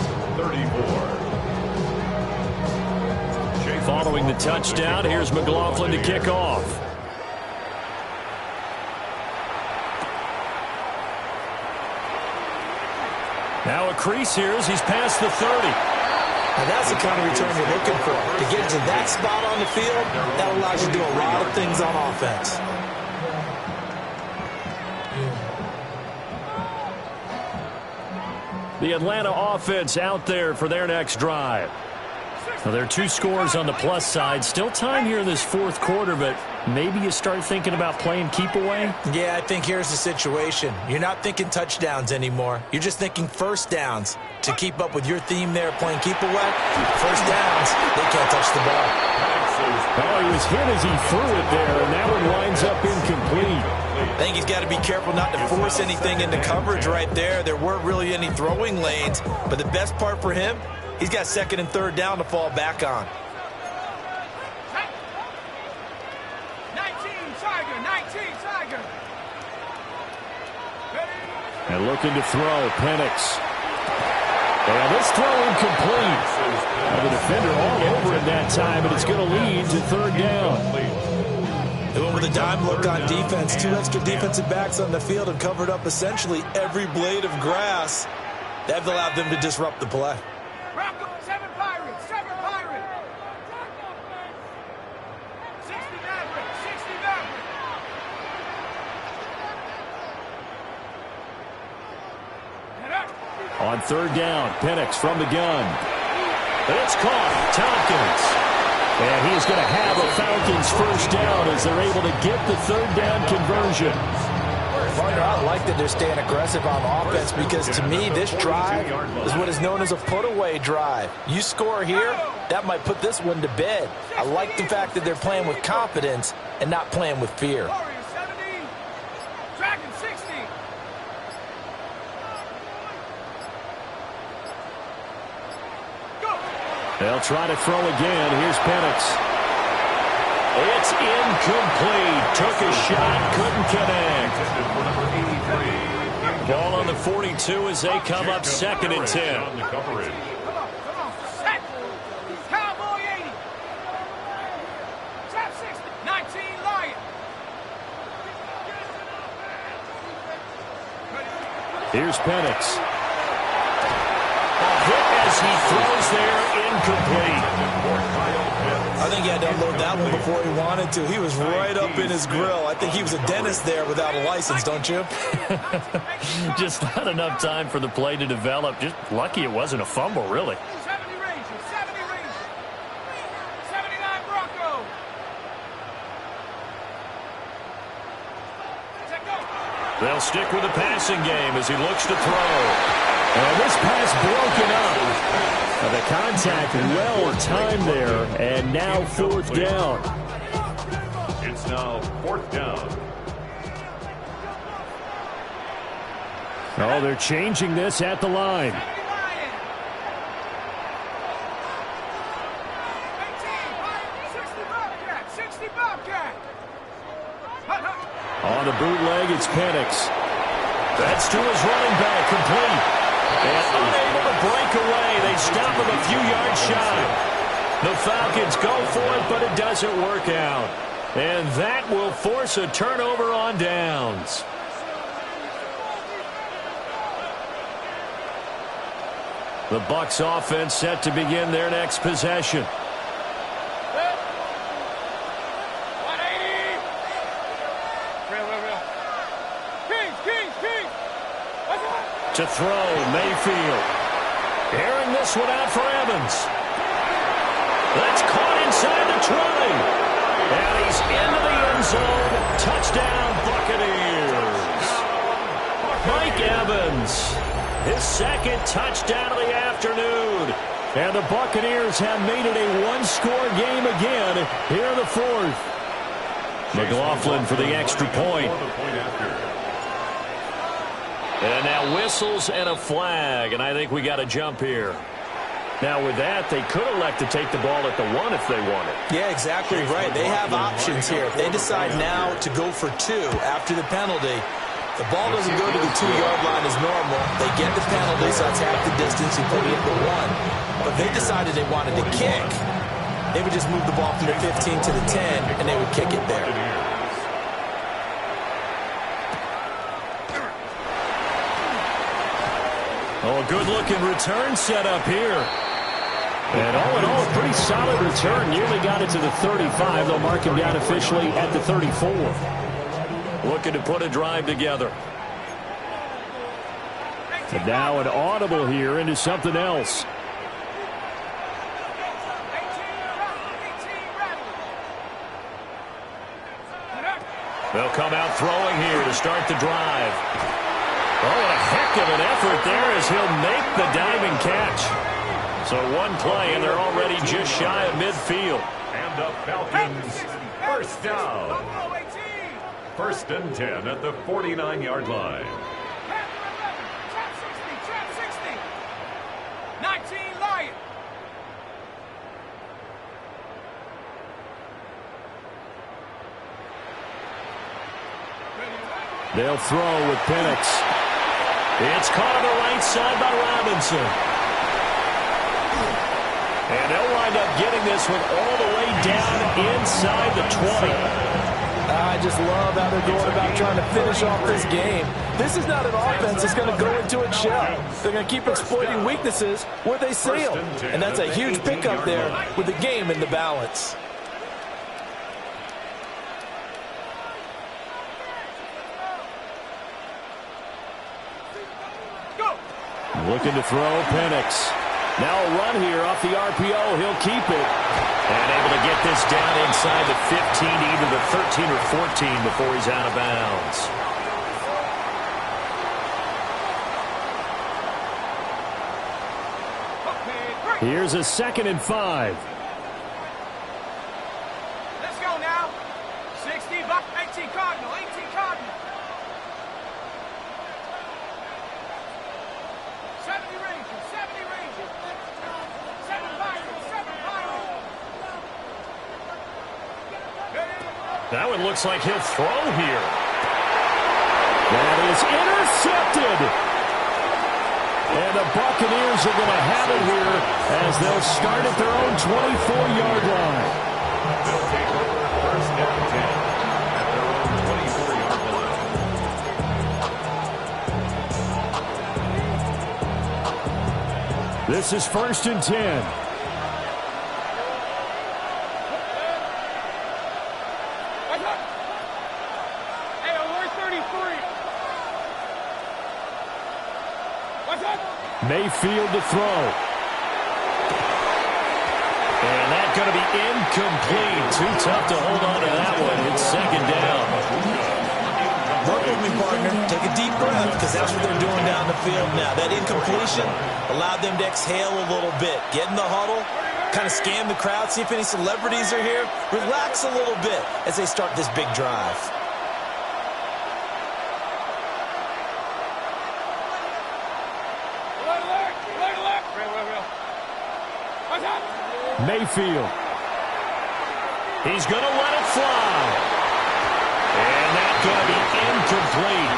34. Following the touchdown, here's McLaughlin to kick off. Now a crease here as he's past the 30. Now that's the kind of return you're looking for. To get to that spot on the field, that allows you to do a lot of things on offense. The Atlanta offense out there for their next drive. Now, there are 2 scores on the plus side. Still time here in this 4th quarter, but maybe you start thinking about playing keep away? Yeah, I think here's the situation. You're not thinking touchdowns anymore. You're just thinking 1st downs. To keep up with your theme there, playing keep away, 1st downs, they can't touch the ball. Oh, he was hit as he threw it there, and that one winds up incomplete. I think he's got to be careful not to force anything into coverage right there. There weren't really any throwing lanes, but the best part for him, he's got 2nd and 3rd down to fall back on. 19 Tiger. And looking to throw, Penix. And this throw incomplete. The defender all over it that time, and it's going to lead to 3rd down. They went with a dime look on defense. 2 extra defensive backs on the field and covered up essentially every blade of grass. That allowed them to disrupt the play. 7 Pirates. 60 Mavericks. On 3rd down, Penix from the gun. And it's caught. Tompkins. And he's going to have a Falcons 1st down as they're able to get the 3rd down conversion. Partner, I like that they're staying aggressive on offense because to me this drive is what is known as a put-away drive. You score here, that might put this one to bed. I like the fact that they're playing with confidence and not playing with fear. Warriors 70. Dragon 60. They'll try to throw again. Here's Penix. It's incomplete. Took a shot, couldn't connect. Ball on the 42 as they come up 2nd and 10. Set. Cowboy 80. Trap 60. 19 Lion. Here's Penix. A hit as he throws there, incomplete. I think he had to unload that one before he wanted to. He was right up in his grill. I think he was a dentist there without a license, don't you? Just not enough time for the play to develop. Just lucky it wasn't a fumble, really. 70 Rangers, 70 Rangers, 79 Broncos. They'll stick with the passing game as he looks to throw. And this pass broken up. The contact well timed there, and now 4th down. It's now 4th down. Oh, they're changing this at the line. On the bootleg, it's Penix. That's to his running back, complete. And unable to break away. They stop him a few yards shy. The Falcons go for it, but it doesn't work out. And that will force a turnover on downs. The Bucs offense set to begin their next possession. To throw, Mayfield. Airing this one out for Evans. That's caught inside the 20. And he's into the end zone. Touchdown, Buccaneers. Mike Evans, his 2nd touchdown of the afternoon. And the Buccaneers have made it a one-score game again here in the 4th. McLaughlin for the extra point. And now whistles and a flag, and I think we got to jump here. Now with that, they could elect to take the ball at the 1 if they wanted. Yeah, exactly right. They have options here. If they decide now to go for 2 after the penalty, the ball doesn't go to the 2-yard line as normal. They get the penalty, so that's half the distance. You put it at the 1. But they decided they wanted to kick. They would just move the ball from the 15 to the 10, and they would kick it there. Oh, a good-looking return set up here. And all in all, a pretty solid return. Nearly got it to the 35. They'll mark him down officially at the 34. Looking to put a drive together. And now an audible here into something else. They'll come out throwing here to start the drive. Oh, a heck of an effort there as he'll make the diving catch. So one play, and they're already just shy of midfield. And the Falcons, 1st down. 1st and 10 at the 49-yard line. 19 Lion. They'll throw with Penix. It's caught on the right side by Robinson. And they'll wind up getting this one all the way down inside the 20. I just love how they're going about trying to finish off this game. This is not an offense that's going to go into its shell. They're going to keep exploiting weaknesses where they see them. And that's a huge pickup there with the game in the balance. Looking to throw, Penix. Now a run here off the RPO. He'll keep it. And able to get this down inside the 15, either the 13 or 14 before he's out of bounds. Here's a 2nd and 5. Let's go now. 60, 18 Cardinal, 18 Cardinal. 70 Rangers, 70 Rangers. 7 Pirates, 7 Pirates. That one looks like he'll throw here. That is intercepted. And the Buccaneers are going to have it here as they'll start at their own 24-yard line. They'll take over 1st and 10 at their own 24-yard line. This is 1st and 10. Mayfield to throw. And that's going to be incomplete. Too tough to hold on to that one. It's 2nd down. Work with me, partner. Take a deep breath, because that's what they're doing down the field now. That incompletion allowed them to exhale a little bit. Get in the huddle, kind of scan the crowd, see if any celebrities are here. Relax a little bit as they start this big drive. Mayfield. He's going to let it fly. And that's going to be incomplete.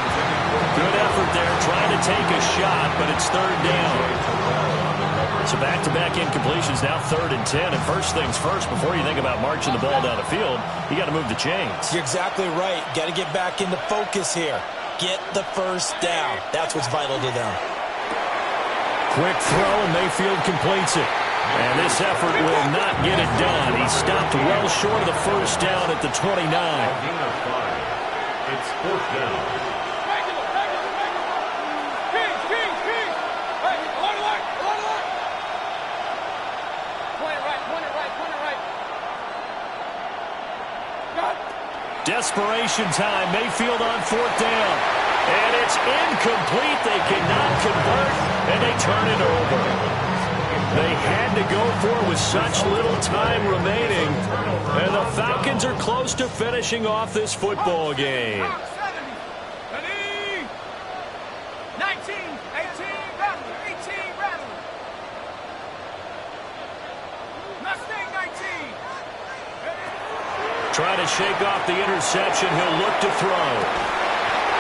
Good effort there trying to take a shot, but it's 3rd down. So back-to-back incompletions, now 3rd and 10. And first things first, before you think about marching the ball down the field, you got to move the chains. You're exactly right. Got to get back into focus here. Get the first down. That's what's vital to them. Quick throw, and Mayfield completes it. And this effort will not get it done. He stopped well short of the first down at the 29. It's 4th down. Desperation time. Mayfield on 4th down. And it's incomplete. They cannot convert, and they turn it over. They had to go for it with such little time remaining. And the Falcons are close to finishing off this football game. 19, 18, Bradley, 18, Bradley. Mustang 19. Trying to shake off the interception. He'll look to throw.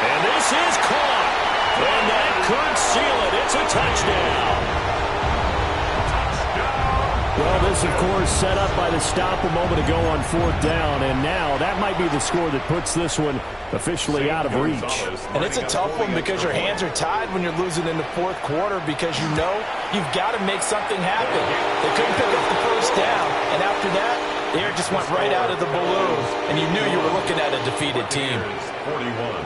And this is caught. And that could seal it. It's a touchdown. Well, this, of course, set up by the stop a moment ago on 4th down, and now that might be the score that puts this one officially out of reach. And it's a tough one because your hands are tied when you're losing in the 4th quarter because you know you've got to make something happen. They couldn't pick up the first down, and after that, the air just went right out of the balloon, and you knew you were looking at a defeated team. 41.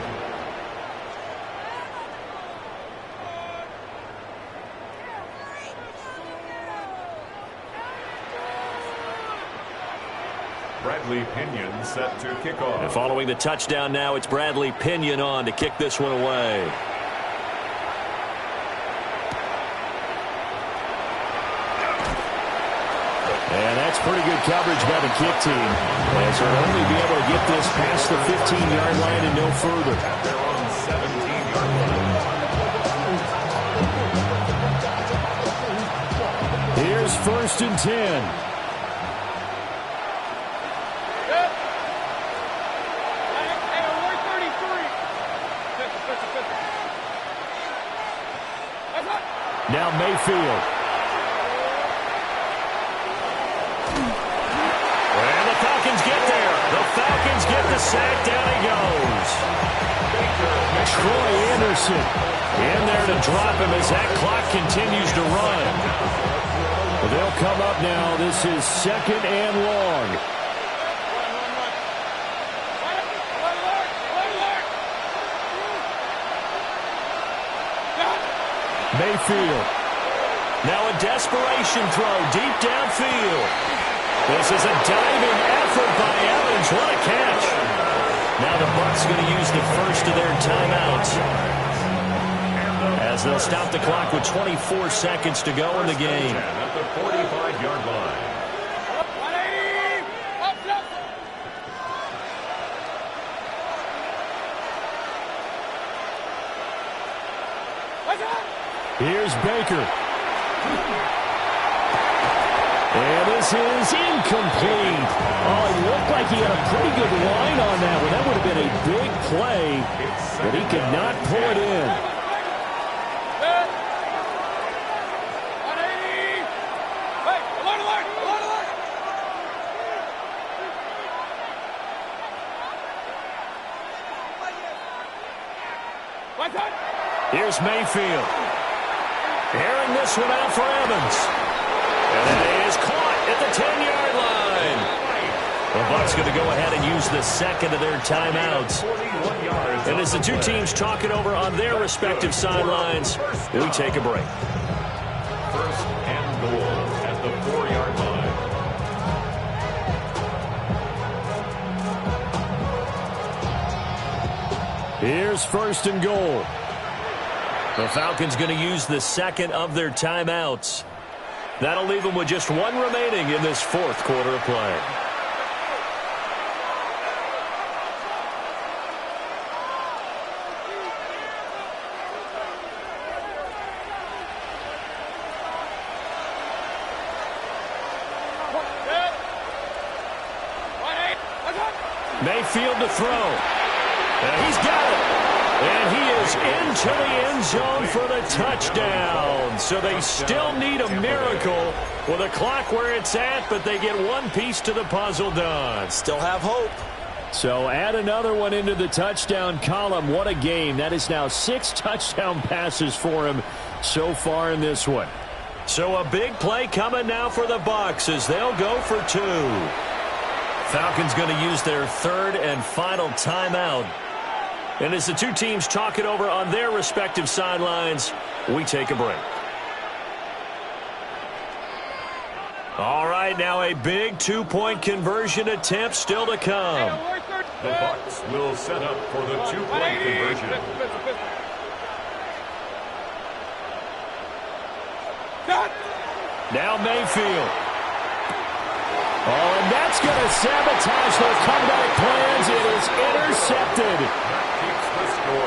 Bradley Pinion set to kick off. And following the touchdown now, it's Bradley Pinion on to kick this one away. And that's pretty good coverage by the kick team, as they'll only be able to get this past the 15-yard line and no further. They're on 17-yard line. Here's 1st and 10. Now Mayfield. And the Falcons get there. The Falcons get the sack. Down he goes. Troy Anderson in there to drop him as that clock continues to run. Well, they'll come up now. This is 2nd and long. Mayfield. Now a desperation throw deep downfield. This is a diving effort by Evans. What a catch. Now the Bucs going to use the first of their timeouts, as they'll stop the clock with 24 seconds to go in the game. At the 45-yard line. Here's Baker. And this is incomplete. Oh, it looked like he had a pretty good line on that one. That would have been a big play, but he could not pull it in. Here's Mayfield. Airing this one out for Evans. And it is caught at the 10-yard line. The Bucs going to go ahead and use the second of their timeouts. And as the two teams talk it over on their respective sidelines, we take a break. First and goal at the 4-yard line. Here's first and goal. The Falcons going to use the second of their timeouts. That'll leave them with just one remaining in this fourth quarter of play. Mayfield to throw. And he's got it. And he is into the end zone for the touchdown. So they still need a miracle with a clock where it's at, but they get one piece to the puzzle done. Still have hope. So add another one into the touchdown column. What a game. That is now 6 touchdown passes for him so far in this one. So a big play coming now for the Bucs as they'll go for 2. Falcons going to use their third and final timeout. And as the two teams talk it over on their respective sidelines, we take a break. All right, now a big 2-point conversion attempt still to come. The Bucs will set up for the 2-point conversion. Now Mayfield. Oh, and that's going to sabotage their comeback plans. It is intercepted.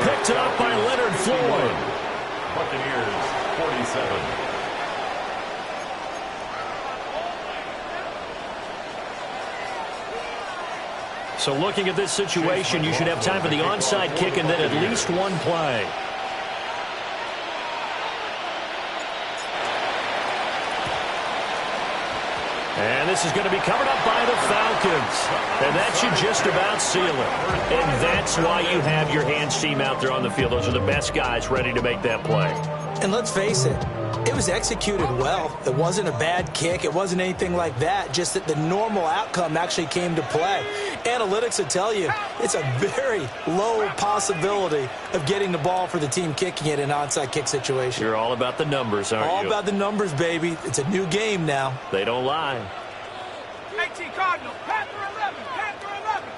Picked up by Leonard Floyd. Buccaneers, 47. So looking at this situation, you should have time for the onside kick and then at least one play. And this is going to be covered up by the Falcons. And that should just about seal it. And that's why you have your hands team out there on the field. Those are the best guys ready to make that play. And let's face it, it was executed well. It wasn't a bad kick. It wasn't anything like that. Just that the normal outcome actually came to play. Analytics will tell you it's a very low possibility of getting the ball for the team kicking it in an onside kick situation. You're all about the numbers, aren't you? All about the numbers, baby. It's a new game now. They don't lie. 18 Cardinals, Panther 11, Panther 11.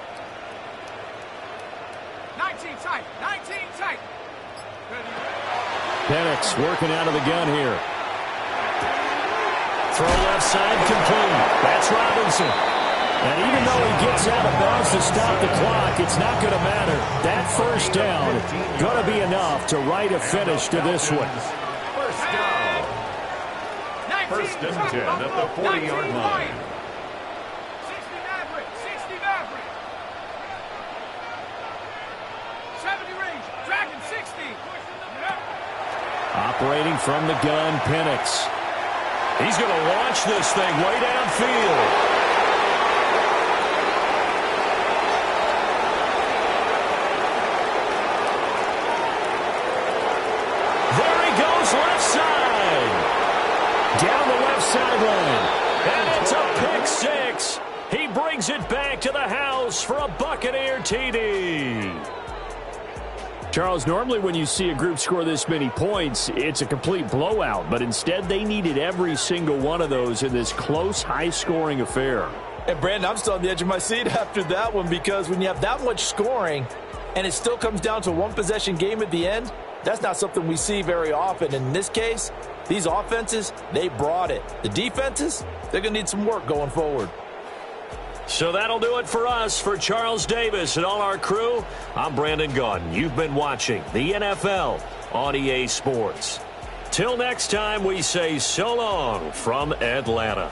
19 tight, 19 tight. Penix working out of the gun here. Throw left side complete. That's Robinson. And even though he gets out of bounds to stop the clock, it's not going to matter. That first down going to be enough to write a finish to this one. First down. First and 10 at the 40-yard line. 60 Maverick, 60 Maverick. 70 range, Dragon 60. Operating from the gun, Penix. He's going to launch this thing way downfield. There he goes left side. Down the left sideline. And it's a pick six. He brings it back to the house for a Buccaneer TD. Charles, normally when you see a group score this many points, it's a complete blowout. But instead, they needed every single one of those in this close, high-scoring affair. And, Brandon, I'm still on the edge of my seat after that one because when you have that much scoring and it still comes down to a one-possession game at the end, that's not something we see very often. In this case, these offenses, they brought it. The defenses, they're going to need some work going forward. So that'll do it for us. For Charles Davis and all our crew, I'm Brandon Gaudin. You've been watching the NFL on EA Sports. Till next time, we say so long from Atlanta.